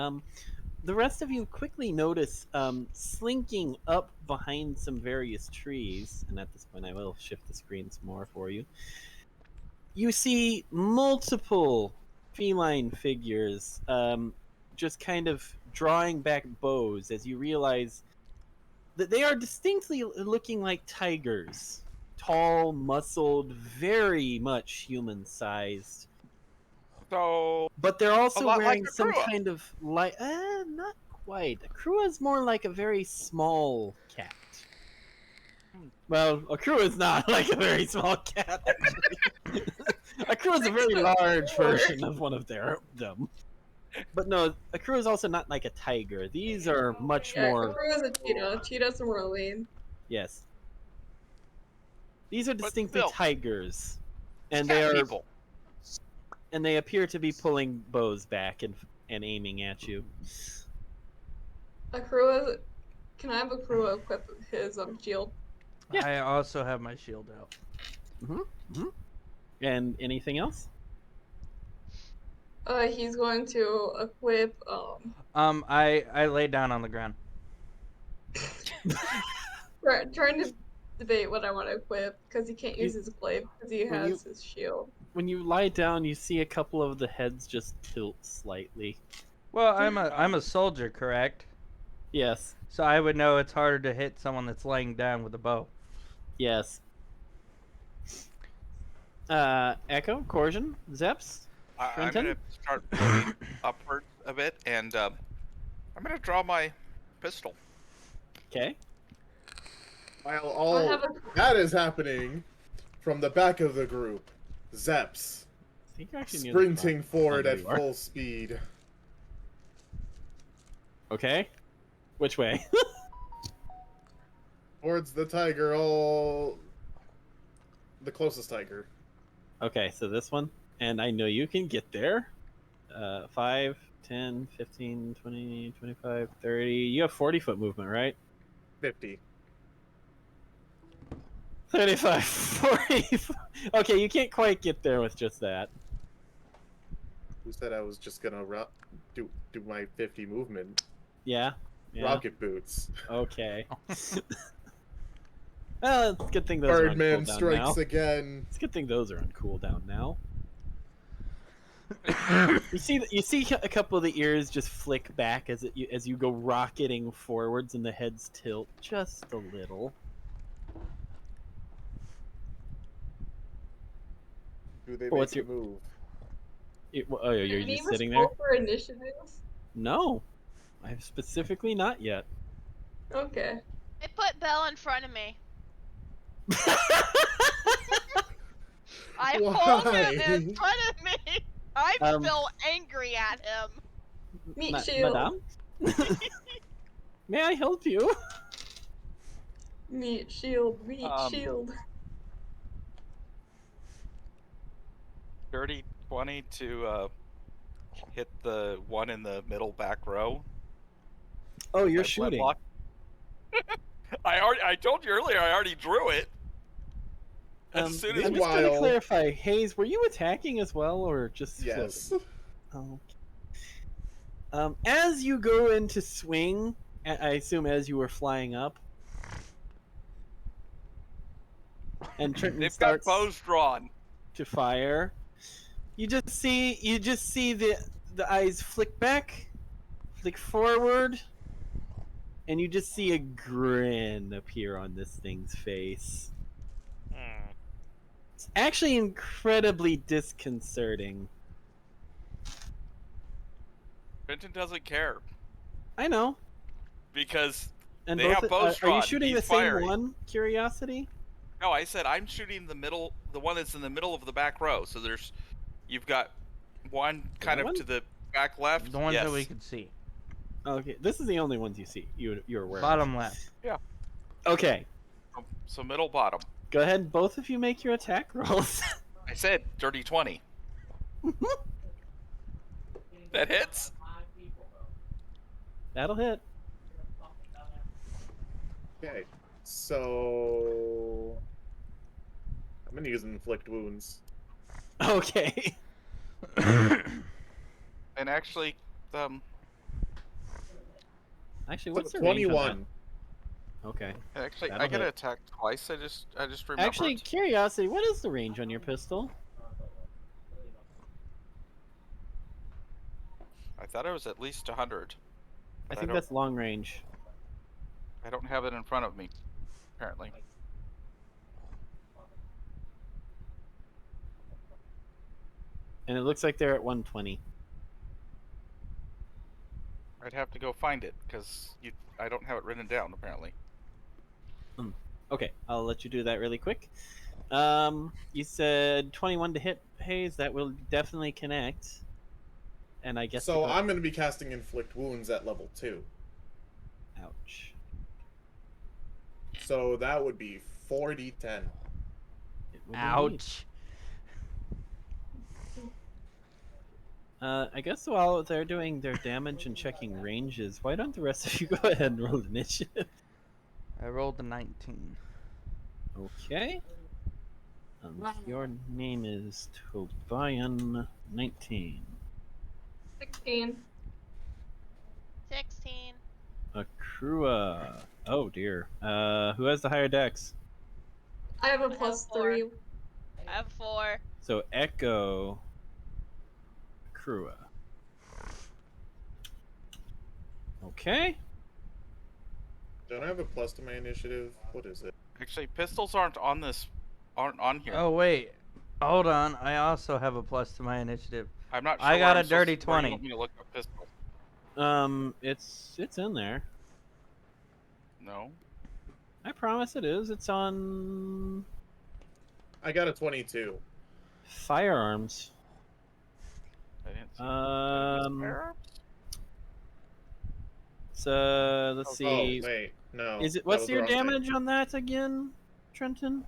the rest of you quickly notice slinking up behind some various trees, and at this point I will shift the screen some more for you. You see multiple feline figures just kind of drawing back bows as you realize that they are distinctly looking like tigers. Tall, muscled, very much human-sized. So, But they're also lot like wearing a some Krua. kind of like, not quite. A Krua is more like a very small cat. Well, a Krua is not like a very small cat. Actually. A Krua is a very large version of one of them. But no, a Krua is also not like a tiger. These are much Yeah, more. Akura is a cheetah. Cheetahs are more lean. Yes. These are But distinctly still, tigers, and cat they are people. and they appear to be pulling bows back and and aiming at you. Akua, can I have Akua equip his shield? Yeah. I also have my shield out. And anything else? He's going to equip I lay down on the ground. trying to debate what I want to equip because he can't use his glaive because he when has his shield. When you lie down, you see a couple of the heads just tilt slightly. Well, I'm a soldier, correct? Yes. So I would know it's harder to hit someone that's laying down with a bow. Yes. Echo, Corjan, Zeps. I'm Brenton? gonna start moving upwards a bit, and I'm gonna draw my pistol. Okay. While I all have a that is happening, from the back of the group, Zeps I think you're actually near the sprinting front. forward Oh, at you are. full speed. Okay. Which way? Towards the tiger, the closest tiger. Okay, so this one. And I know you can get there. 5, 10, 15, 20, 25, 30. You have 40-foot movement, right? 50. 35, 40. Okay, you can't quite get there with just that. Who said I was just gonna do my 50 movement? Yeah? Yeah. Rocket boots. Okay. Well, it's a good thing those are on Birdman cooldown strikes now. again. It's a good thing those are on cooldown now. You see a couple of the ears just flick back as you go rocketing forwards, and the heads tilt just a little. Do they What's make a your- move? Oh, you're Any just of us sitting there? roll for initiative? No, I've specifically not yet. Okay. They put Belle in front of me. I hold him in front of me. I'm still angry at him. Meat shield. Madame? May I help you? Meat shield. Meat shield. Dirty 20 to hit the one in the middle back row. Oh, you're My shooting. block. I told you earlier I already drew it. As soon as I'm we just going to Meanwhile- clarify, Hayes, were you attacking as well, or just Yes. floating? Oh. As you go into swing, I assume as you were flying up, and Trenton they've got starts bows drawn. to fire, you just see the eyes flick back, flick forward, and you just see a grin appear on this thing's face. It's actually incredibly disconcerting. Benton doesn't care I know. because And they have bows are drawn. you shooting He's the same firing. one? Curiosity. No, I said I'm shooting the one that's in the middle of the back row. So you've got one kind of one? to the back left. The ones yes. that we could see. Okay, this is the only ones you see. You're aware. Bottom left. Yeah. Okay, So middle bottom. go ahead. Both of you make your attack rolls. I said dirty 20. That hits. That'll hit. Okay. So I'm gonna use inflict wounds. Okay. And actually, Actually, what's the range on 21. that? Okay. I That'll get hit. attacked twice. I just remembered. Actually, curiosity. What is the range on your pistol? I thought it was at least 100. I but think don't- that's long range. I don't have it in front of me, apparently. And it looks like they're at 120. I'd have to go find it because I don't have it written down apparently. Okay, I'll let you do that really quick. You said 21 to hit, Hayes. That will definitely connect. And I guess So I'm gonna be casting inflict wounds at level 2. Ouch. So that would be 4d10. It will be neat. Ouch. I guess while they're doing their damage and checking ranges, why don't the rest of you go ahead and roll initiative? I rolled a 19. Okay. Your name is Tobian19. 16. 16. Akrua. Oh dear. Who has the higher dex? I have a have plus 4. 3. I have 4. So Echo. Akrua. Okay. Don't I have a plus to my initiative? What is it? Actually, pistols aren't on here. Oh wait, hold on. I also have a plus to my initiative. I'm not sure. I got where a I'm supposed dirty to- where you 20. want me to look up pistols? It's in there. No. I promise it is. It's on I got a 22. firearms. I didn't see. Um, So let's Oh, see. wait. No. Is it that what's was the your wrong thing. damage on that again, Trenton?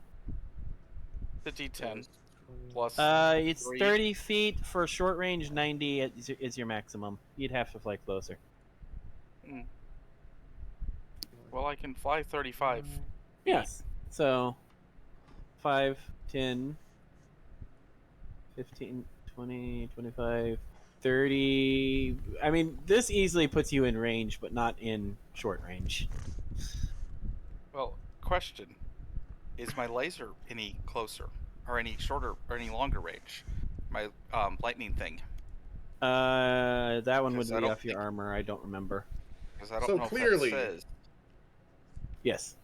The It D10 was 20. plus. It's 3. 30 feet for short range. 90 is your maximum. You'd have to fly closer. Well, I can fly 35. Yes. So 5, 10, 15, 20, 25, 30. I mean, this easily puts you in range, but not in short range. Well, question: is my laser any closer, or any shorter, or any longer range? My lightning thing. That one would Because I be don't off your think- armor. I don't remember. Because I don't So know clearly- if that says. Yes.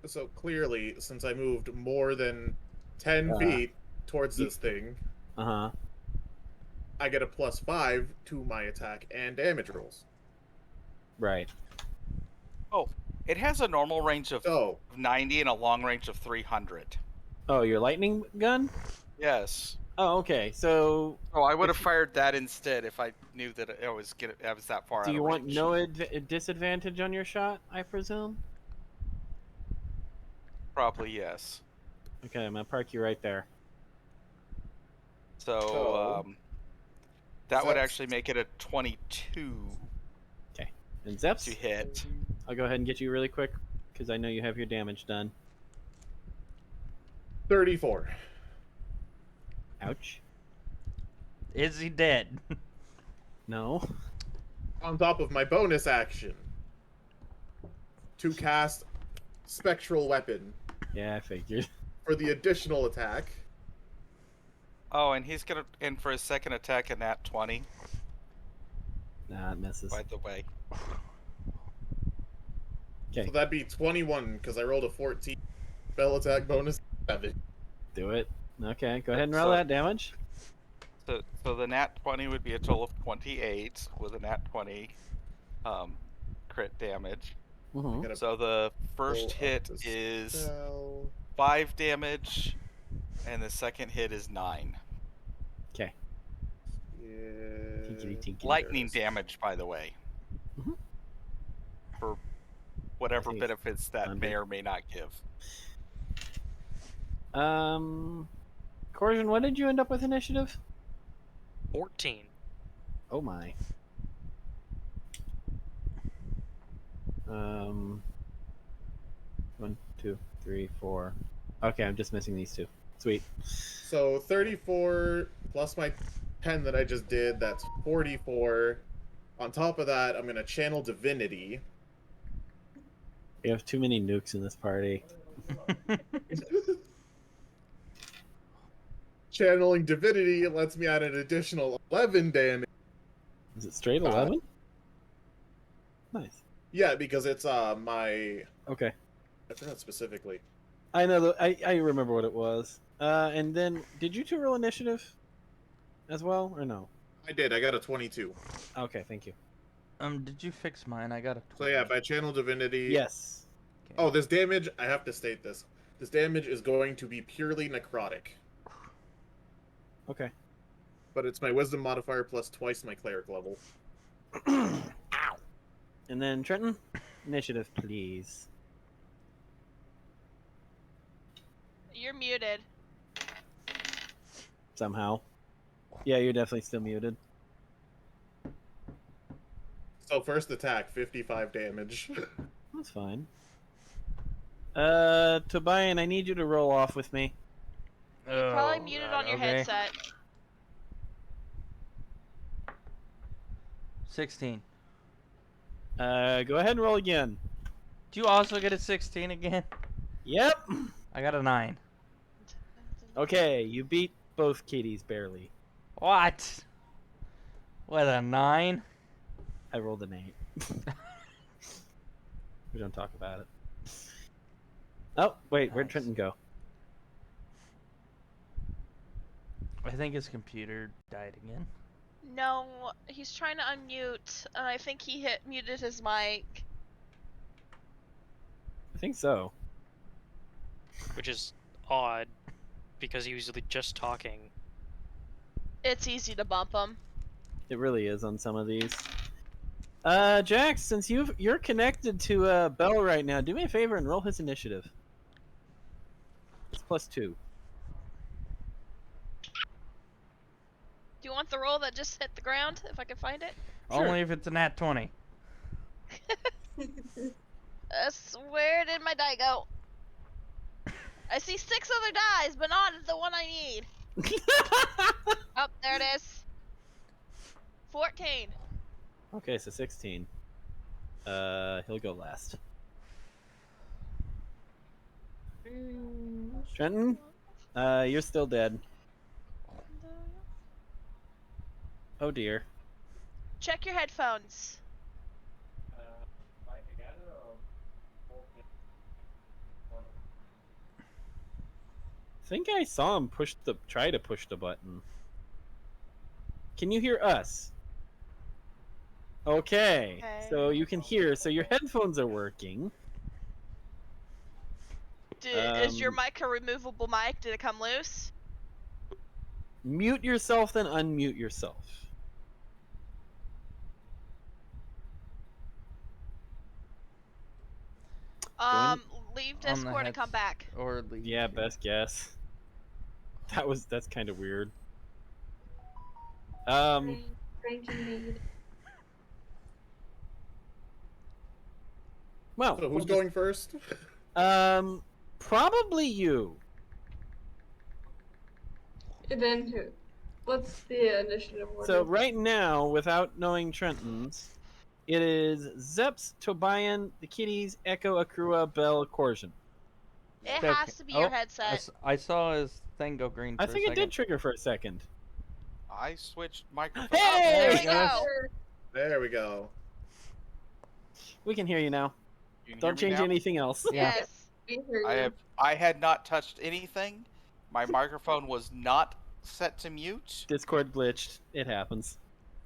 So clearly, since I moved more than 10 feet towards this thing, Uh-huh. I get a plus 5 to my attack and damage rolls. Right. Oh, it has a normal range of So, 90 and a long range of 300. Oh, your lightning gun? Yes. Oh, okay. So Oh, I would have If- fired that instead if I knew that I was that far do out you of want range. no disadvantage on your shot, I presume? Probably yes. Okay, I'm gonna park you right there. So, that would Zeps- actually make it a 22 And to Zeps, hit. I'll go ahead and get you really quick because I know you have your damage done. 34. Ouch. Is he dead? No. On top of my bonus action to cast Spectral Weapon Yeah, I figured. for the additional attack. Oh, and he's gonna for his second attack a nat 20. Nah, it misses. By the way. Okay, So that'd be 21 because I rolled a 14. Spell attack bonus 7. do it. Okay, go ahead and roll So- that damage. So the nat 20 would be a total of 28 with a nat 20 crit damage. Mm-hmm. Gotta So the pull first up hit the is spell. 5 damage, and the second hit is 9. Okay. Yeah. Tinkety tinky. Lightning damage, by the way. Mhm. For whatever I think it's benefits that may thunder. or may not give. Corjan, what did you end up with initiative? 14. Oh my. One, two, three, four. Okay, I'm just missing these two. Sweet. So 34 plus my 10 that I just did, that's 44. On top of that, I'm going to channel Divinity. We have too many nukes in this party. Channeling Divinity lets me add an additional 11 damage. Is it straight God. 11? Nice. Yeah, because it's my... Okay. I forgot specifically. I know. I remember what it was. And then, did you two roll initiative as well, or no? I did, I got a 22. Okay, thank you. Did you fix mine? I got a 20. So yeah, by channel Divinity... Yes. Okay. Oh, this damage, I have to state this. This damage is going to be purely necrotic. Okay. But it's my wisdom modifier plus twice my cleric level. Ow. And then Trenton, initiative, please. You're muted. Somehow. Yeah, you're definitely still muted. So first attack, 55 damage. That's fine. Tobian, I need you to roll off with me. You're probably Oh, muted God, on your okay. headset. 16. Go ahead and roll again. Do you also get a 16 again? Yep. I got a 9. Okay, you beat both kitties barely. What? What, a 9? I rolled an 8. We don't talk about it. Oh, wait, where'd Nice. Trenton go? I think his computer died again. No, he's trying to unmute, and I think he muted his mic. I think so. Which is odd, because he was just talking. It's easy to bump him. It really is on some of these. Jax, since you're connected to Bell right now, do me a favor and roll his initiative. It's +2. Do you want the roll that just hit the ground, if I can find it? Sure. Only if it's a nat 20. Where did my die go? I see 6 other dies, but not the one I need. Oh, there it is. 14. Okay, so 16. He'll go last. Trenton, you're still dead. Oh dear. Check your headphones. I think I saw him try to push the button. Can you hear us? Okay. So you can hear, so your headphones are working. Is your mic a removable mic? Did it come loose? Mute yourself, then unmute yourself. Leave On the Discord and come back. Or leave. Yeah, best guess. That's kind of weird. Strange indeed. Well, So who's going first? Probably you. And then who? What's the initiative order? So right now, without knowing Trenton's, it is Zeps, Tobian, the Kitties, Echo, Akrua, Bell, Corsian. It Okay. has to be your headset. I saw his thing go green for I think a it did second. trigger for a second. I switched microphones. Hey! There we go. There we go. We can hear you now. You can Don't hear me change now? anything else. Yeah. Yes. We hear you. I had not touched anything. My microphone was not set to mute. Discord glitched. It happens.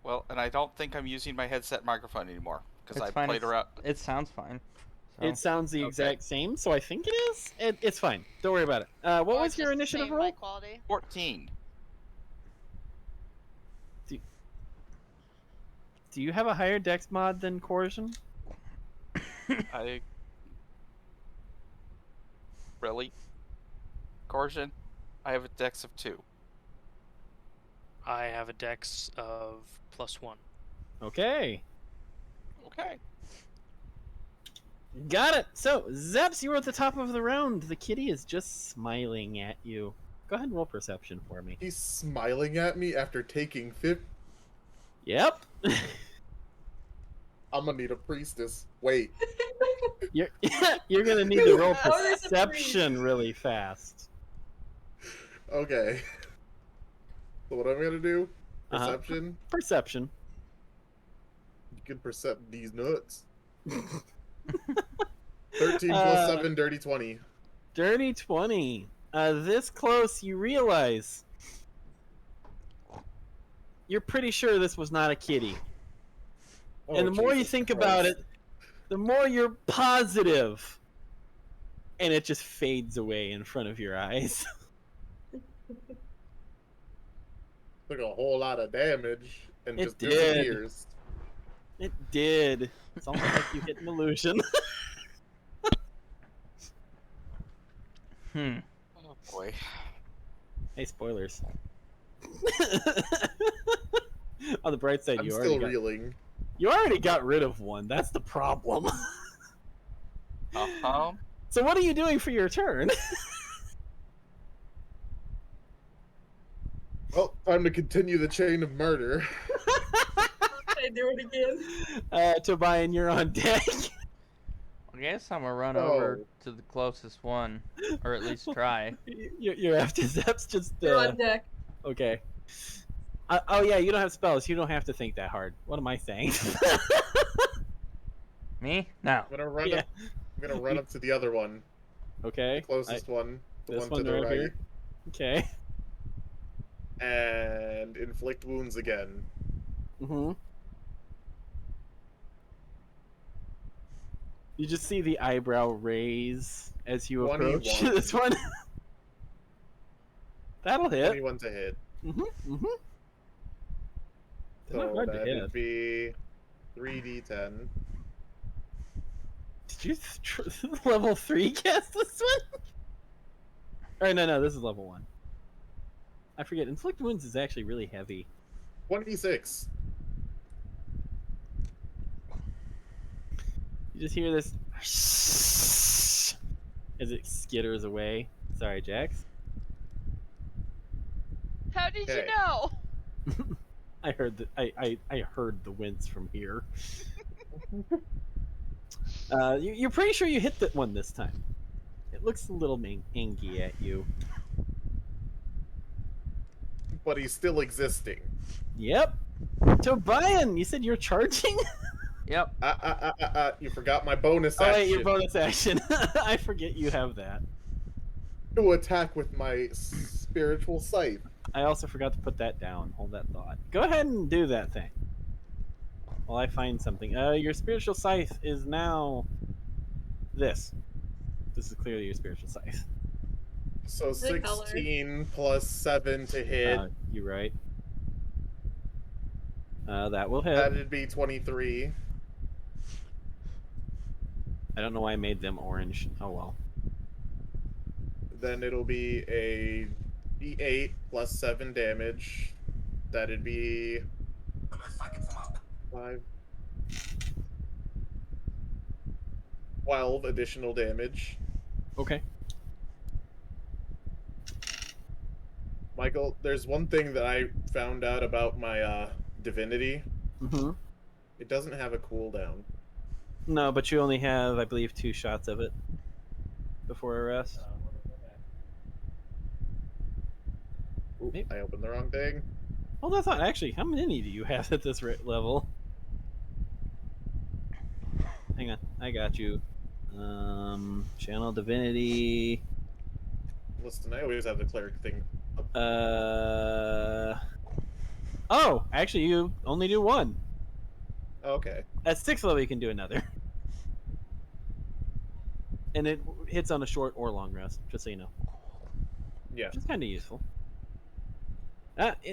Well, and I don't think I'm using my headset microphone anymore because It's I fine. played around. It sounds fine. So. It sounds the Okay. exact same, so I think it is. It's fine. Don't worry about it. What Or was your just the initiative same roll? mic quality. 14. Do you have a higher dex mod than Corsian? I really, Corsian, I have a dex of 2. I have a dex of +1. Okay. Okay. Got it. So, Zeps, you're at the top of the round. The kitty is just smiling at you. Go ahead and roll perception for me. He's smiling at me after taking 50. Yep. I'm gonna need a priestess. Wait. You're you're gonna need to roll How is it perception really fast. Okay. So what am I gonna do? Uh-huh. Perception? Perception. You can percept these nuts. 13 plus 7, dirty 20. Dirty 20. This close, you realize you're pretty sure this was not a kitty. Oh, And the more you Jesus think Christ. about it, the more you're positive. And it just fades away in front of your eyes. Took a whole lot of damage and It just did. disappears. It did. It's almost like you hit an illusion. Hmm. Oh boy. Hey, spoilers. On the bright side, I'm you still already got... reeling. You already got rid of one. That's the problem. So what are you doing for your turn? Well, time to continue the chain of murder. I do it again. Tobian, you're on deck. I guess I'm gonna run over Oh. to the closest one, or at least try. You're after Zep's just. You're on deck. Okay. Oh yeah, you don't have spells. You don't have to think that hard. What am I saying? Me? No. I'm gonna run Yeah. up. I'm gonna run up to the other one, Okay. the closest one, the this one to one the right right, here? Okay. and inflict wounds again. Mm-hmm. You just see the eyebrow raise as you approach 21. this one. That'll hit. 21 to hit. Mm-hmm. Mm-hmm. They're not So hard to that'd hit. be 3d10. Did you level 3 cast this one? Or no, this is level 1. I forget. Inflict wounds is actually really heavy. 26. You just hear this as it skitters away. Sorry, Jax. How did you Okay. know? I heard the I heard the wince from here. You're pretty sure you hit that one this time. It looks a little angy at you. But he's still existing. Yep. Tobian, you said you're charging? Yep. You forgot my bonus Oh action. wait, your bonus action. I forget you have that. To attack with my spiritual scythe. I also forgot to put that down. Hold that thought. Go ahead and do that thing. While I find something. Your spiritual scythe is now this. This is clearly your spiritual scythe. So The color. 16 plus 7 to hit. You're right. That will hit. That'd be 23. I don't know why I made them orange. Oh well. Then it'll be a d8 plus 7 damage. That'd be 5. 12 additional damage. Okay. Michael, there's one thing that I found out about my divinity. Mm-hmm. It doesn't have a cooldown. No, but you only have, I believe, 2 shots of it before arrest. Ooh, Maybe. I opened the wrong thing. Hold on, thought. Actually, how many do you have at this level? Hang on, I got you. Channel divinity. Listen, I always have the cleric thing. Oh, actually, you only do 1. Okay. At 6th level, you can do another. And it hits on a short or long rest, just so you know. Yeah. Which is kind of useful.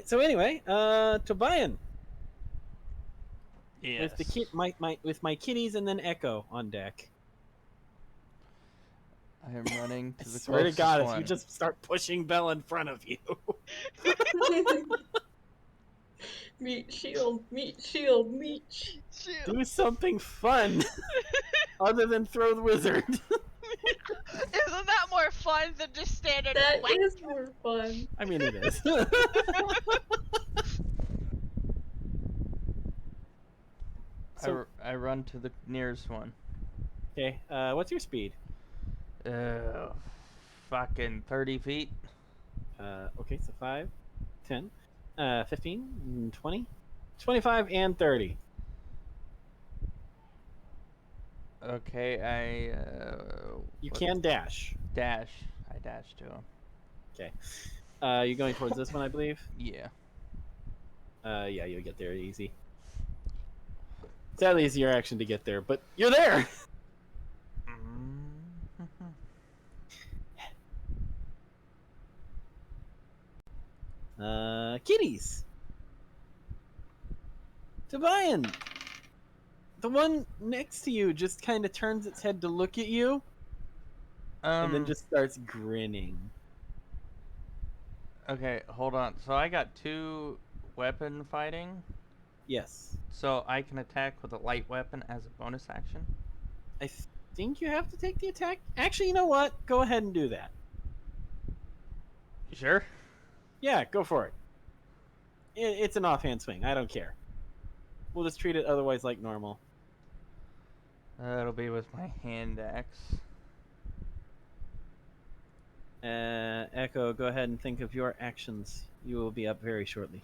So anyway, Tobian. Yes. With the with my kitties and then Echo on deck. I am running to the Swear to closest God, one. if you just start pushing Bell in front of you. Meat shield, meat shield, meat. Shoot. Do something fun other than throw the wizard. Isn't that more fun than just standard That whack? is more fun. I mean, it is. I run to the nearest one. Okay, what's your speed? Fucking 30 feet. Okay, so 5, 10, 15, 20, 25, and 30. Okay, You what- can dash. dash. I dash to him. Okay. You're going towards this one, I believe? Yeah. Yeah, you'll get there easy. Sadly, it's your action to get there, but you're there! Kitties! Tobian! The one next to you just kind of turns its head to look at you, and then just starts grinning. Okay, hold on. So I got 2 weapon fighting. Yes. So I can attack with a light weapon as a bonus action? I think you have to take the attack. Actually, you know what? Go ahead and do that. You sure? Yeah, go for it. It's an offhand swing. I don't care. We'll just treat it otherwise like normal. It'll be with my hand axe. Echo, go ahead and think of your actions. You will be up very shortly.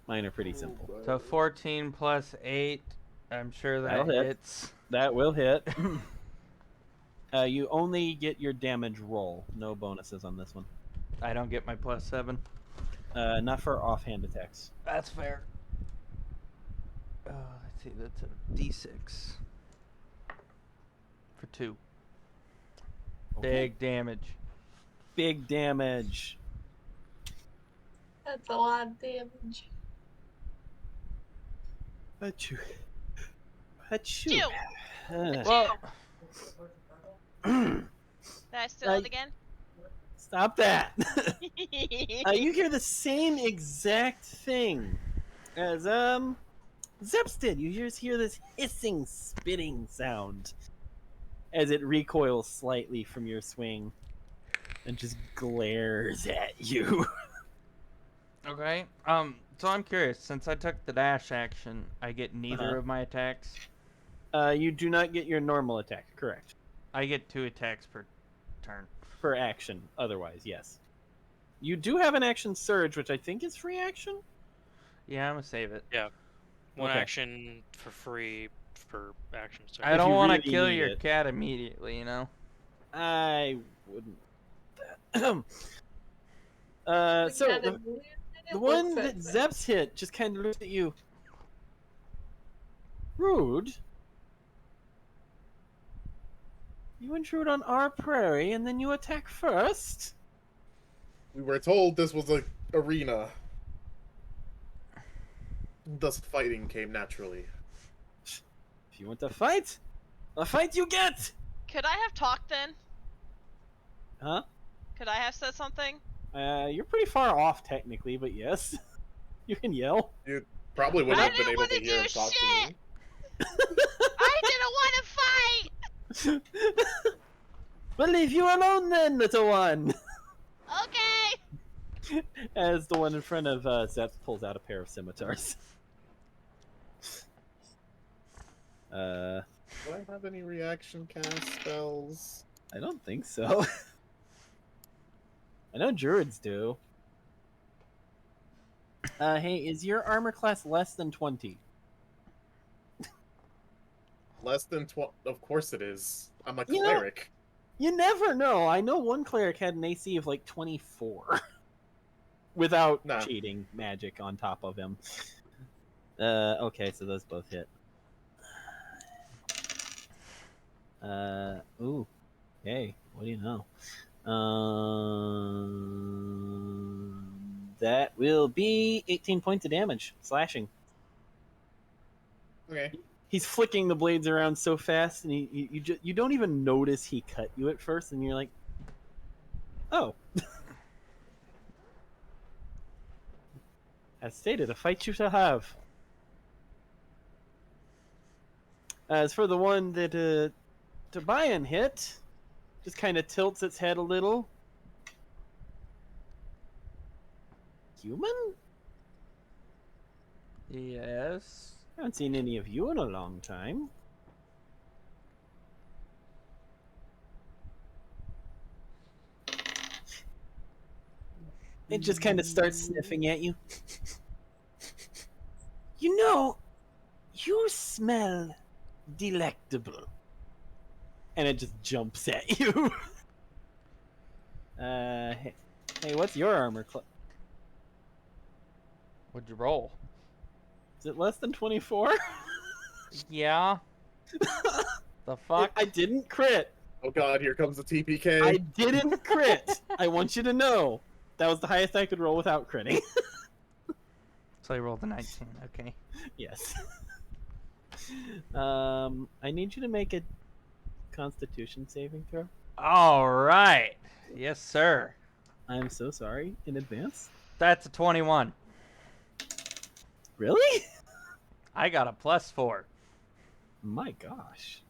Mine are pretty simple. So 14 plus 8. I'm sure that That'll hit. hits. That will hit. You only get your damage roll. No bonuses on this one. I don't get my plus 7. Not for offhand attacks. That's fair. Let's see, that's a d6. For 2. Okay. Big damage. Big damage. That's a lot of damage. Achoo. Achoo. Well, Did I steal Like- it again? Stop that. You hear the same exact thing as Zeps did. You just hear this hissing, spitting sound as it recoils slightly from your swing and just glares at you. okay. So I'm curious. Since I took the dash action, I get neither of my attacks. You do not get your normal attack, correct? I get 2 attacks per turn. Per action, otherwise, yes. You do have an action surge, which I think is free action? Yeah, I'm gonna save it. One Okay. action for free for action. I Sorry. don't you want to really kill need your it. cat immediately, you know? I wouldn't. The So cat the immediately one looks that at Zeps hit just kind of looks at you. Rude. You intrude on our prairie and then you attack first? We were told this was an arena. Thus, fighting came naturally. If you want to fight, a fight you get! Could I have talked then? Huh? Could I have said something? You're pretty far off technically, but yes. You can yell. You probably would I have been didn't able to wanna hear do him talk shit! to I didn't want to fight! We'll leave you alone then, little one! Okay! As the one in front of Zeps pulls out a pair of scimitars. me. Do I have any reaction cast spells? I don't think so. I know druids do. Hey, is your armor class less than 20? Less than 12? Of course it is. I'm a You know- cleric. You never know. I know one cleric had an AC of like 24. Without Nah. cheating magic on top of him. Okay, so those both hit. Ooh. Hey, what do you know? That will be 18 points of damage, slashing. Okay. He's flicking the blades around so fast, and you don't even notice he cut you at first, and you're like, oh. As stated, a fight you shall have. As for the one that Tobian hit, just kind of tilts its head a little. Human? Yes. I haven't seen any of you in a long time. It just kind of starts sniffing at you. You know, you smell delectable. And it just jumps at you. Hey, what's your armor class? What'd you roll? Is it less than 24? Yeah. The fuck? I didn't crit. Oh god, here comes the TPK. I didn't crit. I want you to know. That was the highest I could roll without critting. So I rolled a 19. Okay. Yes. I need you to make a Constitution saving throw. All right. Yes, sir. I'm so sorry in advance. That's a 21. Really? I got a +4. My gosh.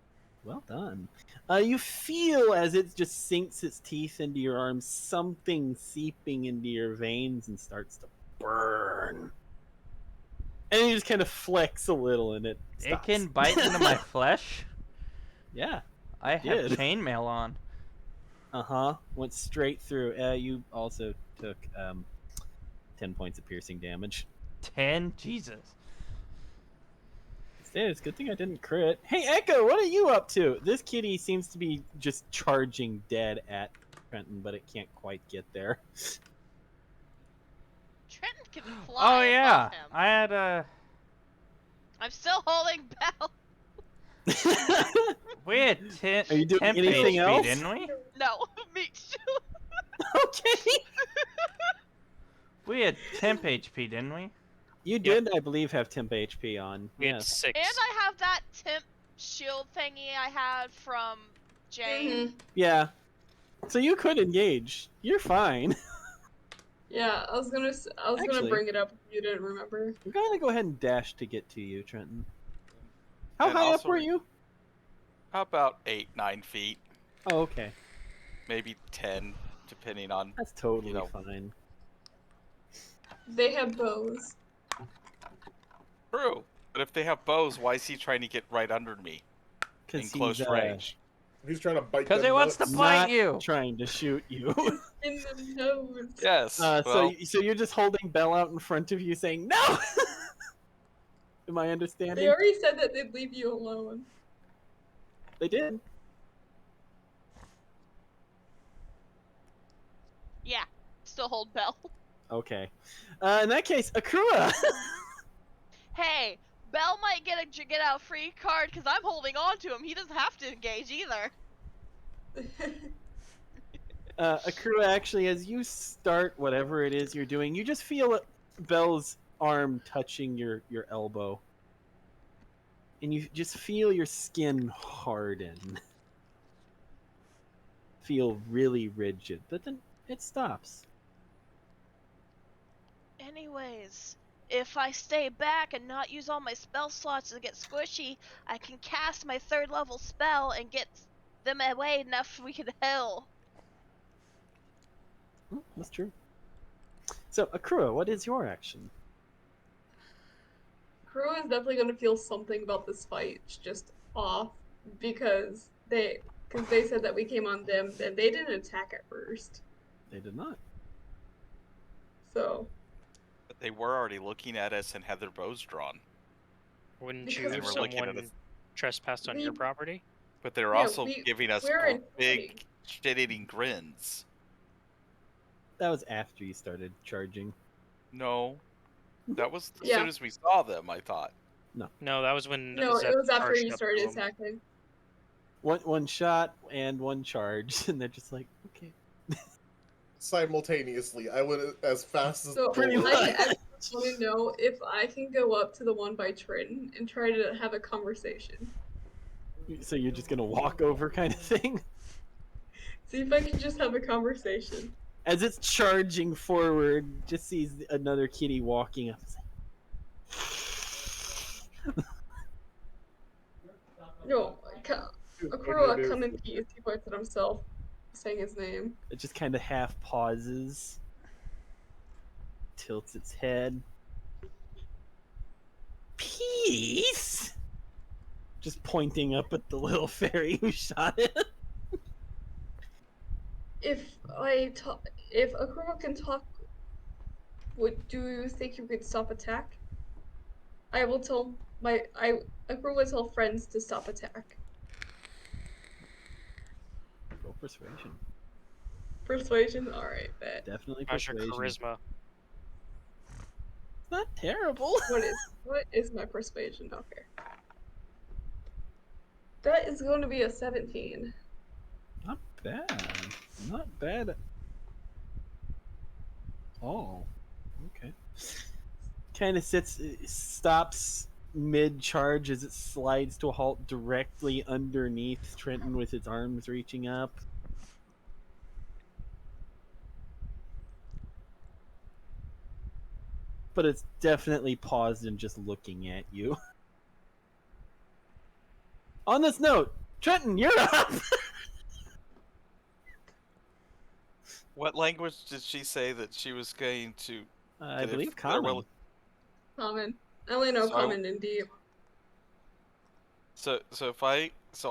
Well done. You feel as it just sinks its teeth into your arm, something seeping into your veins and starts to burn. And you just kind of flex a little and it stops. It can bite into my flesh. Yeah. I have did. chainmail on. Uh-huh. Went straight through. You also took 10 points of piercing damage. 10? Jesus. It's a good thing I didn't crit. Hey, Echo, what are you up to? This kitty seems to be just charging dead at Trenton, but it can't quite get there. Trenton can fly Oh yeah, above him. I had a. I'm still holding Bell. We had Are you doing temp anything HP, else? didn't we? No, me too. Okay. We had temp HP, didn't we? You did, I believe, have temp HP on. We had Yes. 6. And I have that temp shield thingy I had from Jane. Yeah. So you could engage. You're fine. Yeah, I was gonna Actually- bring it up if you didn't remember. I'm gonna go ahead and dash to get to you, Trenton. How And high up also were you? How about 8-9 feet, Oh, okay. maybe 10, depending on. That's totally know. fine. They have bows. True, but if they have bows, why is he trying to get right under me in Because close range? He's trying to bite. Because them it wants to nuts. bite not you. trying to shoot you. In the nose. Yes. So well, you're just holding Bell out in front of you, saying no. Am I understanding? They already said that they'd leave you alone. They did. Yeah, still hold Bell. Okay. In that case, Akura. Hey, Bell might get a get out free card because I'm holding on to him. He doesn't have to engage either. Akura, actually, as you start whatever it is you're doing, you just feel Bell's arm touching your elbow. And you just feel your skin harden. Feel really rigid, but then it stops. Anyways, if I stay back and not use all my spell slots to get squishy, I can cast my 3rd level spell and get them away enough we can heal. That's true. So, Akura, what is your action? Crew is definitely gonna feel something about this fight just off because they said that we came on them and they didn't attack at first. They did not. So they were already looking at us and had their bows drawn, Wouldn't Because you they if were looking at someone us. trespassed on your property? But they were Yeah, also giving us we're in big shit-eating grins. That was after you started charging. No, that was as Yeah. soon as we saw them. I thought. No, that was when. no, Zep it was after charged you up started to him. attacking. One shot and one charge, and they're just like, okay. Simultaneously, I went as fast as So Pretty the bullet. much. I want to know if I can go up to the one by Trenton and try to have a conversation. So you're just gonna walk over, kind of thing. See if I can just have a conversation. As it's charging forward, just sees another kitty walking up. It's like, No, Akura, come in peace. He points at himself, saying his name. it just kind of half pauses, tilts its head. Peace. Just pointing up at the little fairy who shot it. If Akura can talk, do you think you could stop attack? I will tell Akura will tell friends to stop attack. Roll persuasion. Persuasion? Alright, bet. Definitely How's your persuasion. charisma? It's not terrible. What is my persuasion? Okay. That is going to be a 17. Not bad. Not bad at all. Okay. Kind of stops mid-charge as it slides to a halt directly underneath Trenton with its arms reaching up. but it's definitely paused and just looking at you. On this note, Trenton, you're up. What language did she say that she was going to? I that if believe they're common. willing- Common. I only know So I- common and deep. So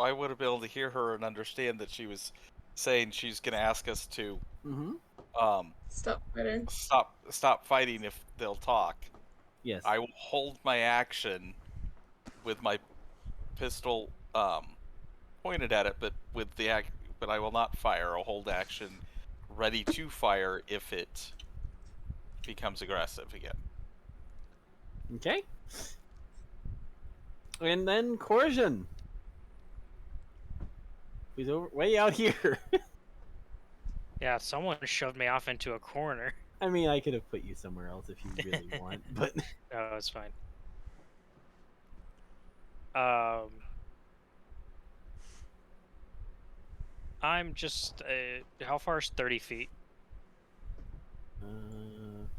I would have been able to hear her and understand that she was saying she's going to ask us to Mm-hmm. Stop fighting. stop fighting if they'll talk. Yes. I will hold my action with my pistol pointed at it, but but I will not fire. I'll hold action ready to fire if it becomes aggressive again. Okay. And then Corsian. He's over way out here. Yeah, someone shoved me off into a corner. I mean, I could have put you somewhere else if you really want, but No, it's fine. I'm just. How far is 30 feet?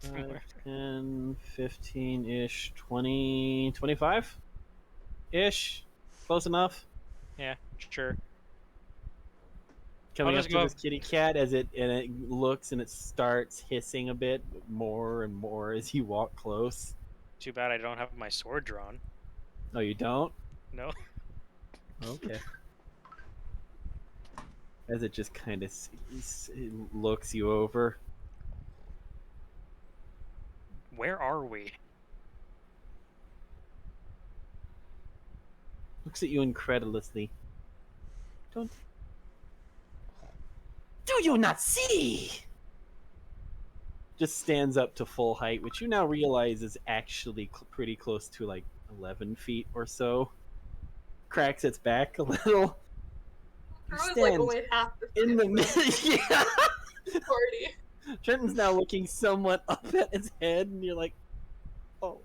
5, 10, 15-ish, 20, 25-ish. Close enough. Yeah, sure. Coming up just to go- this kitty cat as it looks and it starts hissing a bit more and more as you walk close. Too bad I don't have my sword drawn. Oh, you don't? No. Okay. As it just kind of looks you over. Where are we? Looks at you incredulously. Don't. Do you not see? Just stands up to full height, which you now realize is actually pretty close to like 11 feet or so. Cracks its back a little. You I was like stand only half the in the size middle. Yeah. of the party. Trenton's now looking somewhat up at his head, and you're like, oh.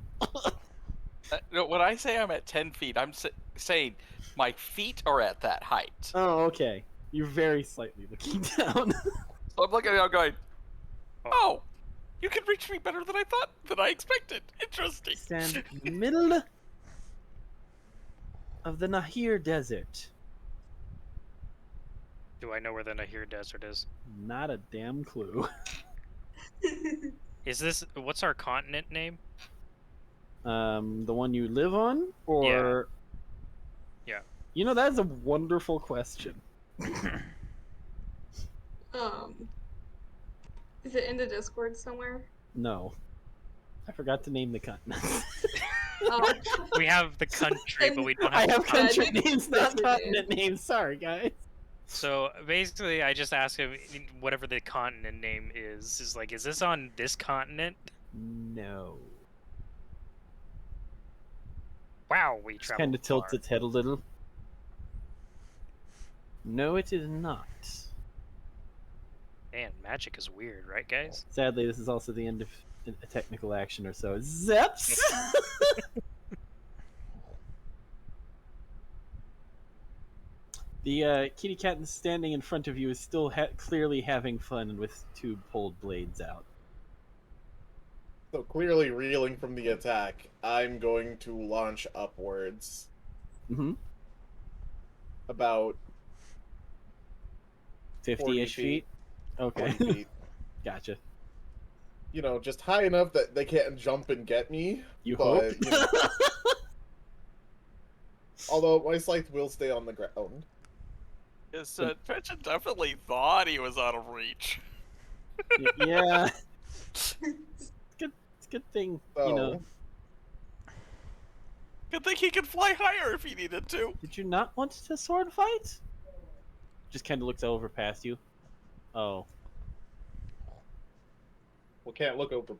No, when I say I'm at 10 feet, I'm saying my feet are at that height. Oh, okay. You're very slightly looking down. So I'm looking at it, I'm going, oh, you can reach me better than I expected. Interesting. Stand in the middle of the Nahir Desert. Do I know where the Nahir Desert is? Not a damn clue. Is this. What's our continent name? The one you live on, or Yeah. You know, that's a wonderful question. Is it in the Discord somewhere? No, I forgot to name the continents. Oh. We have the country, but we don't I have. have the country continent. names, not Country continent names. Sorry, guys. So basically, I just ask him whatever the continent name is like, is this on this continent? No. Wow, we Just traveled kind of tilts far. its head a little. No, it is not. Man, magic is weird, right, guys? Sadly, this is also the end of a technical action or so. Zeps! The kitty cat standing in front of you is still clearly having fun with two pulled blades out. So clearly reeling from the attack, I'm going to launch upwards. Mm-hmm. About 50-ish feet? Okay. 40 feet. Gotcha. You know, just high enough that they can't jump and get me. You but, hope? you know, although my scythe will stay on the ground. Yes, Fetchin definitely thought he was out of reach. Yeah. It's a good thing, So, you know. Good thing he could fly higher if he needed to. Did you not want to sword fight? Just kind of looks over past you. Oh. well, can't look over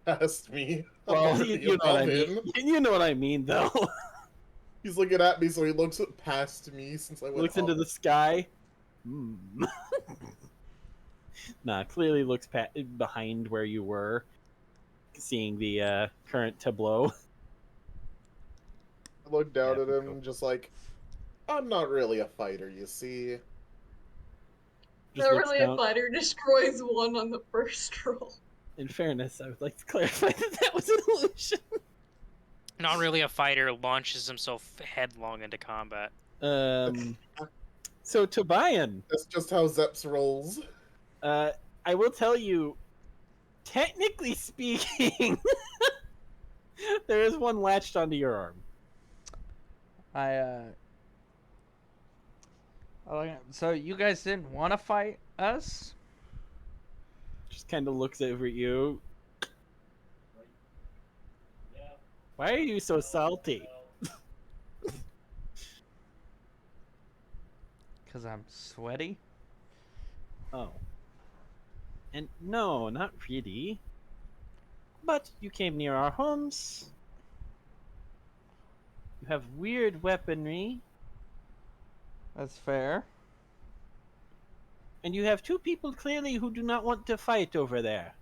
past me. I'm Well, already you know what I above mean. him. You know what I mean, though. He's looking at me, so he looks past me since I went Looks into up. the sky. Nah, clearly looks behind where you were, seeing the current tableau. I look down Yeah, at him, just like, I'm not really a fighter, you see. Just Not looks really down. a fighter, destroys one on the first roll. In fairness, I would like to clarify that was an illusion. Not really a fighter, launches himself headlong into combat. So Tobian, That's just how Zeps rolls. I will tell you, technically speaking, there is one latched onto your arm. So you guys didn't want to fight us? Just kind of looks over at you. Why are you so salty? Because I'm sweaty? Oh. And no, not really. But you came near our homes. You have weird weaponry. That's fair. And you have two people clearly who do not want to fight over there.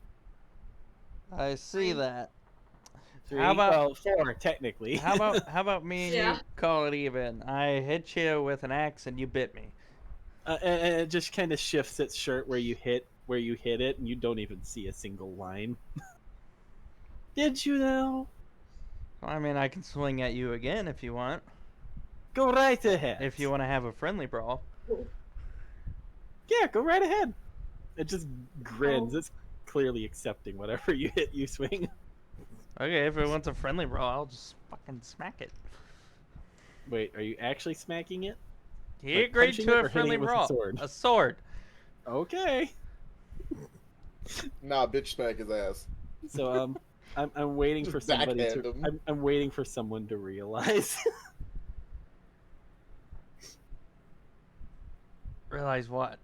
I see that. Three, How about- well, four, technically. How about me and Yeah. you call it even? I hit you with an axe and you bit me. And it just kind of shifts its shirt where you hit it, and you don't even see a single line. Did you know? I mean, I can swing at you again if you want. Go right ahead. If you want to have a friendly brawl. Yeah, go right ahead. It just grins. Oh. It's clearly accepting whatever you hit, you swing. Okay, if it wants a friendly brawl, I'll just fucking smack it. Wait, are you actually smacking it? He Like agreed punching to it or a hitting friendly it with a brawl. sword? A sword. Okay. Nah, bitch smack his ass. So I'm waiting Just for somebody backhand to. him. I'm waiting for someone to realize. Realize what?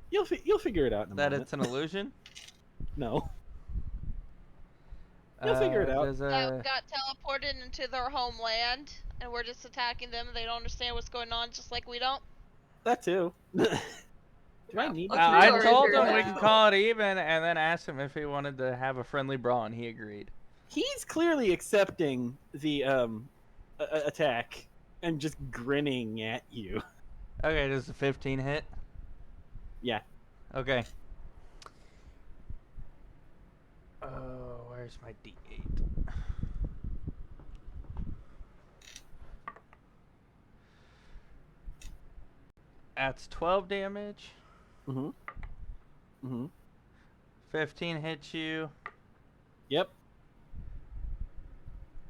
You'll figure it out in a That moment. it's an illusion? No. You'll figure it out. Does That got teleported into their homeland, and we're just attacking them. They don't understand what's going on, just like we don't. That too. Do I Wow. need Okay. to I Sorry, told figure him it we can out. call it even, and then asked him if he wanted to have a friendly brawl, and he agreed. He's clearly accepting the attack and just grinning at you. Okay, does the 15 hit? Yeah. Okay. Oh, where's my D8? That's 12 damage. Mm-hmm. Mm-hmm. 15 hits you, Yep.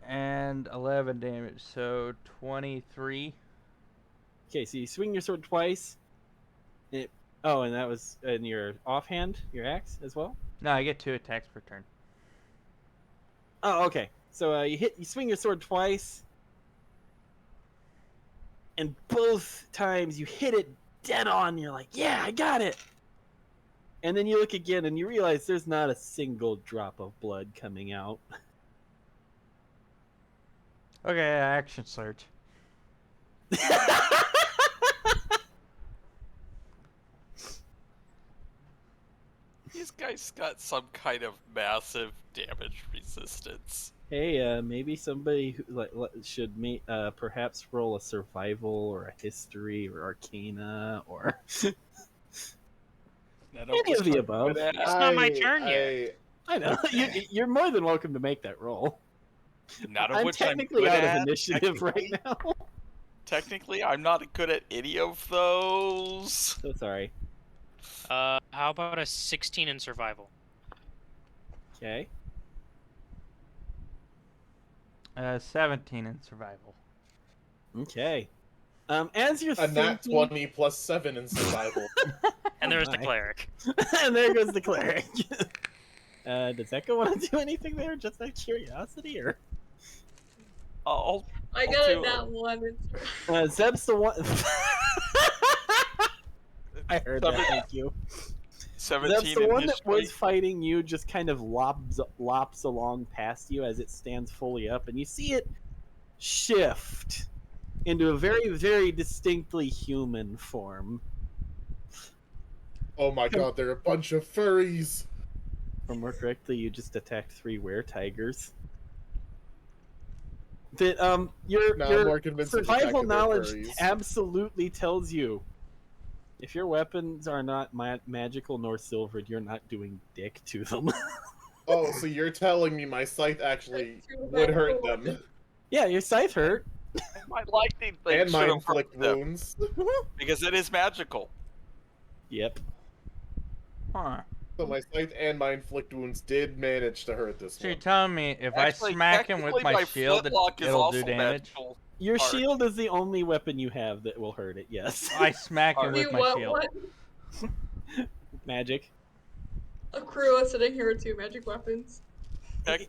and 11 damage, so 23. Okay, so you swing your sword twice. And that was in your offhand, your axe as well. No, I get 2 attacks per turn. Oh, okay. So you swing your sword twice, and both times you hit it dead on. You're like, yeah, I got it. And then you look again, and you realize there's not a single drop of blood coming out. Okay, action surge. These guys got some kind of massive damage resistance. Hey, maybe somebody who, should perhaps roll a survival or a history or arcana or any of the above. It's not my turn yet. I know you're more than welcome to make that roll. None of I'm which technically I'm good out at. of initiative right now. Technically, I'm not good at any of those. So sorry. How about a 16 in survival? Okay. 17 in survival. Okay. As you're A nat thinking, 20 plus 7 in survival. And there's the my. cleric. and there goes the cleric. Does Echo want to do anything there, just out of curiosity, or I'll I I'll got do it that one. Zeb's the one? I heard that. Thank you. 17 Zeb's the one that initially. was fighting you. Just kind of lops along past you as it stands fully up, and you see it shift into a very, very distinctly human form. Oh my god, they're a bunch of furries. Or more correctly, you just attacked 3 were-tigers. That Now I'm more your convinced of survival attacking their knowledge furries. absolutely tells you If your weapons are not magical nor silvered, you're not doing dick to them. Oh, so you're telling me my scythe actually would hurt them Yeah, your scythe hurt. And my lightning thing and my should have inflict hurt them, wounds. because it is magical. Yep. Huh. So my scythe and my inflict wounds did manage to hurt this So you're one. telling me if Actually, I smack him with technically, my my shield, flintlock is it'll do also damage? magical. Your Art. shield is the only weapon you have that will hurt it, yes. I smack him You with my what? shield. What? Magic. A crew is sitting here with 2 magic weapons.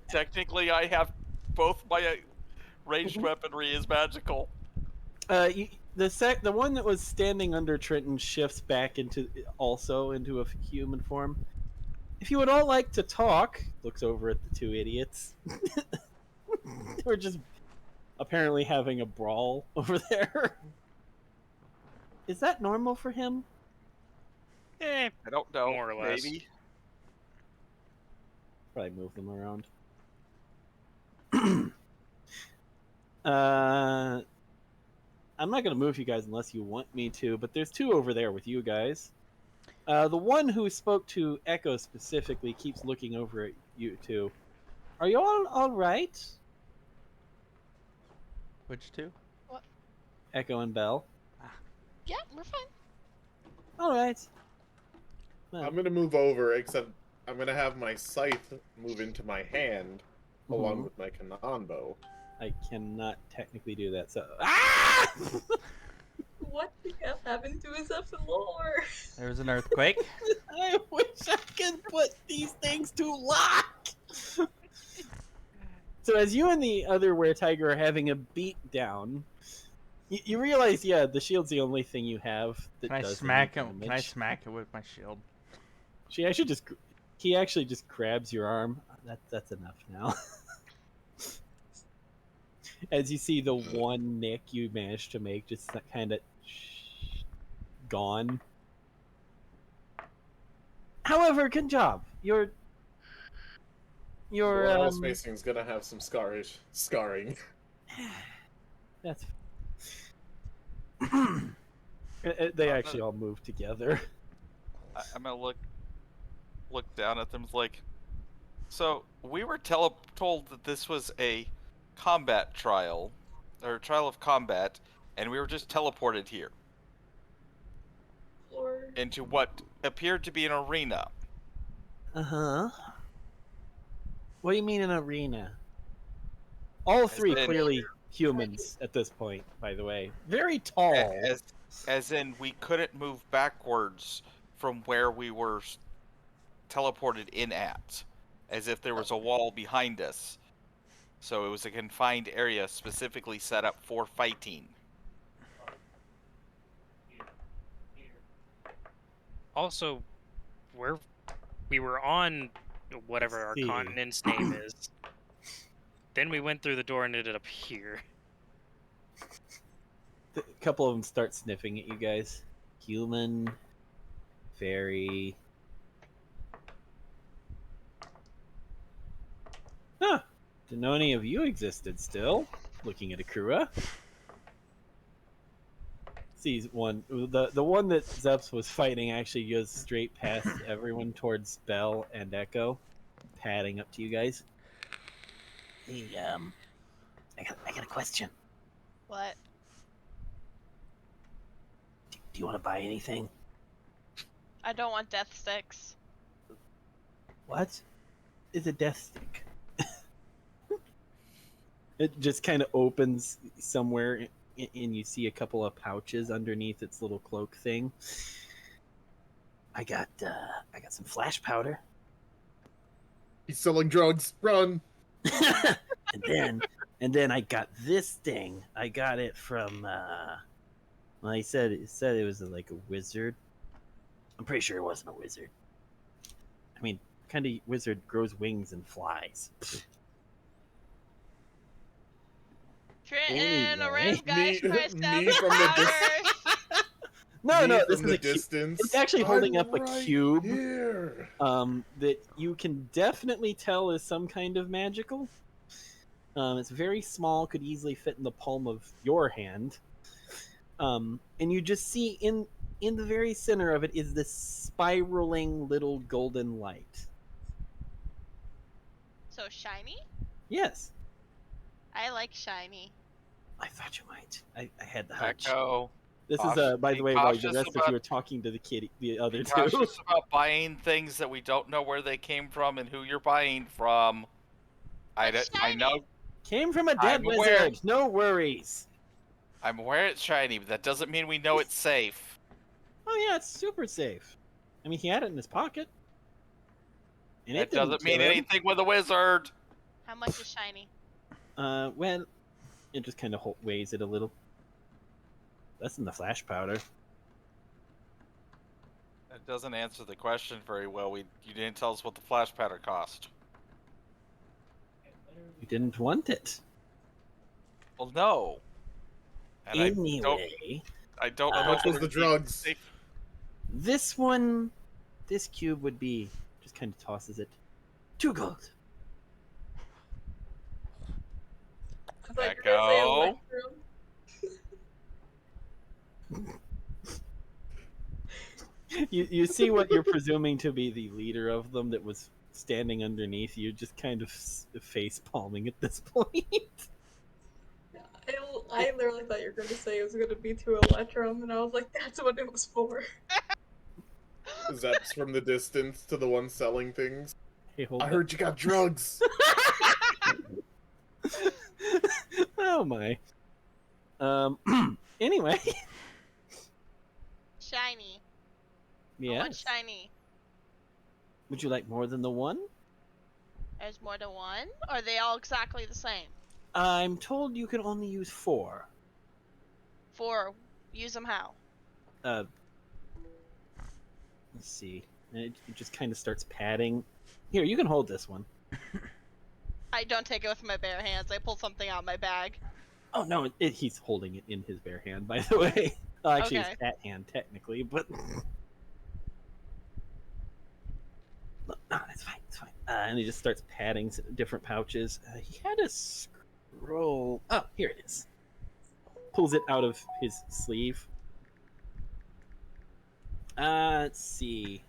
Technically, I have both my ranged weaponry is magical. The one that was standing under Trenton shifts back into a human form. If you would all like to talk, looks over at the 2 idiots. We're just apparently having a brawl over there. Is that normal for him? Eh, I don't know. More or less. Maybe. Probably move them around. I'm not going to move you guys unless you want me to, but there's 2 over there with you guys. The one who spoke to Echo specifically keeps looking over at you 2. Are you all right? Which 2? Echo and Bell. Yeah, we're fine. All right. Well, I'm gonna move over, except I'm gonna have my scythe move into my hand along with my Kanan bow. I cannot technically do that, so... Ah! What the hell happened to his up floor? There was an earthquake. I wish I could put these things to lock! So as you and the other were-tiger are having a beat down, you realize, yeah, the shield's the only thing you have that Can I does smack any him? Can I damage. smack it with my shield? He actually just grabs your arm. That's enough now. As you see the one nick you managed to make just kind of gone. However, good job. Your House Mason's gonna have some scarring. That's. They actually all move together. I'm gonna look down at them. It's like, so we were told that this was a combat trial, or trial of combat, and we were just teleported here Floor. into what appeared to be an arena. Uh-huh. What do you mean an arena? All 3 in- clearly humans at this point, by the way. Very tall. As in, we couldn't move backwards from where we were teleported in at, as if there was a wall behind us. So it was a confined area specifically set up for fighting. Also, we were on whatever our See. continent's name is. Then we went through the door and ended up here. A couple of them start sniffing at you guys. Human, fairy. Huh. Didn't know any of you existed still. Looking at Akura. Sees one. The one that Zeps was fighting actually goes straight past everyone towards Bell and Echo, padding up to you guys. Hey, I got a question. What? Do you want to buy anything? I don't want death sticks. What is a death stick? It just kind of opens somewhere, and you see a couple of pouches underneath its little cloak thing. I got some flash powder, He's selling drugs. Run! and then I got this thing. I got it from. Well, he said it was like a wizard. I'm pretty sure it wasn't a wizard. I mean, kind of wizard grows wings and flies. Trenton, Anyway. a random guy Me- tries to me from the powder. No, Me this from is the a cube. distance. It's actually holding I'm up a right cube. Here. That you can definitely tell is some kind of magical. It's very small, could easily fit in the palm of your hand. And you just see in the very center of it is this spiraling little golden light. So shiny? Yes, I like shiny. I thought you might. I had the hunch. Echo. This is by the Be way, while the cautious rest of about- you are talking to the other Be two. cautious about buying things that we don't know where they came from and who you're buying from. I shiny. know. Came from a dead I'm aware. wizard. No worries. I'm aware it's shiny, but that doesn't mean we know it's safe. Oh yeah, it's super safe. I mean, he had it in his pocket. And That it didn't doesn't mean kill him. anything with a wizard. How much is shiny? Well, it just kind of weighs it a little. That's in the flash powder. That doesn't answer the question very well. You didn't tell us what the flash powder cost. You didn't want it. Well, no. And Anyway, I don't know How much what was the drugs? this one, this cube would be, just kind of tosses it. 2 gold. I thought you were gonna say Echo. electrum. You see what you're presuming to be the leader of them that was standing underneath you, just kind of face palming at this point. I literally thought you were going to say it was going to be to electrum, and I was like, that's what it was for. Zeps from the distance to the one selling things. Hey, hold I up. heard you got drugs. Oh my. Anyway. Shiny. I Yeah. want shiny. Would you like more than the one? There's more than one? Or are they all exactly the same? I'm told you can only use 4. 4. Use them how? Let's see. And it just kind of starts padding. Here, you can hold this one. I don't take it with my bare hands. I pull something out of my bag. Oh no, he's holding it in his bare hand, by the way. Actually, Okay. his cat hand, technically, but no, that's fine. It's fine. And he just starts padding different pouches. He had a scroll. Oh, here it is. Pulls it out of his sleeve. Let's see.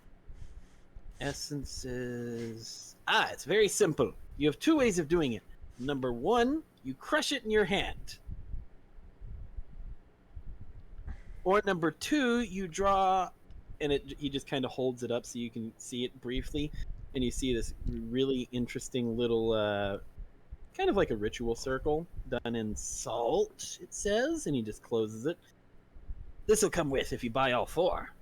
Essences. It's very simple. You have 2 ways of doing it. Number 1, you crush it in your hand. Or number 2, you draw, and he just kind of holds it up so you can see it briefly, and you see this really interesting little, kind of like a ritual circle done in salt, it says, and he just closes it. This will come with if you buy all 4.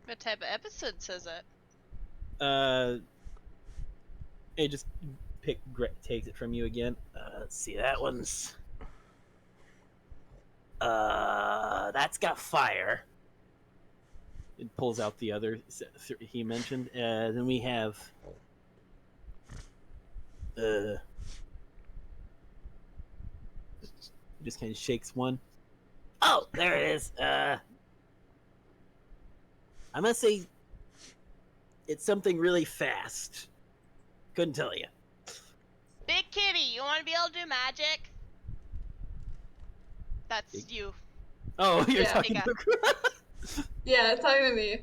What type of episode says it? It just takes it from you again. Let's see, that one's that's got fire. It pulls out the other he mentioned. Then we have just kind of shakes one. Oh, there it is. I must say it's something really fast. Couldn't tell you. Big Kitty, you want to be able to do magic? That's Big- you. Oh, you're Yeah. talking Big to Yeah, it's talking to me.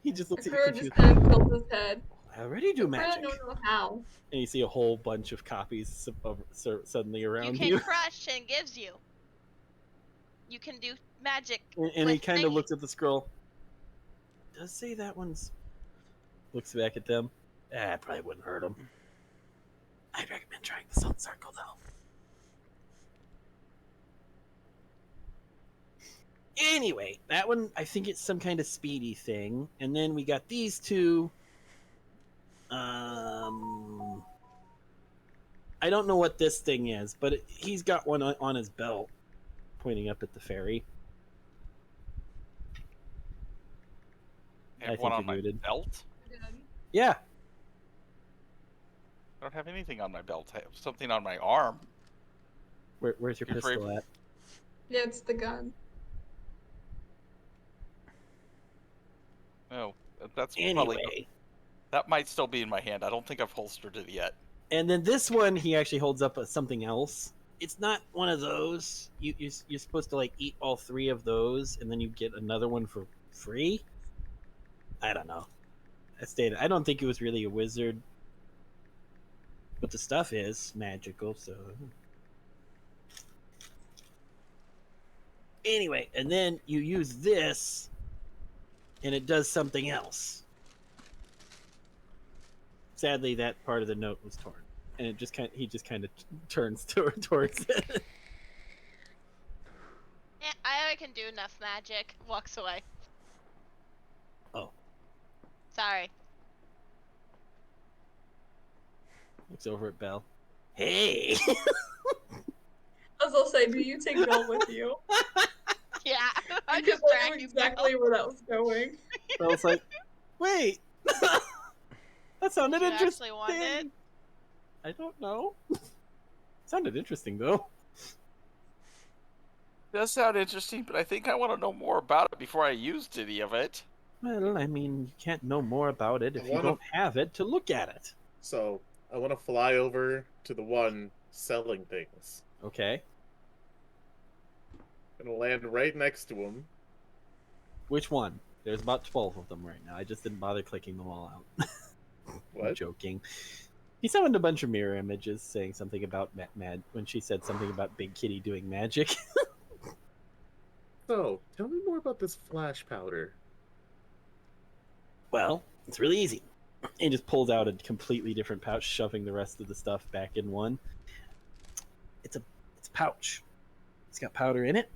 He just looks at you Akura confused. just kind of tilts his head. I already do I magic. don't know how. And you see a whole bunch of copies suddenly You around can you. crush and gives you. You can do magic. And he with kind of thingy. looks at the scroll. Does say that one's. Looks back at them. Probably wouldn't hurt him. I'd recommend trying the salt circle though. Anyway, that one I think it's some kind of speedy thing, and then we got these 2. I don't know what this thing is, but he's got one on his belt, pointing up at the ferry. I have I one think on my you did. belt. Yeah, I don't have anything on my belt. I have something on my arm. where's your You're pistol brave. at? Yeah, it's the gun. No, that's probably Anyway, that might still be in my hand. I don't think I've holstered it yet. and then this one he actually holds up something else. it's not one of those. You're supposed to like eat all 3 of those, and then you get another one for free. I don't know. I don't think it was really a wizard, but the stuff is magical. So anyway, and then you use this, and it does something else. Sadly, that part of the note was torn, and he just kind of turns towards it. I can do enough magic. Walks away. Oh. Sorry. Looks over at Belle. Hey. I was gonna say, do you take Belle with you? Yeah. I Because just I dragged knew his exactly where that was going. Belle's like, wait. That sounded Did you interesting. actually want it? I don't know. Sounded interesting though. Does sound interesting, but I think I want to know more about it before I used any of it. Well, I mean, you can't know more about it if you don't have it to look at it. So I want to fly over to the one selling things. Okay. Gonna land right next to him. Which one? There's about 12 of them right now. I just didn't bother clicking them all out. What? I'm joking. He summoned a bunch of mirror images saying something about Mad when she said something about Big Kitty doing magic. So, tell me more about this flash powder. Well, it's really easy. He just pulls out a completely different pouch, shoving the rest of the stuff back in one. It's a pouch. It's got powder in it.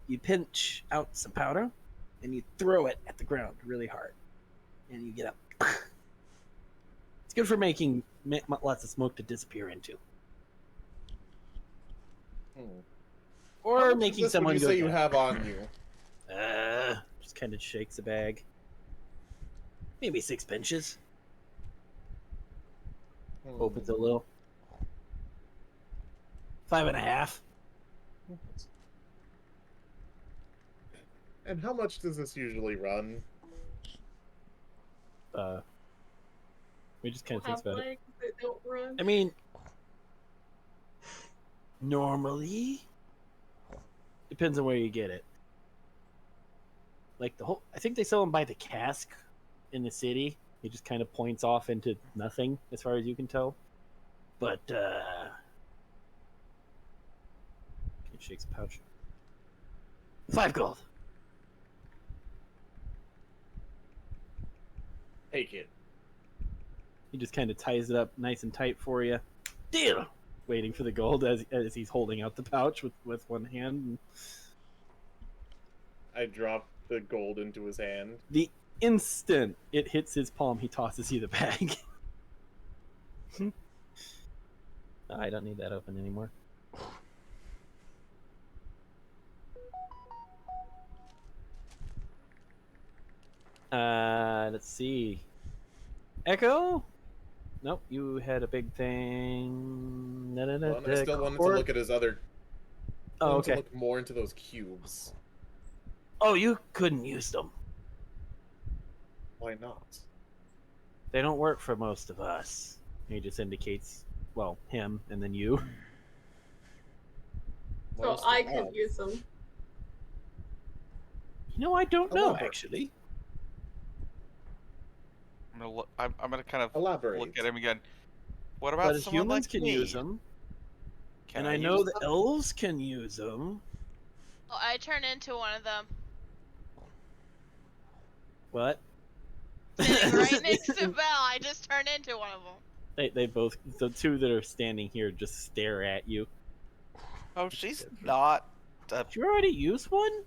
You pinch out some powder, and you throw it at the ground really hard, and you get up. It's good for making lots of smoke to disappear into, or making someone go. Say you have on you. Just kind of shakes a bag. Maybe 6 pinches. Opens a little. 5.5. And how much does this usually run? We just kind of thinks about it. That don't run. I mean, normally, depends on where you get it. Like I think they sell them by the cask in the city. It just kind of points off into nothing, as far as you can tell. But it shakes a pouch. 5 gold. Take it. He just kind of ties it up nice and tight for you. Deal. Waiting for the gold as he's holding out the pouch with one hand. I drop the gold into his hand. The instant it hits his palm, he tosses you the bag. I don't need that open anymore. Let's see. Echo? Nope, you had a big thing. Well, I still wanted to look at his other. Oh, okay. To look more into those cubes. Oh, you couldn't use them. Why not? They don't work for most of us. He just indicates, well, him and then you. So I could use them. You know, I don't know actually. I'm gonna kind of elaborate. Look at him again. What about But someone humans like can me? use them, Can and I know the elves can use them. Oh, I turn into one of them. What? Sitting right next to Belle, I just turn into one of them. They both, the two that are standing here, just stare at you. Oh, she's not. Did you already use one?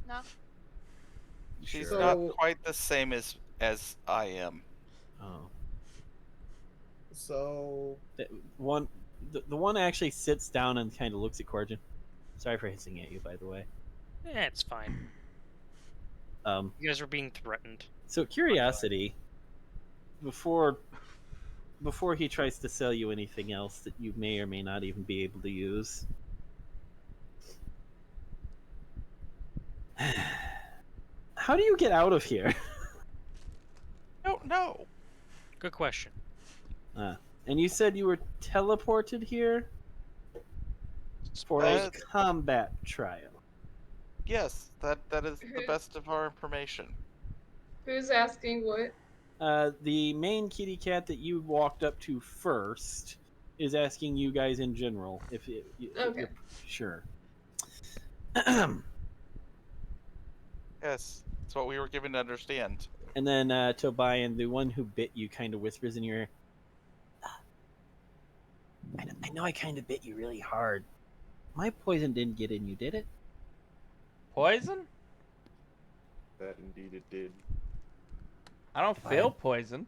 No. She's Sure. not quite the same as I am. Oh. So The one actually sits down and kind of looks at Corjan. Sorry for hissing at you, by the way. It's fine. You guys are being threatened. So curiosity, before he tries to sell you anything else that you may or may not even be able to use. How do you get out of here? Don't know. Good question. And you said you were teleported here? for a Uh, combat trial. Yes, that is the Who- best of our information. Who's asking what? The main kitty cat that you walked up to first is asking you guys in general if Okay. you're sure. Yes, that's what we were given to understand. And then Tobian, the one who bit you, kind of whispers in your ear, I know I kind of bit you really hard. My poison didn't get in you, did it? Poison? That indeed it did. I don't feel poisoned.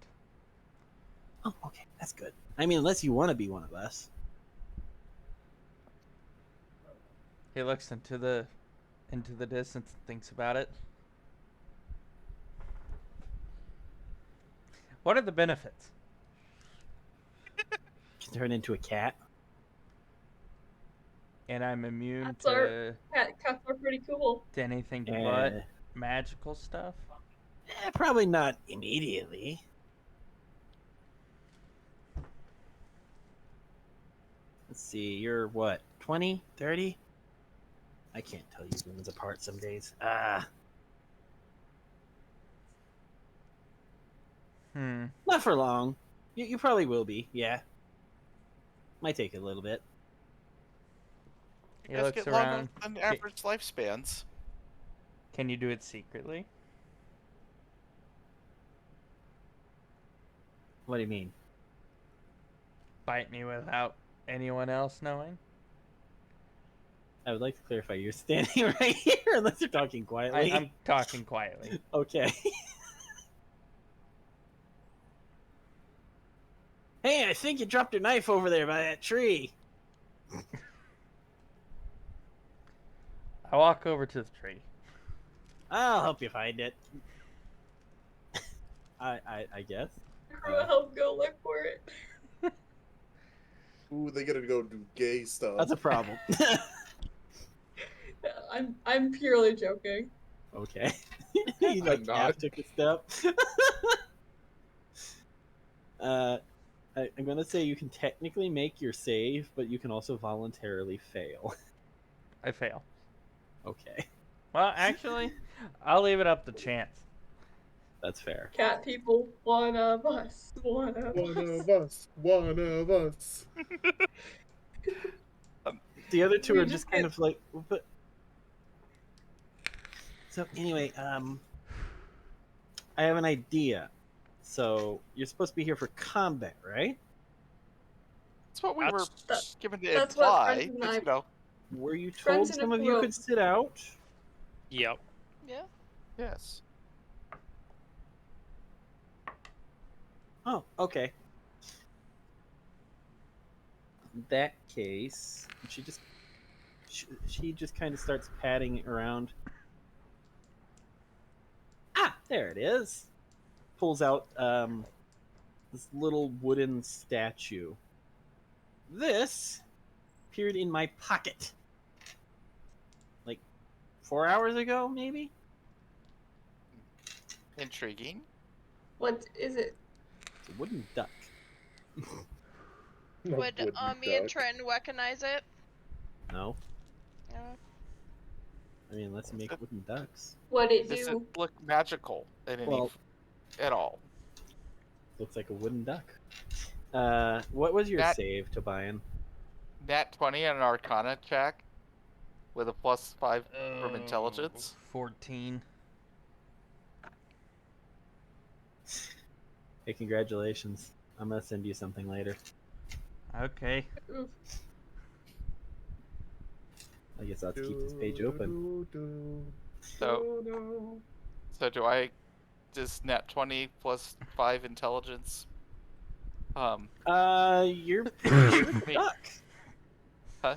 Oh, okay, that's good. I mean, unless you want to be one of us. He looks into the distance and thinks about it. What are the benefits? Can turn into a cat. And I'm immune Cats to are cats are pretty cool. anything but magical stuff. Probably not immediately. Let's see, you're what, 20, 30? I can't tell you humans apart some days. Not for long. You probably will be, yeah. Might take a little bit. You He guys looks get longer around. than average lifespans. Can you do it secretly? What do you mean? Bite me without anyone else knowing? I would like to clarify, you're standing right here unless you're talking quietly. I'm talking quietly. Okay. Hey, I think you dropped your knife over there by that tree. I walk over to the tree. I'll help you find it. I guess. Crew will help go look for it. Ooh, they gotta go do gay stuff. That's a problem. I'm purely joking. Okay. He like I'm not. half took a step. I'm gonna say you can technically make your save, but you can also voluntarily fail. I fail. Okay, Well, actually, I'll leave it up to chance. that's fair. Cat people, one of us. One of One us. of us. One of us. The other two We are just just kind get- of like. But... So anyway, I have an idea. So you're supposed to be here for combat, right? That's what we were That's- given to that's what imply. friends and But, I- you know, Were you Friends told in a some of you group. could sit out? Yep. Yeah. yes. Oh, okay. In that case, she just kind of starts patting around. Ah, there it is. Pulls out this little wooden statue. This appeared in my pocket like 4 hours ago, maybe. Intriguing. What is it? It's a wooden duck. No Would wooden me and duck. Trenton recognize it? No, No. I mean let's make wooden ducks. What it Does do? it look magical in any Well- at all? Looks like a wooden duck. What was your That- save, Tobian? Nat 20 on an Arcana check with a +5 from intelligence. 14. Hey, congratulations. I'm gonna send you something later. Okay. Oof. I guess I'll have to keep this page open. So, so do I just Nat 20 +5 intelligence? You're pretty sure it's a Me. duck. Huh?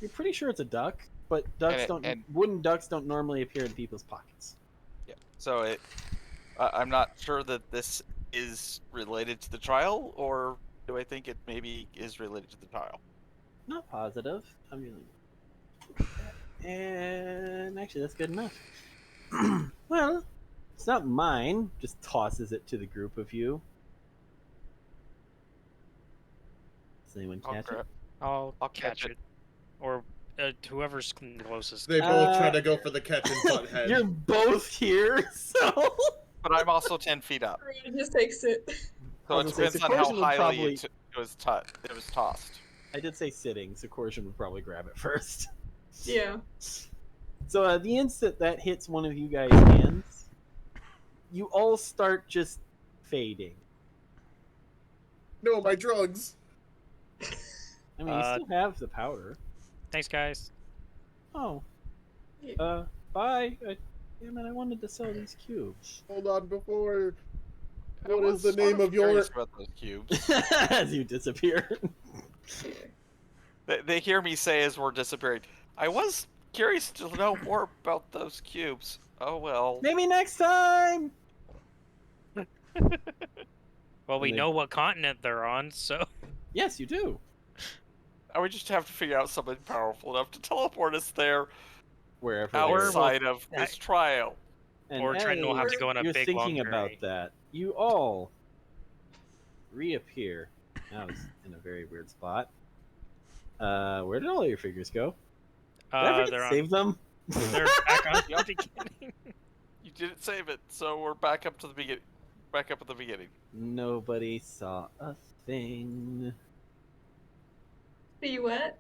You're pretty sure it's a duck, but ducks wooden ducks don't normally appear in people's pockets. Yeah. So it, I'm not sure that this is related to the trial, or do I think it maybe is related to the trial? Not positive. I'm really. And actually, that's good enough. Well, it's not mine. Just tosses it to the group of you. Does anyone catch it? I'll I'll catch catch it. Or whoever's closest. They both try Uh, to go for the catch and butt head. You're both here, so. But I'm also 10 feet up. It just takes it. So I it was gonna say, depends on how Corson would highly probably- it was tossed. I did say sitting, so Corson would probably grab it first. Yeah. So the instant that hits one of you guys' hands, you all start just fading. No, my drugs. I mean, you still have the powder. Thanks, guys. Oh. Yeah. Bye. Damn it, I wanted to sell these cubes. Hold on, before. I What was is the sort name of your? curious about those cubes. As you disappear. They hear me say as we're disappearing. I was curious to know more about those cubes. Oh well. Maybe next time! Well, we they- know what continent they're on, so Yes, you do. I would just have to figure out something powerful enough to teleport us there Wherever they are. outside of this trial. And or Trent will have to go on a you're big thinking long about journey. that. You all reappear. That was in a very weird spot. Where did all your figures go? Did I forget They're to on. save them? They're back on the beginning. You didn't save it, so we're back up to the beginning. Back up at the beginning. Nobody saw a thing. See what?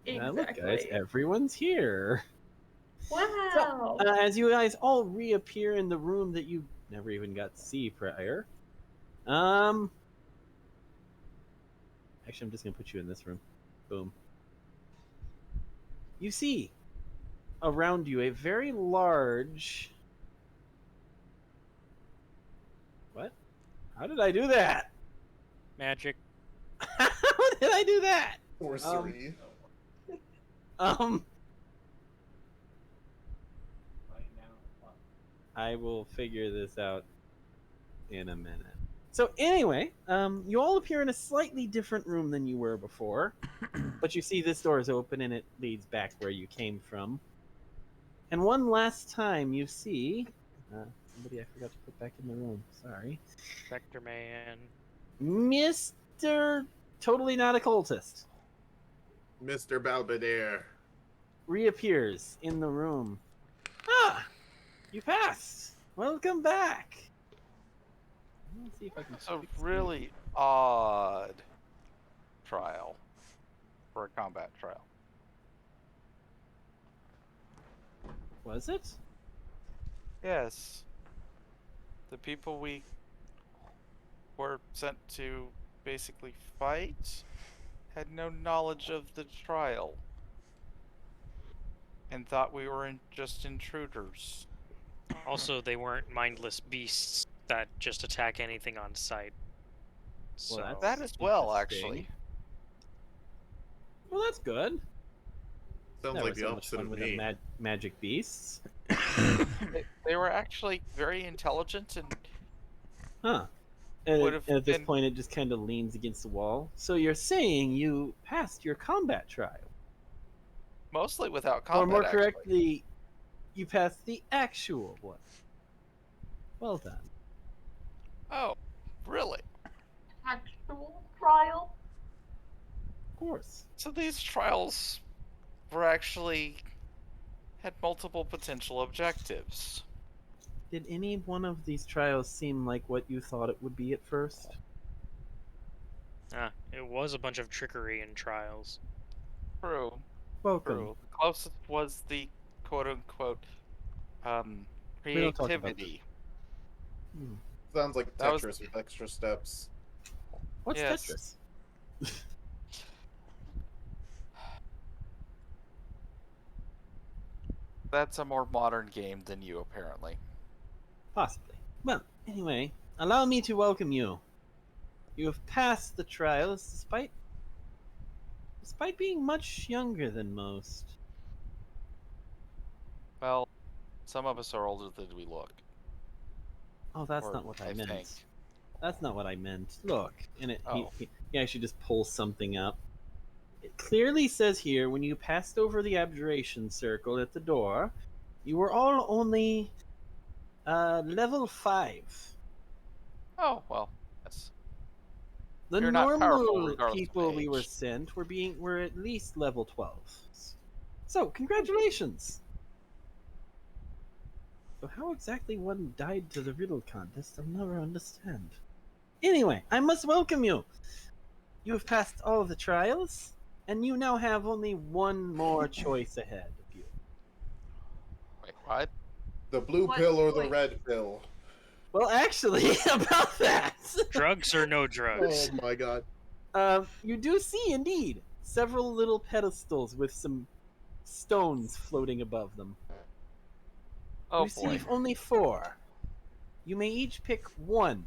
Look, guys, everyone's here. Wow. As you guys all reappear in the room that you never even got to see prior, actually, I'm just gonna put you in this room. Boom. You see around you a very large. What? How did I do that? Magic. How did I do that? Sorcery. I will figure this out in a minute. So anyway, you all appear in a slightly different room than you were before, but you see this door is open and it leads back where you came from. And one last time, you see somebody I forgot to put back in the room. Sorry, Vector Man. Mr. Totally Not a Cultist Mr. Balbadere. reappears in the room. Ah, you passed. Welcome back. Let's see if I can. It's a fix really odd trial for a combat trial. Was it? Yes. The people we were sent to basically fight had no knowledge of the trial and thought we were just intruders. Also, they weren't mindless beasts that just attack anything on sight. So Well, That as well, Interesting. actually. Well, that's good. Sounds Never like the so much opposite fun of with me. the magic beasts. They were actually very intelligent and Huh. And Would at, have at this been- point, it just kind of leans against the wall. So you're saying you passed your combat trial? mostly without combat. Or more actually. correctly, you passed the actual one. Well done. Oh, really? Actual trial? Of course. So these trials were actually had multiple potential objectives. Did any one of these trials seem like what you thought it would be at first? it was a bunch of trickery and trials. True. Welcome. True. The closest was the quote-unquote We don't talk about creativity. Hmm. Sounds like That was- Tetris with extra steps. What's Yes. Tetris? That's a more modern game than you, apparently. Possibly. Well, anyway, allow me to welcome you. You have passed the trials despite being much younger than most. Well, some of us are older than we look. Oh, that's Or not what I meant. think. That's not what I meant. Look, and Oh. he actually just pulls something up. It clearly says here, when you passed over the abjuration circle at the door, you were all only level 5. Oh, well, that's The You're not powerful normal regardless of people we were age. sent were at least level 12. So, congratulations. So how exactly one died to the riddle contest, I'll never understand. Anyway, I must welcome you. You have passed all of the trials, and you now have only one more choice ahead of you. Wait, what? The blue What pill or the choice? red pill? Well, actually, about that, Drugs or no Oh drugs? my god. you do see indeed several little pedestals with some stones floating above them. Oh You boy. receive only 4. You may each pick one.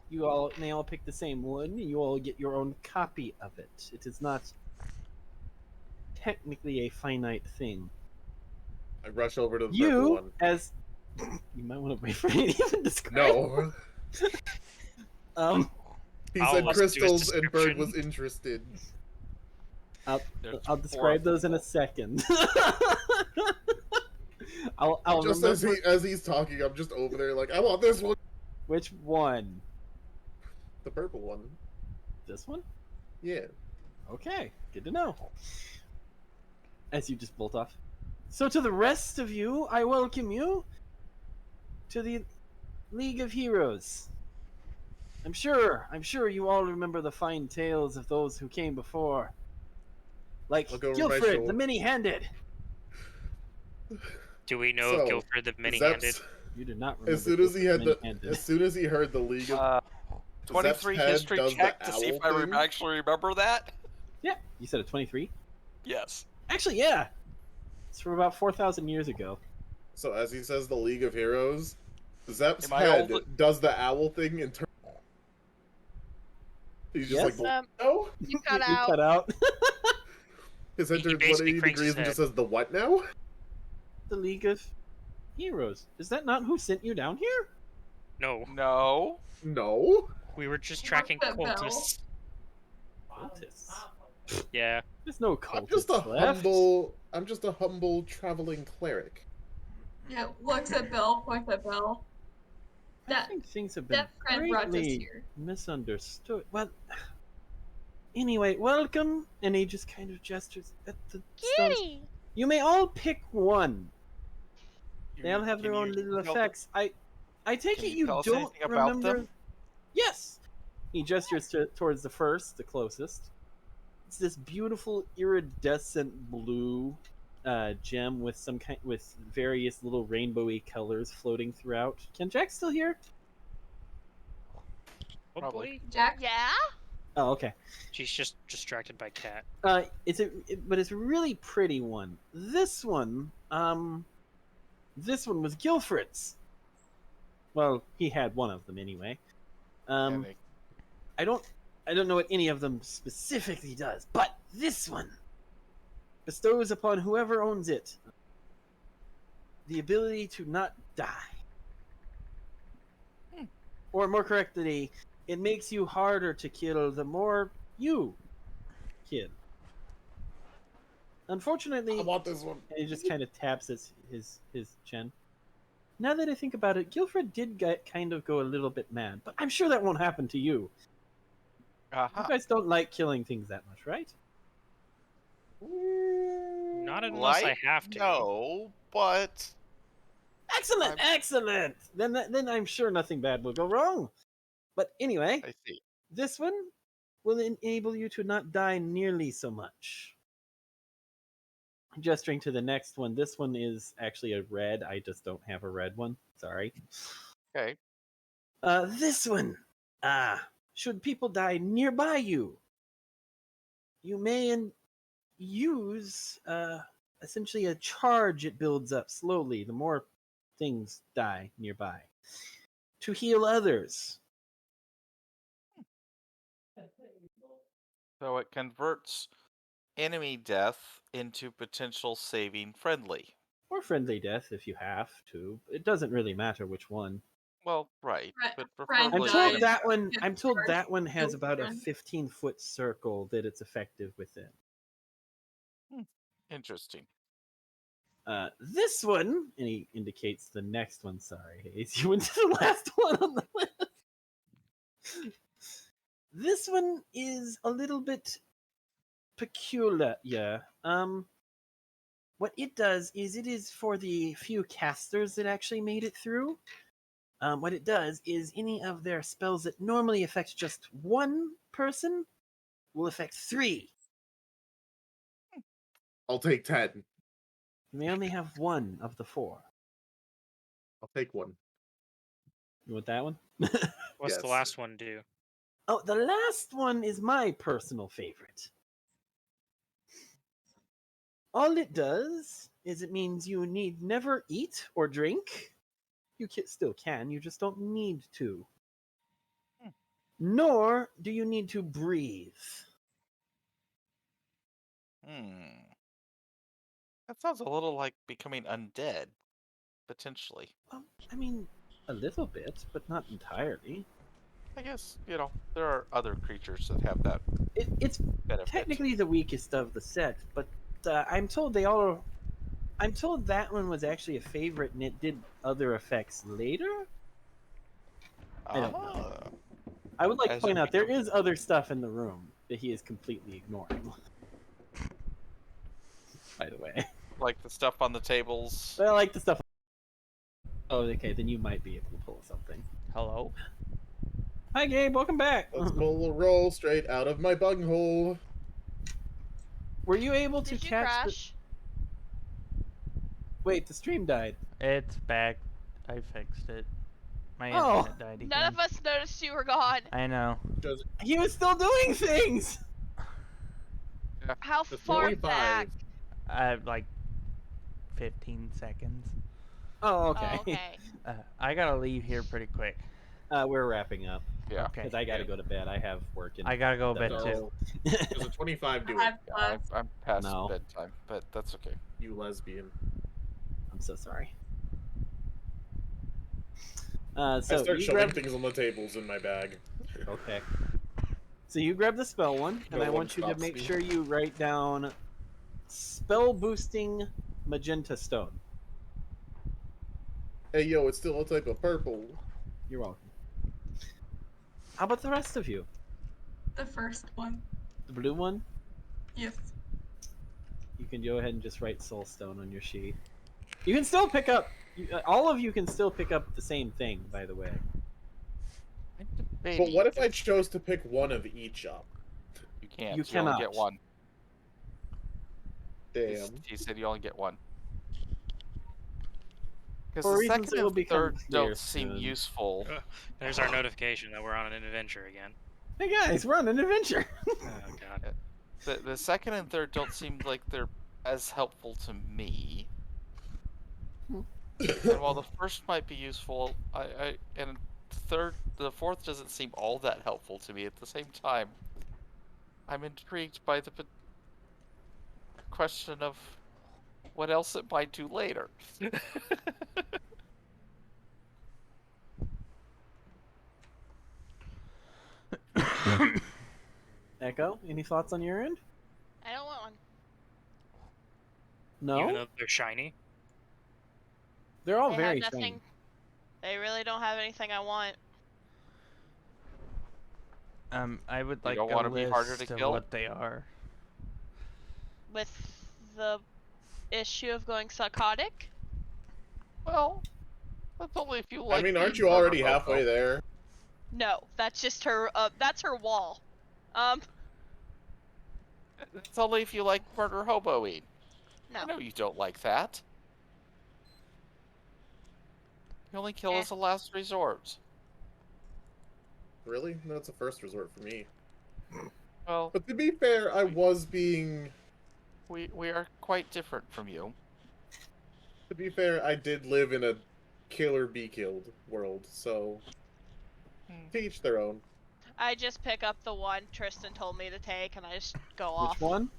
You all may all pick the same one. You all get your own copy of it. It is not technically a finite thing. I rush over to the purple You, one. as you might want to wait for me to even describe. No. Um, He I'll said listen to his crystals and Bird was description. interested. I'll There's I'll 4 describe of those in a them. second. I'll Just remember as he's talking, I'm just over there like, I want this one. which one. The purple one. This one? Yeah. Okay, good to know. As you just bolt off. So to the rest of you, I welcome you to the League of Heroes. I'm sure you all remember the fine tales of those who came before. Like Look over my Guilfred, the shoulder. many-handed. Do we know So, if Guilford the Is Many-Handed? that You do not remember as soon as he Guilfred had the the Many-Handed. as soon as he heard the League of 23 Zep's head history does check the to see if owl I thing. actually remember that. Yeah, you said a 23? Yes. Actually, yeah. It's from about 4,000 years ago. So as he says the League of Heroes, Zep's Am I head old? does the owl thing and turn. He's just Yes? like, no. You cut You out. cut out. His head He turns basically 180 cranks his degrees and just head. says the what now? The League of Heroes. Is that not who sent you down here? No, No. No. we were just What's tracking that bell? cultists. Cultists. Yeah. There's no I'm just a cultists left. I'm just a humble traveling cleric. Yeah, looks at Belle, points at Belle. I That think things have been that friend brought us greatly here. misunderstood. Well, anyway, welcome. And he just kind of gestures at the stones. Kitty. You may all pick one. They all You- have their can own you little tell- effects. I take Can it you you tell us don't anything about remember. them? Yes. He gestures towards the first, the closest. It's this beautiful iridescent blue gem with with various little rainbowy colors floating throughout. Can Jack still hear? Hopefully. Jack? Yeah. Oh, okay. She's just distracted by cat. But it's a really pretty one. This one was Guilfred's. Well, he had one of them anyway. And they- I don't know what any of them specifically does, but this one bestows upon whoever owns it the ability to not die. Or more correctly, it makes you harder to kill the more you kill. Unfortunately, I want this one. he just kind of taps his chin. Now that I think about it, Guilfred did kind of go a little bit mad, but I'm sure that won't happen to you. Uh-huh. You guys don't like killing things that much, right? Not unless I have to. No, but Excellent, excellent. Then I'm sure nothing bad will go wrong. But anyway, I see. this one will enable you to not die nearly so much. Gesturing to the next one, this one is actually a red. I just don't have a red one. Sorry. Okay. This one. Should people die nearby you, you may use essentially a charge it builds up slowly the more things die nearby to heal others. So it converts enemy death into potential saving friendly. Or friendly death if you have to. It doesn't really matter which one. Well, right, Fri- but friend I'm preferably told dies. that one. Get I'm told charged. that one has Kill about a friend. 15-foot circle that it's effective within. interesting. This one, and he indicates the next one. Sorry, Hayes, you went to the last one on the list. This one is a little bit peculiar. Yeah. what it does is it is for the few casters that actually made it through. What it does is any of their spells that normally affect just one person will affect 3. I'll take 10. And they only have 1 of the 4. I'll take 1. You want that one? What's the Yes. last one do? Oh, the last one is my personal favorite. All it does is it means you need never eat or drink. You still can, you just don't need to. Nor do you need to breathe. That sounds a little like becoming undead, potentially. I mean, a little bit, but not entirely. I guess, there are other creatures that have that It's benefit. technically the weakest of the set, but I'm told I'm told that one was actually a favorite and it did other effects later. I don't know. I would like to As point it out there is other stuff in the room that he is completely ignoring. By the way, like the stuff on the tables. but I like the stuff. Oh, okay, then you might be able to pull something. Hello? Hi, Gabe. Welcome back. Let's pull a roll straight out of my bunghole. Were you able to Did you catch crash? Wait, the stream died. It's back. I fixed it. My Oh. internet died again. None of us noticed you were gone. I know. He was still doing things. How The far 25. back? I have like 15 seconds. Oh, okay. Oh, okay. I gotta leave here pretty quick. We're wrapping up Yeah. Okay. because I gotta go to bed. I have work in. I gotta go to bed too. So, does a 25 do it? I've Yeah, I'm past No. bedtime, but that's okay. You lesbian. I'm so sorry. I So start you shoving grab. things on the tables in my bag. Okay. So you grab the spell one, and No I one want you to stops make me. sure you write down spell boosting magenta stone. Hey, yo, it's still a type of purple. You're welcome. How about the rest of you? The first one. The blue one? Yes. You can go ahead and just write soul stone on your sheet. You can still pick up. All of you can still pick up the same thing, by the way. I'm But debating what if I chose to pick one of each up? You can't. You only cannot. get one. Damn. He said you only get one. Because For the reasons second that will and become third clear don't seem soon. useful. There's our notification that we're on an adventure again. Hey guys, we're on an adventure. Oh god. The second and third don't seem like they're as helpful to me. And while the first might be useful, and the fourth doesn't seem all that helpful to me at the same time. I'm intrigued by the question of what else it might do later. Echo, any thoughts on your end? I don't want one. No, Even though they're shiny. they're all They very have nothing. shiny. They really don't have anything I want. I would You like don't a wanna be harder list to of kill? what they are. With the issue of going psychotic? Well, that's only if you I like. mean, aren't being you already murder halfway hobo. there? No, that's just her. That's her wall. It's only if you like murder hoboing. No. I know you don't like that. You only kill Eh. as a last resort. Really? That's a first resort for me. Well, But to be fair, I was being... we are quite different from you. To be fair, I did live in a kill or be killed world, so... To each their own. I just pick up the one Tristan told me to take, and I just go off. Which one?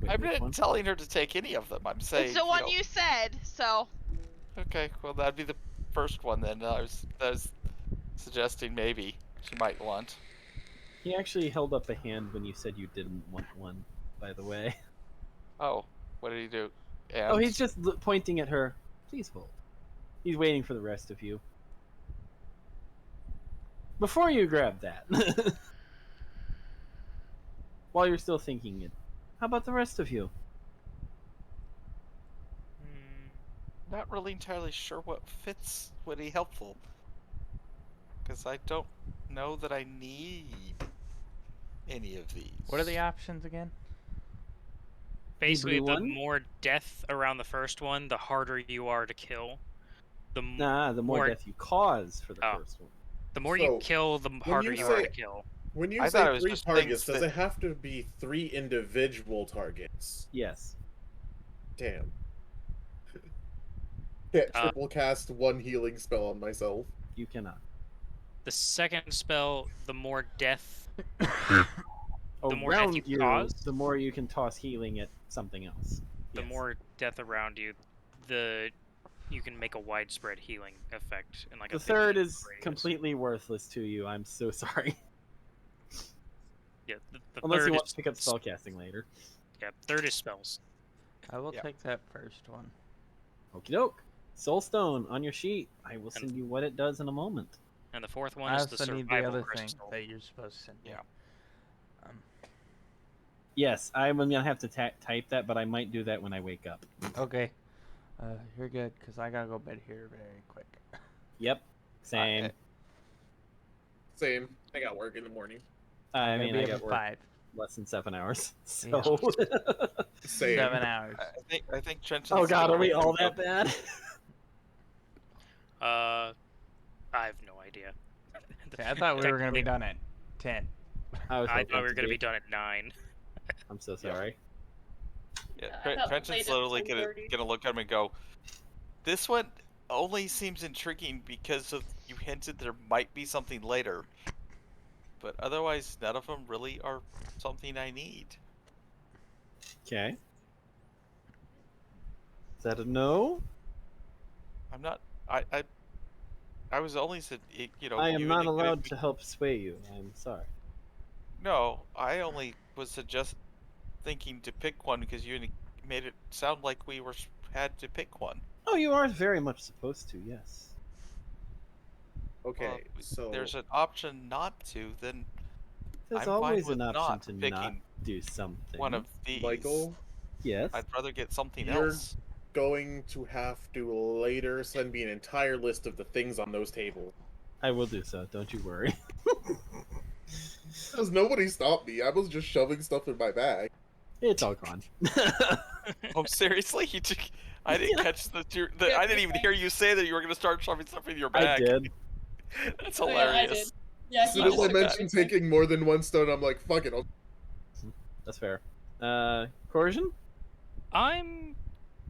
Wait, I'm which not one? telling her to take any of them. I'm saying. It's the one know, you said, so. Okay, well that'd be the first one then. I was suggesting maybe she might want. He actually held up a hand when you said you didn't want one, by the way. Oh, what did he do? And Oh, he's just pointing at her. Please hold. He's waiting for the rest of you. Before you grab that, while you're still thinking it, how about the rest of you? not really entirely sure what fits would be helpful. Because I don't know that I need any of these. What are the options again? Basically, blue the one? more death around the first one, the harder you are to kill. The Nah, the more death you cause for the Oh. first one. The more you So, kill, the harder you you are say- to kill. When you I say thought it was 3 just targets, things does that- it have to be 3 individual targets? Yes. Damn. Can't Uh, triple cast 1 healing spell on myself. You cannot. The second spell, the more death, The more death you cause, the more you can toss healing at something else. the Yes. more death around you, you can make a widespread healing effect in like The a third 50 is radius. completely worthless to you. I'm so sorry. Yeah, the Unless third you want is to pick up spellcasting later. Yeah, third is spells. I will Yeah. take that first one. Okie doke. Soulstone on your sheet. I will send you what it does in a moment. And the fourth one I is the also need survival the other crystal. thing that you're supposed to send me. Yeah. Yes, I'm gonna have to type that, but I might do that when I wake up. Okay. You're good, because I gotta go bed here very quick. Yep. Same. Same. I got work in the morning. I I'm mean, gonna I be got up work at 5. less than 7 hours. Yeah. So. Same. 7 hours. I think Trenton's Oh god, gonna are we wake all up. that bad? I have no idea. See, I thought we were gonna be Technically, done at 10. I was I hoping thought we were to gonna be done at 9. I'm so sorry. Yeah, I thought we Trenton's played at literally 10:30. gonna look at him and go, "This one only seems intriguing because of you hinted there might be something later, but otherwise none of them really are something I need." Okay. Is that a no? I'm not. I was only said you know. I am you not indicated allowed be- to help sway you. I'm sorry. No, I only was thinking to pick one because you made it sound like we had to pick one. Oh, you are very much supposed to, yes. Okay, Well, so there's an option not to. Then There's I'm fine always with an option not to not picking do something. one of these. Michael, Yes. I'd rather get something You're- else. going to have to later send me an entire list of the things on those tables. I will do so. Don't you worry. Because nobody stopped me. I was just shoving stuff in my bag. It's all gone. Oh, seriously? I didn't catch I didn't even hear you say that you were going to start shoving stuff in your I bag. did. That's Oh, yeah, I hilarious. did. Yeah, As he soon as just I took mentioned everything. taking more than 1 stone, I'm like, fuck it. That's fair. Coercion? I'm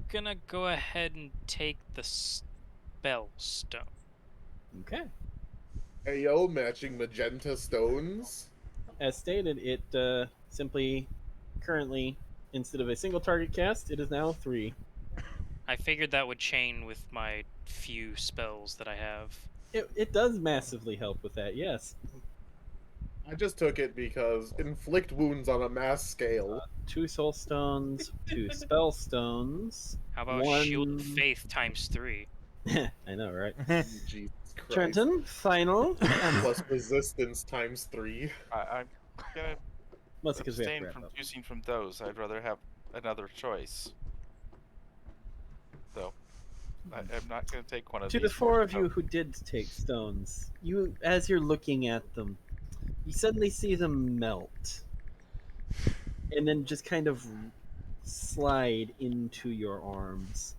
gonna go ahead and take the spell stone. Okay. Hey, yo, matching magenta stones. As stated, it simply, currently, instead of a single target cast, it is now 3. I figured that would chain with my few spells that I have. It does massively help with that, yes. I just took it because inflict wounds on a mass scale. 2 soul stones, 2 spell stones. How about Shield of Faith times 3? I know, right? Jesus Christ. Trenton, final. Plus resistance times 3. I'm going to Mostly because we have to abstain wrap from up. choosing from those. I'd rather have another choice. So, I'm not going to take one of To these. the 4 of you who did take stones, you, as you're looking at them, you suddenly see them melt, and then just kind of slide into your arms,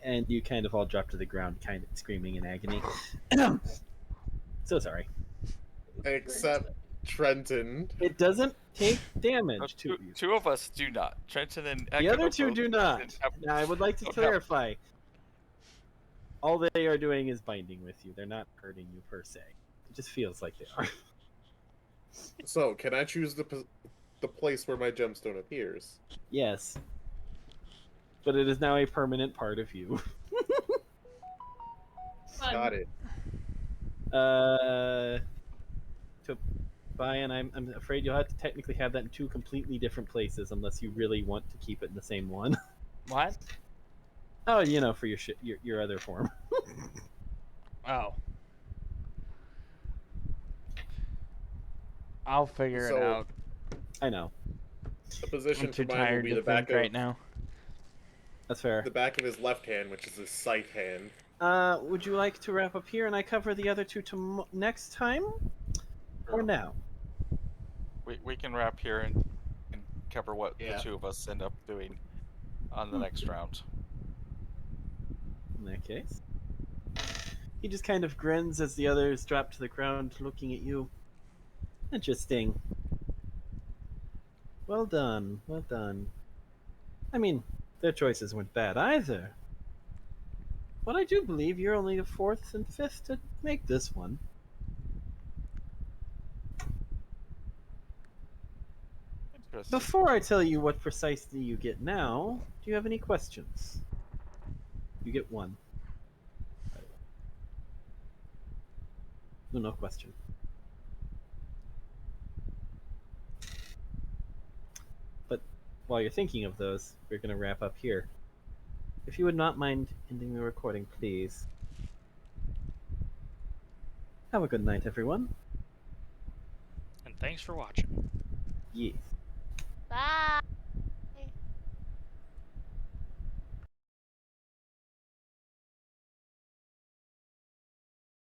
and you kind of all drop to the ground, kind of screaming in agony. So sorry. Except Trenton. It doesn't take No, damage to you. two of us do not. Trenton and Echo The other both 2 do not. have- Now, I would like to don't have- clarify. All they are doing is binding with you. They're not hurting you per se. It just feels like they are. So, can I choose the place where my gemstone appears? Yes. But it is now a permanent part of you. Fun. Got it. Brian, I'm afraid you'll have to technically have that in 2 completely different places unless you really want to keep it in the same one. What? Oh, you know, for your other form. Oh. I'll figure it So- out. I know. The position I'm for too mine will tired be to the back think of right now. That's fair. the back of his left hand, which is his sight hand. Would you like to wrap up here and I cover the other two next time? Or Sure. now? We can wrap here and cover what Yeah. the two of us end up doing on the next round. In that case. He just kind of grins as the others drop to the ground, looking at you. Interesting. Well done, well done. I mean, their choices weren't bad either. But I do believe you're only the fourth and fifth to make this one. Interesting. Before I tell you what precisely you get now, do you have any questions? You get one. No question. But while you're thinking of those, we're going to wrap up here. If you would not mind ending the recording, please. Have a good night, everyone. And thanks for watching. Yes. Bye.